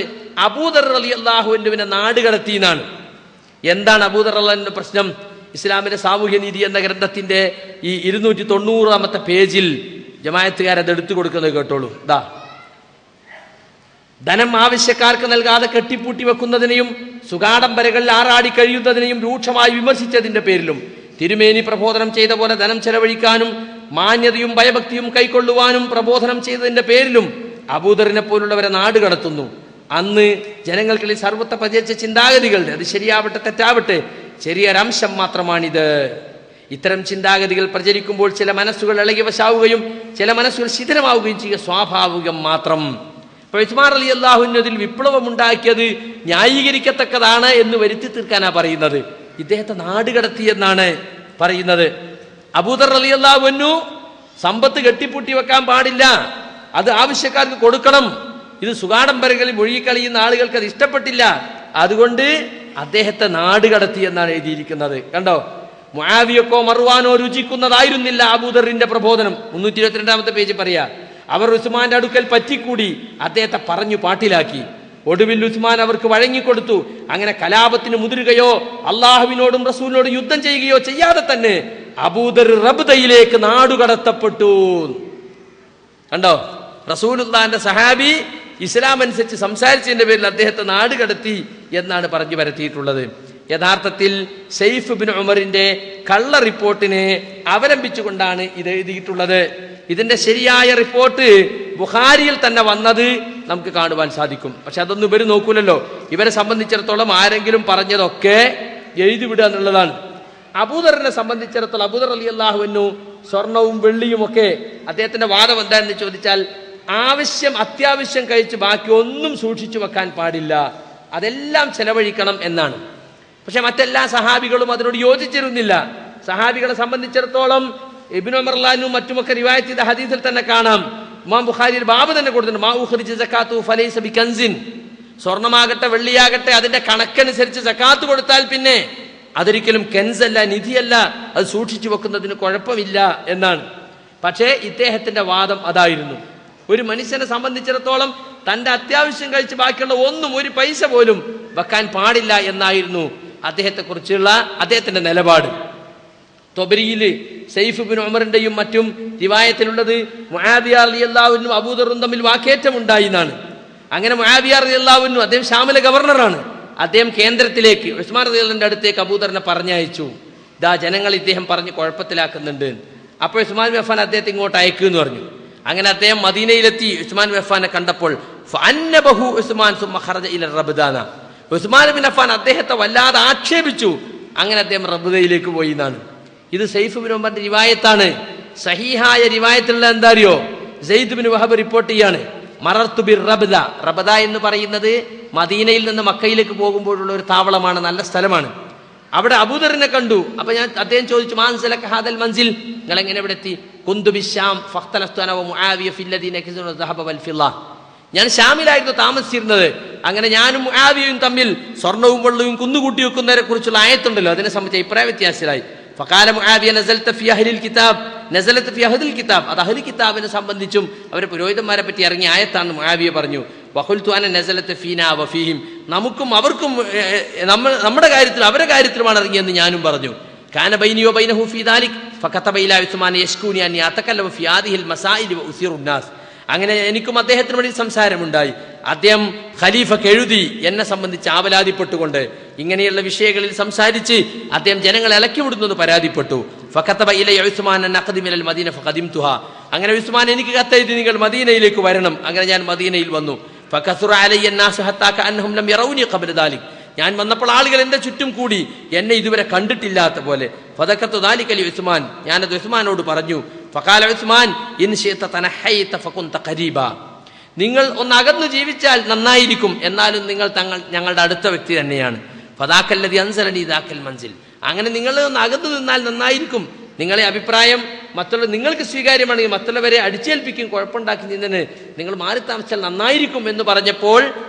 അബൂദർ റളിയല്ലാഹു അൻഹുവിനെ നാട് കടത്തി എന്നാണ്. എന്താണ് അബൂദർ റളിയല്ലാഹുവിന്റെ പ്രശ്നം? ഇസ്ലാമിന്റെ സാമൂഹ്യ നീതി എന്ന ഗ്രന്ഥത്തിന്റെ ഈ 290 പേജിൽ ജമാഅത്തുകാരത് എടുത്തു കൊടുക്കുന്നത് കേട്ടോളൂ. ധനം ആവശ്യക്കാർക്ക് നൽകാതെ കെട്ടിപ്പൂട്ടി വെക്കുന്നതിനെയും സുഗാഡംബരകളിൽ ആറാടി കഴിയുന്നതിനെയും രൂക്ഷമായി വിമർശിച്ചതിന്റെ പേരിലും തിരുമേനി പ്രബോധനം ചെയ്ത പോലെ ധനം ചെലവഴിക്കാനും മാന്യതയും ഭയഭക്തിയും കൈക്കൊള്ളുവാനും പ്രബോധനം ചെയ്തതിന്റെ പേരിലും അബൂദറിനെ പോലുള്ളവരെ നാട് കടത്തുന്നു. അന്ന് ജനങ്ങൾക്കിടയിൽ സർവത്ര പ്രചരിച്ച ചിന്താഗതികളുടെ, അത് ശരിയാവട്ടെ തെറ്റാവട്ടെ, ചെറിയൊരംശം മാത്രമാണിത്. ഇത്തരം ചിന്താഗതികൾ പ്രചരിക്കുമ്പോൾ ചില മനസ്സുകൾ ഇളകിവശാവുകയും ചില മനസ്സുകൾ ശിഥിലമാവുകയും ചെയ്യുക സ്വാഭാവികം മാത്രം. ഉസ്മാൻ റളിയല്ലാഹു അൻഹു ഇതിൽ വിപ്ലവമുണ്ടാക്കിയത് ന്യായീകരിക്കത്തക്കതാണ് എന്ന് വരുത്തി തീർക്കാനാ പറയുന്നത്. ഇദ്ദേഹത്തെ നാട് കടത്തി എന്നാണ് പറയുന്നത്. അബൂദർ റളിയല്ലാഹു അൻഹു സമ്പത്ത് കെട്ടിപ്പൂട്ടി വെക്കാൻ പാടില്ല, അത് ആവശ്യക്കാർക്ക് കൊടുക്കണം. ഇത് സുഗാഡംബരകളിൽ മുഴുകിക്കളിയുന്ന ആളുകൾക്ക് അത് ഇഷ്ടപ്പെട്ടില്ല, അതുകൊണ്ട് അദ്ദേഹത്തെ നാട് കടത്തി എന്നാണ് എഴുതിയിരിക്കുന്നത്. കണ്ടോ, മുആവിയക്കോ മർവാനോ രുചിക്കുന്നതായിരുന്നില്ല അബൂദറിന്റെ പ്രബോധനം. 322 പേജ് പറയാ, അവർ ഉസ്മാന്റെ അടുക്കൽ പറ്റിക്കൂടി അദ്ദേഹത്തെ പറഞ്ഞു പാട്ടിലാക്കി. ഒടുവിൽ ഉസ്മാൻ അവർക്ക് വഴങ്ങിക്കൊടുത്തു. അങ്ങനെ കലാപത്തിന് മുതിരുകയോ അള്ളാഹുവിനോടും റസൂലിനോടും യുദ്ധം ചെയ്യുകയോ ചെയ്യാതെ തന്നെ അബൂദർ റബ്ദയിലേക്ക് നാടുകടത്തപ്പെട്ടു. കണ്ടോ, റസൂലുള്ളാഹിന്റെ സഹാബി ഇസ്ലാം അനുസരിച്ച് സംസാരിച്ചതിന്റെ പേരിൽ അദ്ദേഹത്തെ നാടുകടത്തി എന്നാണ് പറഞ്ഞു വരത്തിയിട്ടുള്ളത്. യഥാർത്ഥത്തിൽ സൈഫ് ബിൻ ഉമറിന്റെ കള്ള റിപ്പോർട്ടിനെ അവലംബിച്ചുകൊണ്ടാണ് ഇത് എഴുതിയിട്ടുള്ളത്. ഇതിന്റെ ശരിയായ റിപ്പോർട്ട് ബുഖാരിയിൽ തന്നെ വന്നത് നമുക്ക് കാണുവാൻ സാധിക്കും. പക്ഷെ അതൊന്നും ഇവർ നോക്കൂലല്ലോ. ഇവരെ സംബന്ധിച്ചിടത്തോളം ആരെങ്കിലും പറഞ്ഞതൊക്കെ എഴുതിവിടുക എന്നുള്ളതാണ്. അബൂദറിനെ സംബന്ധിച്ചിടത്തോളം അബൂദർ റളിയല്ലാഹു അൻഹു സ്വർണവും വെള്ളിയും ഒക്കെ, അദ്ദേഹത്തിന്റെ വാദം എന്താണെന്ന് ചോദിച്ചാൽ, അത്യാവശ്യം കഴിച്ച് ബാക്കി ഒന്നും സൂക്ഷിച്ചു വെക്കാൻ പാടില്ല, അതെല്ലാം ചെലവഴിക്കണം എന്നാണ്. പക്ഷെ മറ്റെല്ലാ സഹാബികളും അതിനോട് യോജിച്ചിരുന്നില്ല. സഹാബികളെ സംബന്ധിച്ചിടത്തോളം ഇബ്നു ഉമർ റളിയല്ലാഹു മറ്റുമൊക്കെ റിവായത്ത് ചെയ്ത ഹദീസിൽ തന്നെ കാണാം. ഇമാം ബുഖാരിയിൽ ബാബ് തന്നെ കൊടുത്തിട്ടുണ്ട്, മാ ഉഖ്രിജ സകാത്തു ഫലൈസ ബികൻസിൻ. സ്വർണമാകട്ടെ വെള്ളിയാകട്ടെ അതിന്റെ കണക്കനുസരിച്ച് സകാത്ത് കൊടുത്താൽ പിന്നെ അതൊരിക്കലും കെൻസല്ല, നിധിയല്ല, അത് സൂക്ഷിച്ചു വെക്കുന്നതിന് കുഴപ്പമില്ല എന്നാണ്. പക്ഷേ ഇദ്ദേഹത്തിന്റെ വാദം അതായിരുന്നു. ഒരു മനുഷ്യനെ സംബന്ധിച്ചിടത്തോളം തന്റെ അത്യാവശ്യം കഴിച്ച് ബാക്കിയുള്ള ഒന്നും, ഒരു പൈസ പോലും വെക്കാൻ പാടില്ല എന്നായിരുന്നു അദ്ദേഹത്തെക്കുറിച്ചുള്ള അദ്ദേഹത്തിന്റെ നിലപാട്. തൊബരിയില് സൈഫ് ബിൻ ഉമറിന്റെയും മറ്റും റിവായത്തിലുള്ളത് മുആവിയ റളിയല്ലാഹു അൻഹു അബൂദറും തമ്മിൽ വാക്കേറ്റമുണ്ടായി എന്നാണ്. അങ്ങനെ മുആവിയ റളിയല്ലാഹു അൻഹു, അദ്ദേഹം ഷാമിലെ ഗവർണറാണ്, അദ്ദേഹം കേന്ദ്രത്തിലേക്ക് ഉസ്മാൻ റളിയല്ലാഹുവിന്റെ അടുത്തേക്ക് അബൂദറിനെ പറഞ്ഞയച്ചു. ജനങ്ങൾ ഇദ്ദേഹം പറഞ്ഞ് കുഴപ്പത്തിലാക്കുന്നുണ്ട്. അപ്പോൾ ഉസ്മാൻ ബിൻ അഫ്ഫാൻ അദ്ദേഹത്തെ ഇങ്ങോട്ട് അയക്കുമെന്ന് പറഞ്ഞു. അങ്ങനെ അദ്ദേഹം മദീനയിലെത്തി. ഉസ്മാൻ ബിൻ അഫ്ഫാനെ കണ്ടപ്പോൾ ഫഅന്നബഹു ഉസ്മാൻ സുമ്മ ഖറജ ഇല റബ്ദാന. ഉസ്മാൻ ബിൻ അഫ്ഫാൻ അദ്ദേഹത്തെ വല്ലാതെ ആക്ഷേപിച്ചു. അങ്ങനെ അദ്ദേഹം റബ്ദയിലേക്ക് പോയി എന്നാണ്. ഇത് സൈഫ് ബിൻ ഉമറിന്റെ റിവായത്താണ്. സഹീഹായ റിവായത്തുള്ള എന്താ അറിയോ? സെയ്ദ് ബിൻ വഹബ് റിപ്പോർട്ട് ചെയ്യാണ്, മറർത്തു ബിർ റബ്ദ. റബ്ദ എന്ന് പറയുന്നത് മദീനയിൽ നിന്ന് മക്കയിലേക്ക് പോകുമ്പോഴുള്ള ഒരു താവളമാണ്, നല്ല സ്ഥലമാണ്. അവിടെ അബൂദറിനെ കണ്ടു. അപ്പൊ അദ്ദേഹം ചോദിച്ചു, മാൻസലക ഹാദൽ മൻസിൽ, നിങ്ങൾ എങ്ങനെ ഇവിടെ എത്തി? കുന്തു ബിശ്ശാം ഫഖ്തലഫ്തു അന വമുആവിയ ഫില്ലദീന യക്സിനൂന ദഹബ വൽ ഫില്ല. ഞാൻ ഷാമിലായിരുന്നു താമസിച്ചിരുന്നത്. അങ്ങനെ ഞാനും മുആവിയയും തമ്മിൽ സ്വർണവും വെള്ളവും കുന്നുകൂട്ടി വെക്കുന്നതിനെ കുറിച്ചുള്ള ആയത്തുണ്ടല്ലോ, അതിനെ സംബന്ധിച്ച അഭിപ്രായ വ്യത്യാസത്തിലായി. ഫഖാല മുആവിയ നസൽത ഫി അഹ്ലിൽ കിതാബ്, നസലത്ത് ഫി അഹ്ലിൽ കിതാബ്. അത് അഹ്ലി കിതാബിനെ സംബന്ധിച്ചും അവരെ പുരോഹിതന്മാരെ പറ്റി ഇറങ്ങിയ ആയത്താണെന്ന് മുആവിയ പറഞ്ഞു. വഖുൽതു അന നസലത്ത് ഫീനാ വഫീഹിം, നമുക്കും അവർക്കും, നമ്മുടെ കാര്യത്തിലും അവരുടെ കാര്യത്തിലുമാണ് ഇറങ്ങിയെന്ന് ഞാനും പറഞ്ഞു. കാന ബൈനി വബൈനഹു ഫീ ദാലിക് ഫകതബ ഇലാ ഉസ്മാൻ യശ്കൂനി അൻ യതകല്ലമ ഫീ ഹാദിഹിൽ മസാഇൽ വഉസിറു നാസ്. അങ്ങനെ എനിക്കും അദ്ദേഹത്തിന് വേണ്ടി സംസാരമുണ്ടായി. അദ്ദേഹം ഖലീഫക്ക് എഴുതി എന്നെ സംബന്ധിച്ച് ആവലാതിപ്പെട്ടുകൊണ്ട് ഇങ്ങനെയുള്ള വിഷയങ്ങളിൽ സംസാരിച്ച് അദ്ദേഹം ജനങ്ങളെ ഇളക്കി വിടുന്നു പരാതിപ്പെട്ടു. ഫഖതബ ഇലൈ ഉസ്മാൻ അൻ അഖദിമ ഇലൽ മദീന ഫഖദിംതുഹാ. അങ്ങനെ ഉസ്മാൻ എനിക്ക് കത്തെഴുതി നിങ്ങൾ മദീനയിലേക്ക് വരണം. അങ്ങനെ ഞാൻ മദീനയിൽ വന്നു. ഫകസുറ അലയ്യ അന്നാസു ഹത്താ കഅന്നഹും ലം യറൗനി ഖബ്ല ദാലിക്. ഞാൻ വന്നപ്പോൾ ആളുകൾ എന്റെ ചുറ്റും കൂടി, എന്നെ ഇതുവരെ കണ്ടിട്ടില്ലാത്ത പോലെ. ഫദക്കത്തു ദാലിക ലി ഉസ്മാൻ. ഞാനത് ഉസ്മാനോട് പറഞ്ഞു. ഫഖാല ഉസ്മാൻ ഇൻ ശിഅത തനഹൈത ഫകുൻത ഖരീബാ. നിങ്ങൾ ഒന്ന് അകന്നു ജീവിച്ചാൽ നന്നായിരിക്കും, എന്നാലും നിങ്ങൾ ഞങ്ങളുടെ അടുത്ത വ്യക്തി തന്നെയാണ്. ഫദാക്കല്ലദി അൻസലനി ദാക്കൽ മൻസിൽ. അങ്ങനെ നിങ്ങൾ ഒന്ന് അകന്നു നിന്നാൽ നന്നായിരിക്കും. നിങ്ങളെ അഭിപ്രായം നിങ്ങൾക്ക് സ്വീകാര്യമാണെങ്കിൽ മറ്റുള്ളവരെ അടിച്ചേൽപ്പിക്കും, കുഴപ്പമുണ്ടാക്കി നിന്നതിന് നിങ്ങൾ മാറി താമസിച്ചാൽ നന്നായിരിക്കും എന്ന് പറഞ്ഞപ്പോൾ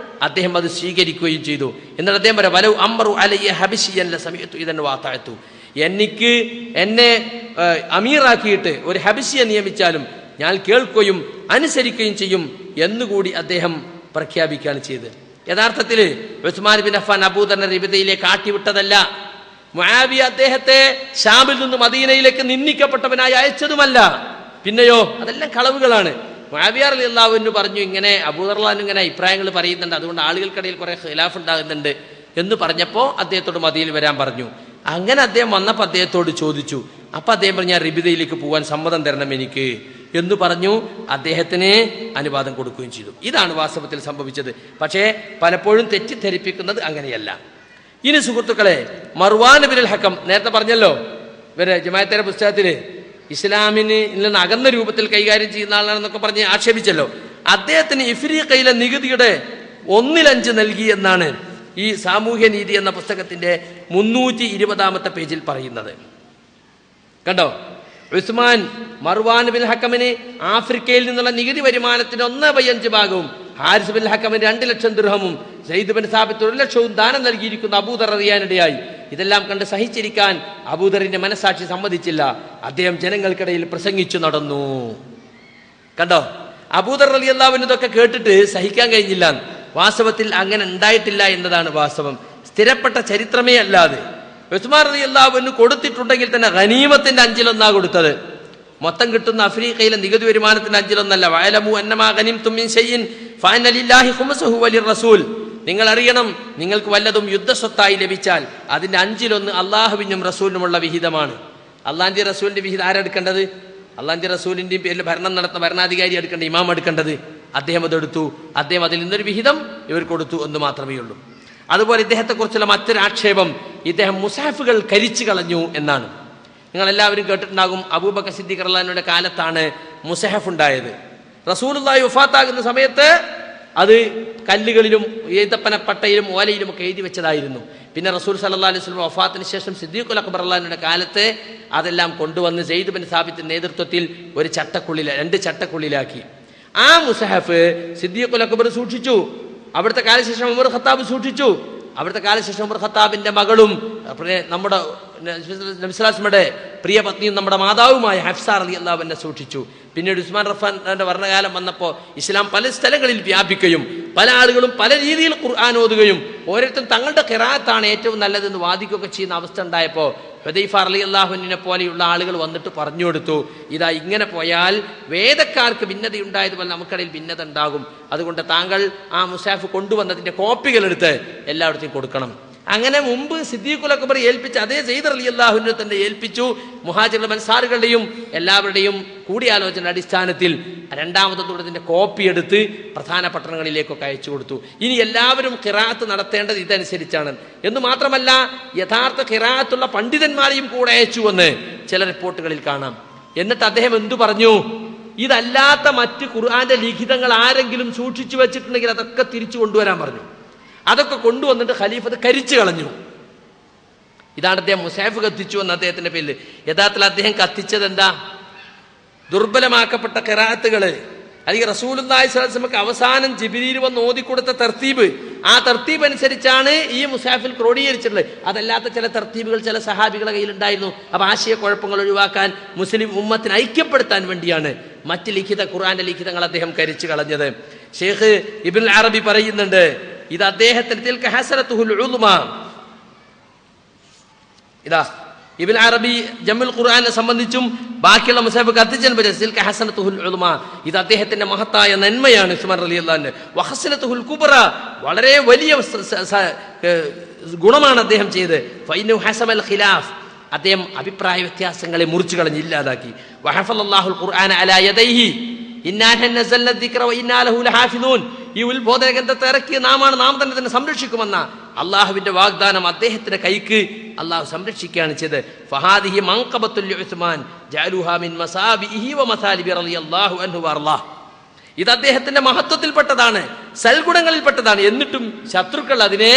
അദ്ദേഹം അത് സ്വീകരിക്കുകയും ചെയ്തു. എന്നിട്ട് അദ്ദേഹം പറയാം, വലൗ അംറു അലയ്യ ഹബശിയൻ ലസമിഅതു ഇദൻ വഅതഅതു. എന്നെ അമീറാക്കിയിട്ട് ഒരു ഹബശിയെ നിയമിച്ചാലും ഞാൻ കേൾക്കുകയും അനുസരിക്കുകയും ചെയ്യും എന്നുകൂടി അദ്ദേഹം പ്രഖ്യാപിക്കുകയാണ് ചെയ്തത്. യഥാർത്ഥത്തിൽ ഉസ്മാൻ ബിൻ അഫ്ഫാൻ അബൂദറിനെ റിബദയിലേക്ക് ആട്ടിവിട്ടതല്ല. മുആവിയ അദ്ദേഹത്തെ ശാമിൽ നിന്ന് മദീനയിലേക്ക് നിന്ദിക്കപ്പെട്ടവനായി അയച്ചതുമല്ല. പിന്നെയോ അതെല്ലാം കളവുകളാണ്. മുആവിയ റളിയല്ലാഹു അൻഹു പറഞ്ഞു, ഇങ്ങനെ അബൂദർ റളിയല്ലാഹു ഇങ്ങനെ അഭിപ്രായങ്ങൾ പറയുന്നുണ്ട്, അതുകൊണ്ട് ആളുകൾക്കിടയിൽ കുറെ ഖിലാഫ് ഉണ്ടാകുന്നുണ്ട് എന്ന് പറഞ്ഞപ്പോൾ അദ്ദേഹത്തോട് മദീനയിൽ വരാൻ പറഞ്ഞു. അങ്ങനെ അദ്ദേഹം വന്നപ്പോൾ അദ്ദേഹത്തോട് ചോദിച്ചു. അപ്പൊ അദ്ദേഹം പറഞ്ഞു, ഞാൻ റിബദയിലേക്ക് പോകാൻ സമ്മതം തരണം എനിക്ക് എന്ന് പറഞ്ഞു. അദ്ദേഹത്തിന് അനുവാദം കൊടുക്കുകയും ചെയ്തു. ഇതാണ് വാസ്തവത്തിൽ സംഭവിച്ചത്. പക്ഷേ പലപ്പോഴും തെറ്റിദ്ധരിപ്പിക്കുന്നത് അങ്ങനെയല്ല. ഇനി സുഹൃത്തുക്കളെ, മർവാൻ ഇബ്നുൽ ഹക്കം നേരത്തെ പറഞ്ഞല്ലോ, ഇവരെ ജമാഅത്തിന്റെ പുസ്തകത്തിൽ ഇസ്ലാമിന് നിന്ന് അകന്ന രൂപത്തിൽ കൈകാര്യം ചെയ്യുന്ന ആളാണെന്നൊക്കെ പറഞ്ഞ് ആക്ഷേപിച്ചല്ലോ. അദ്ദേഹത്തിന് ഇഫ്രീഖയിലെ നികുതിയുടെ 1/5 നൽകി എന്നാണ് ഈ സാമൂഹ്യ നീതി എന്ന പുസ്തകത്തിന്റെ 320-ാമത്തെ പേജിൽ പറയുന്നത്. കണ്ടോ, ഉസ്മാൻ മർവാൻ ബിൻ ഹക്കമിന് ആഫ്രിക്കയിൽ നിന്നുള്ള നികുതി വരുമാനത്തിന് 1/5 ഭാഗവും, ഹാരിസ് ബിൻ ഹക്കമിന് 2 ലക്ഷം ദിർഹമും, സയ്യിദ് ബിൻ സാബിത്ത് 1 ലക്ഷവും ദാനം നൽകിയിരിക്കുന്ന അബൂദർ അറിയാനിടയായി. ഇതെല്ലാം കണ്ട് സഹിച്ചിരിക്കാൻ അബൂദറിന്റെ മനസാക്ഷി സമ്മതിച്ചില്ല. അദ്ദേഹം ജനങ്ങൾക്കിടയിൽ പ്രസംഗിച്ചു നടന്നു. കണ്ടോ, അബൂദർ റളിയല്ലാഹു അൻഹു ഇതൊക്കെ കേട്ടിട്ട് സഹിക്കാൻ കഴിഞ്ഞില്ല. വാസ്തവത്തിൽ അങ്ങനെ ഉണ്ടായിട്ടില്ല എന്നതാണ് വാസ്തവം. സ്ഥിരപ്പെട്ട ചരിത്രമേ അല്ലാതെ ഉസ്മാൻ റളിയല്ലാഹു അൻഹു കൊടുത്തിട്ടുണ്ടെങ്കിൽ തന്നെ ഗനീമത്തിന്റെ 1/5 കൊടുത്തത്. മൊത്തം കിട്ടുന്ന അഫ്രീഖയിലെ നികുതി വരുമാനത്തിന്റെ 1/5. വഅലമു അന്നമാ ഗനിംതും മിൻ ശൈഇൻ ഫഅന്ന ലില്ലാഹി ഖുംസുഹു വലിർറസൂൽ. നിങ്ങൾ അറിയണം, നിങ്ങൾക്ക് വല്ലതും യുദ്ധസ്വത്തായി ലഭിച്ചാൽ അതിന്റെ 1/5 അള്ളാഹുവിനും റസൂലിനുമുള്ള വിഹിതമാണ്. അള്ളാഹിന്റെ റസൂലിന്റെ വിഹിതം ആരെടുക്കേണ്ടത്? അള്ളാഹിന്റെ റസൂലിന്റെയും പേരിൽ ഭരണം നടത്തുന്ന ഭരണാധികാരി എടുക്കേണ്ട, ഇമാം എടുക്കേണ്ടത്. അദ്ദേഹം അതെടുത്തു. അദ്ദേഹം അതിൽ നിന്നൊരു വിഹിതം ഇവർ കൊടുത്തു എന്ന് മാത്രമേ ഉള്ളൂ. അതുപോലെ ഇദ്ദേഹത്തെക്കുറിച്ചുള്ള മറ്റൊരു ആക്ഷേപം, ഇദ്ദേഹം മുസാഫുകൾ കരിച്ചു കളഞ്ഞു എന്നാണ്. നിങ്ങളെല്ലാവരും കേട്ടിട്ടുണ്ടാകും, അബൂബക്കർ സിദ്ദീഖ് റളിയല്ലാഹു അൻഹുവിന്റെ കാലത്താണ് മുസഹഫ് ഉണ്ടായത്. റസൂലുള്ളാഹി വഫാത്താകുന്ന സമയത്ത് അത് കല്ലുകളിലും ഈത്തപ്പനപ്പട്ടയിലും ഓലയിലും ഒക്കെ എഴുതി വെച്ചതായിരുന്നു. പിന്നെ റസൂൽ സല്ലല്ലാഹു അലൈഹി വസല്ലം വഫാത്തിന് ശേഷം സിദ്ദീഖുൽ അക്ബർ റളിയല്ലാഹു അൻഹുവിന്റെ കാലത്ത് അതെല്ലാം കൊണ്ടുവന്ന് സയ്യിദ് ബിൻ സാബിത്തിന്റെ നേതൃത്വത്തിൽ ഒരു ചട്ടക്കുള്ളിൽ 2 ചട്ടക്കുള്ളിലാക്കി. ആ മുസഹഫ് സിദ്ദീഖുൽ അക്ബർ സൂക്ഷിച്ചു. അവിടുത്തെ കാലശേഷം ഉമർ ഖത്താബ് സൂക്ഷിച്ചു. അവിടുത്തെ കാലശേഷം ഉമർ ഖത്താബിന്റെ മകളും നമ്മുടെ നബി സ്വല്ലല്ലാഹു അലൈഹി വസല്ലമയുടെ പ്രിയ പത്നിയും നമ്മുടെ മാതാവുമായ ഹഫ്സ റളിയല്ലാഹു അൻഹ സൂക്ഷിച്ചു. പിന്നീട് ഉസ്മാൻ റഫാന്റെ ഭരണകാലം വന്നപ്പോൾ ഇസ്ലാം പല സ്ഥലങ്ങളിൽ വ്യാപിക്കുകയും പല ആളുകളും പല രീതിയിൽ ഖുർആൻ ഓതുകയും ഓരോരുത്തരും തങ്ങളുടെ ഖിറാഅത്താണ് ഏറ്റവും നല്ലതെന്ന് വാദിക്കുകയൊക്കെ ചെയ്യുന്ന അവസ്ഥ ഉണ്ടായപ്പോൾ ഹുദൈഫ റളിയല്ലാഹു അൻഹുവിനെ പോലെയുള്ള ആളുകൾ വന്നിട്ട് പറഞ്ഞു കൊടുത്തു, ഇതാ ഇങ്ങനെ പോയാൽ വേദക്കാർക്ക് ഭിന്നതയുണ്ടായതുപോലെ നമുക്കിടയിൽ ഭിന്നത ഉണ്ടാകും. അതുകൊണ്ട് താങ്കൾ ആ മുസാഫ് കൊണ്ടുവന്നതിന്റെ കോപ്പികൾ എടുത്ത് എല്ലായിടത്തും കൊടുക്കണം. അങ്ങനെ മുമ്പ് സിദ്ദീഖുൽ അക്ബർ ഏൽപ്പിച്ച അതേ സയ്യിദ് റളിയല്ലാഹു അൻഹു തന്നെ ഏൽപ്പിച്ചു. മുഹാജിറുകളുടെയും അൻസാറുകളുടെയും എല്ലാവരുടെയും കൂടിയാലോചന അടിസ്ഥാനത്തിൽ രണ്ടാമത്തെ കോപ്പി എടുത്ത് പ്രധാന പട്ടണങ്ങളിലേക്കൊക്കെ അയച്ചു കൊടുത്തു. ഇനി എല്ലാവരും ഖിറാഅത്ത് നടത്തേണ്ടത് ഇതനുസരിച്ചാണ് എന്ന് മാത്രമല്ല, യഥാർത്ഥ ഖിറാഅത്തുള്ള പണ്ഡിതന്മാരെയും കൂടെ അയച്ചു എന്ന് ചില റിപ്പോർട്ടുകളിൽ കാണാം. എന്നിട്ട് അദ്ദേഹം എന്തു പറഞ്ഞു? ഇതല്ലാത്ത മറ്റ് ഖുർആന്റെ ലിഖിതങ്ങൾ ആരെങ്കിലും സൂക്ഷിച്ചു വെച്ചിട്ടുണ്ടെങ്കിൽ അതൊക്കെ തിരിച്ചു കൊണ്ടുവരാൻ പറഞ്ഞു. അതൊക്കെ കൊണ്ടുവന്നിട്ട് ഖലീഫത്ത് കരിച്ചു കളഞ്ഞു. ഇതാണ് അദ്ദേഹം മുസാഫ് കത്തിച്ചു എന്ന അദ്ദേഹത്തിന്റെ പേരിൽ. യഥാർത്ഥത്തിൽ അദ്ദേഹം കത്തിച്ചത് എന്താ? ദുർബലമാക്കപ്പെട്ട ഖിറാഅത്തുകള്, അല്ലെങ്കിൽ റസൂലുള്ളാഹി സ്വല്ലല്ലാഹു അലൈഹി വസല്ലം അവസാനം ജിബ്രീൽ വന്ന് ഓതിക്കൊടുത്ത തർത്തീബ്, ആ തർത്തീബ് അനുസരിച്ചാണ് ഈ മുസാഫിൽ ക്രോഡീകരിച്ചിട്ടുള്ളത്. അതല്ലാത്ത ചില തർത്തീബുകൾ ചില സഹാബികളുടെ കയ്യിലുണ്ടായിരുന്നു. അപ്പൊ ആശയക്കുഴപ്പങ്ങൾ ഒഴിവാക്കാൻ, മുസ്ലിം ഉമ്മത്തിനെ ഐക്യപ്പെടുത്താൻ വേണ്ടിയാണ് മറ്റ് ലിഖിത ഖുർആന്റെ ലിഖിതങ്ങൾ അദ്ദേഹം കരിച്ചു കളഞ്ഞത്. ഷെയ്ഖ് ഇബ്നുൽ അറബി പറയുന്നുണ്ട്, ഇത് അദ്ദേഹത്തിന് തിൽക ഹസനത്തുൽ ഉളുമ, ഇതാ ഇബ്നു അറബി ജമുൽ ഖുർആനെ സംബന്ധിച്ചും ബാക്കിയുള്ള മുസാഹിഫ് കത്തിച്ചൻ ഹസനത്തുൽ ഉൽമ, ഇത് അദ്ദേഹത്തിന്റെ മഹത്തായ നന്മയാണ് ഉസ്മാൻ റളിയല്ലാഹു അൻഹു. വഹസനത്തുൽ കുബ്ര, വളരെ വലിയ ഗുണമാണ് അദ്ദേഹം ചെയ്തത്. ഫൈനു ഹസമൽ ഖിലാഫ്, അദ്ദേഹം അഭിപ്രായ വ്യത്യാസങ്ങളെ മുറിച്ചു കളഞ്ഞ് ഇല്ലാതാക്കി. വഹഫളല്ലാഹുൽ ഖുർആന അലാ യദൈഹി ഇന്നാ നസൽന ദിക്റ വഇന്നാ ലഹു ലഹാഫിദൂൻ, ഈ ഉത്ബോധന ഗ്രന്ഥത്തെ ഇറക്കിയ നാം തന്നെ സംരക്ഷിക്കുമെന്ന അള്ളാഹുവിന്റെ വാഗ്ദാനം അദ്ദേഹത്തിന്റെ കൈക്ക് അള്ളാഹു സംരക്ഷിക്കുകയാണ് ചെയ്തത്. ഫഹാദിഹി മൻഖബത്തുൽ ഉസ്മാൻ ജഅലുഹാ മിൻ മസാബിഹി വമസാലിബി റളിയല്ലാഹു അൻഹു വഅർളാഹ്, ഇത് അദ്ദേഹത്തിന്റെ മഹത്വത്തിൽപ്പെട്ടതാണ്, സൽഗുണങ്ങളിൽപ്പെട്ടതാണ്. എന്നിട്ടും ശത്രുക്കൾ അതിനെ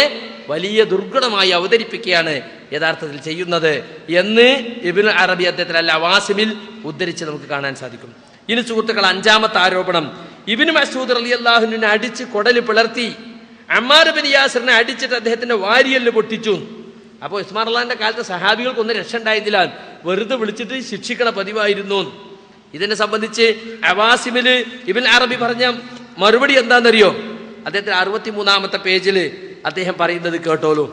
വലിയ ദുർഗുണമായി അവതരിപ്പിക്കുകയാണ് യഥാർത്ഥത്തിൽ ചെയ്യുന്നത് എന്ന് ഇബ്നു അറബി അദ്ദേഹത്തിൽ അൽ അവാസിമിൽ ഉദ്ധരിച്ച് നമുക്ക് കാണാൻ സാധിക്കും. ഇനി സുഹൃത്തുക്കൾ, അഞ്ചാമത്തെ ആരോപണം, ഇബ്നു മസ്ഊദ് റളിയല്ലാഹു അൻഹുവിനെ അടിച്ച് കുടല് പിളർത്തി അമ്മാർ ഇബ്നു യാസിറിനെ അടിച്ചിട്ട് അദ്ദേഹത്തിന്റെ വാരിയെല്ല് പൊട്ടിച്ചു. അപ്പോൾ ഉസ്മാൻ റളിയല്ലാഹുവിന്റെ കാലത്ത് സഹാബികൾക്കൊന്നും രക്ഷ ഉണ്ടായിരുന്നില്ല, വെറുതെ വിളിച്ചിട്ട് ശിക്ഷിക്കണ പതിവായിരുന്നു. ഇതിനെ സംബന്ധിച്ച് അവാസിമില് ഇബ്നു അറബി പറഞ്ഞ മറുപടി എന്താണെന്നറിയോ? അദ്ദേഹത്തിന് 63-ാമത്തെ പേജില് അദ്ദേഹം പറയുന്നത് കേട്ടോളൂ.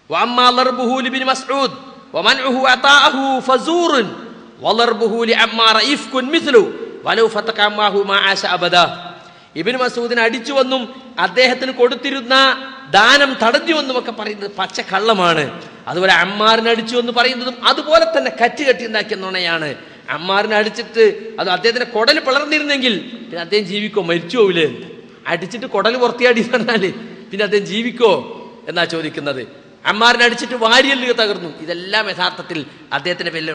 വഅമ്മാ ളർബുഹു ലിബ്നു മസ്ഊദ് വമൻഉഹു അതാഅഹു ഫസൂറുൻ വളർബുഹു ലിഅമ്മാർ ഇഫ്കുൻ മിസ്ലു വലൗ ഫതഖമാഹു മാ ആശ അബദാ. ഇബ്നു മസ്ഊദിനെ അടിച്ചു വന്നും അദ്ദേഹത്തിന് കൊടുത്തിരുന്ന ദാനം തടഞ്ഞു എന്നും ഒക്കെ പറയുന്നത് പച്ച കള്ളമാണ്. അതുപോലെ അമ്മാറിനെ അടിച്ചു എന്ന് പറയുന്നതും അതുപോലെ തന്നെ കെട്ടി ഉണ്ടാക്കിയ നുണയാണ്. അമ്മാറിനെ അടിച്ചിട്ട് അത് അദ്ദേഹത്തിന്റെ കുടല് പിളർന്നിരുന്നെങ്കിൽ പിന്നെ അദ്ദേഹം ജീവിക്കോ? മരിച്ചു പോവില്ലേ? അടിച്ചിട്ട് കുടല് പുറത്തിയാടി പറഞ്ഞാല് പിന്നെ അദ്ദേഹം ജീവിക്കോ എന്നാ ചോദിക്കുന്നത്. അമ്മാറിനെ അടിച്ചിട്ട് വാരിയല്ല് തകർന്നു. ഇതെല്ലാം യഥാർത്ഥത്തിൽ അദ്ദേഹത്തിന്റെ പേരിൽ